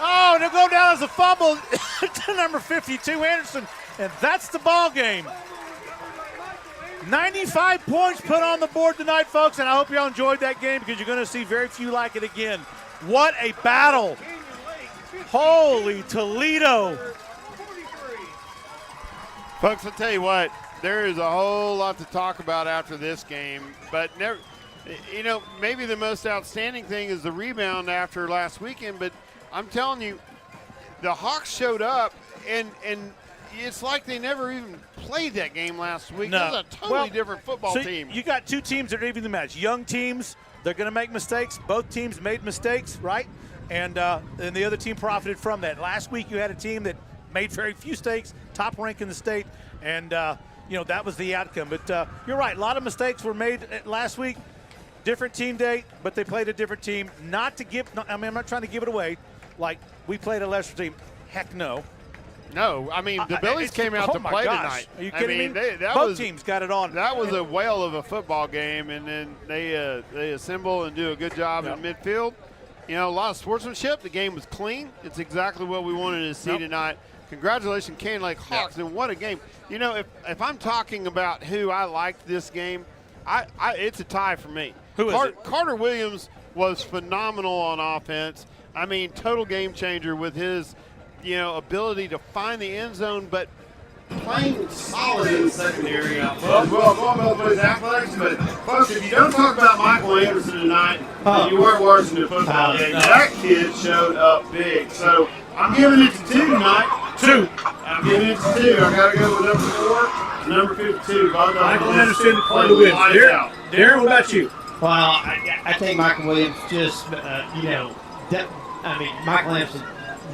Oh, and it'll go down as a fumble to number 52, Anderson, and that's the ball game. 95 points put on the board tonight, folks, and I hope y'all enjoyed that game because you're going to see very few like it again. What a battle. Holy Toledo. Folks, I'll tell you what, there is a whole lot to talk about after this game, but never. You know, maybe the most outstanding thing is the rebound after last weekend, but I'm telling you, the Hawks showed up, and it's like they never even played that game last week. No. It was a totally different football team. You got two teams that are even the match. Young teams, they're going to make mistakes. Both teams made mistakes, right? And the other team profited from that. Last week you had a team that made very few mistakes, top rank in the state, and that was the outcome. But you're right, a lot of mistakes were made last week. Different team day, but they played a different team. I'm not trying to give it away like we played a lesser team. Heck no. No, I mean, the Billies came out to play tonight. Are you kidding me? That Both teams got it on. That was a whale of a football game, and then they assemble and do a good job in midfield. You know, a lot of sportsmanship. The game was clean. It's exactly what we wanted to see tonight. Congratulations, Canyon Lake Hawks, and what a game. You know, if I'm talking about who I liked this game, it's a tie for me. Who is it? Carter Williams was phenomenal on offense. I mean, total game changer with his, ability to find the end zone, but playing solid in the secondary. Well, going both ways athletics, but folks, if you don't talk about Michael Anderson tonight, then you weren't watching the football game. That kid showed up big. So I'm giving it to 2 tonight. 2. I'm giving it to 2. I got to go with number 4, number 52. Michael Anderson to play the win. Darren, what about you? Well, I think Michael Williams just, Michael Anderson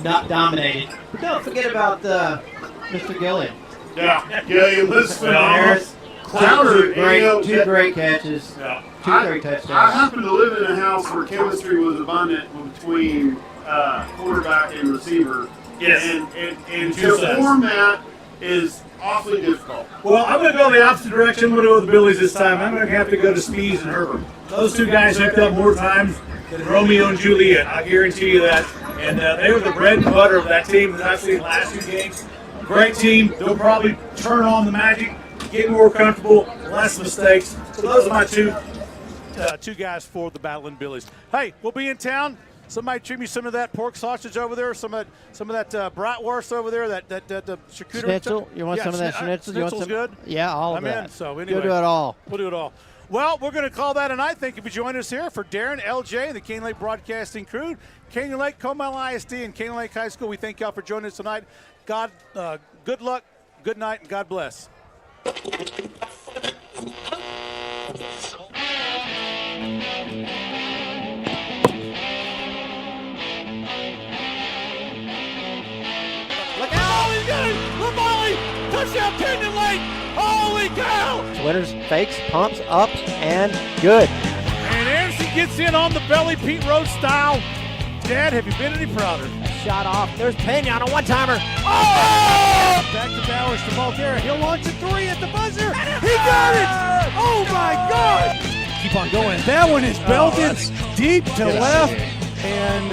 not dominated. But don't forget about Mr. Gilliam. Yeah, Gilliam was phenomenal. Two great catches, 2 great touchdowns. I happen to live in a house where chemistry was abundant between quarterback and receiver. Yes. And the format is awfully difficult. Well, I'm going to go the opposite direction. I'm going to go with the Billies this time. I'm going to have to go to Spees and Herbert. Those two guys hooked up more times than Romeo and Juliet. I guarantee you that. And they were the bread and butter of that team that I've seen last 2 games. Great team. They'll probably turn on the magic, get more comfortable, less mistakes. So those are my two guys for the Battling Billies. Hey, we'll be in town. Somebody treat me some of that pork sausage over there, some of that bratwurst over there, that charcuterie. Schnitzel? You want some of that schnitzel? Schnitzel's good? Yeah, all of that. I'm in. So anyway, we'll do it all. We'll do it all. Well, we're going to call that a night. Thank you for joining us here for Darren, LJ, and the Canyon Lake Broadcasting crew. Canyon Lake, Comal ISD, and Canyon Lake High School, we thank y'all for joining us tonight. God, good luck, good night, and God bless. Touchdown, Canyon Lake! Holy cow! Winners, fakes, pumps, up, and good. And Anderson gets in on the belly, Pete Rose style. Dad, have you been any prouder? Shot off. There's Pena on a one-timer. Oh! Back to Bowers to Maltera. He'll launch a 3 at the buzzer. He got it! Oh, my God! Keep on going. That one is belted deep to left and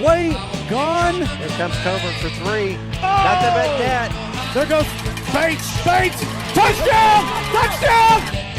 way gone. Here comes Coburn for 3. Nothing but net. There goes Bates. Touchdown! Touchdown!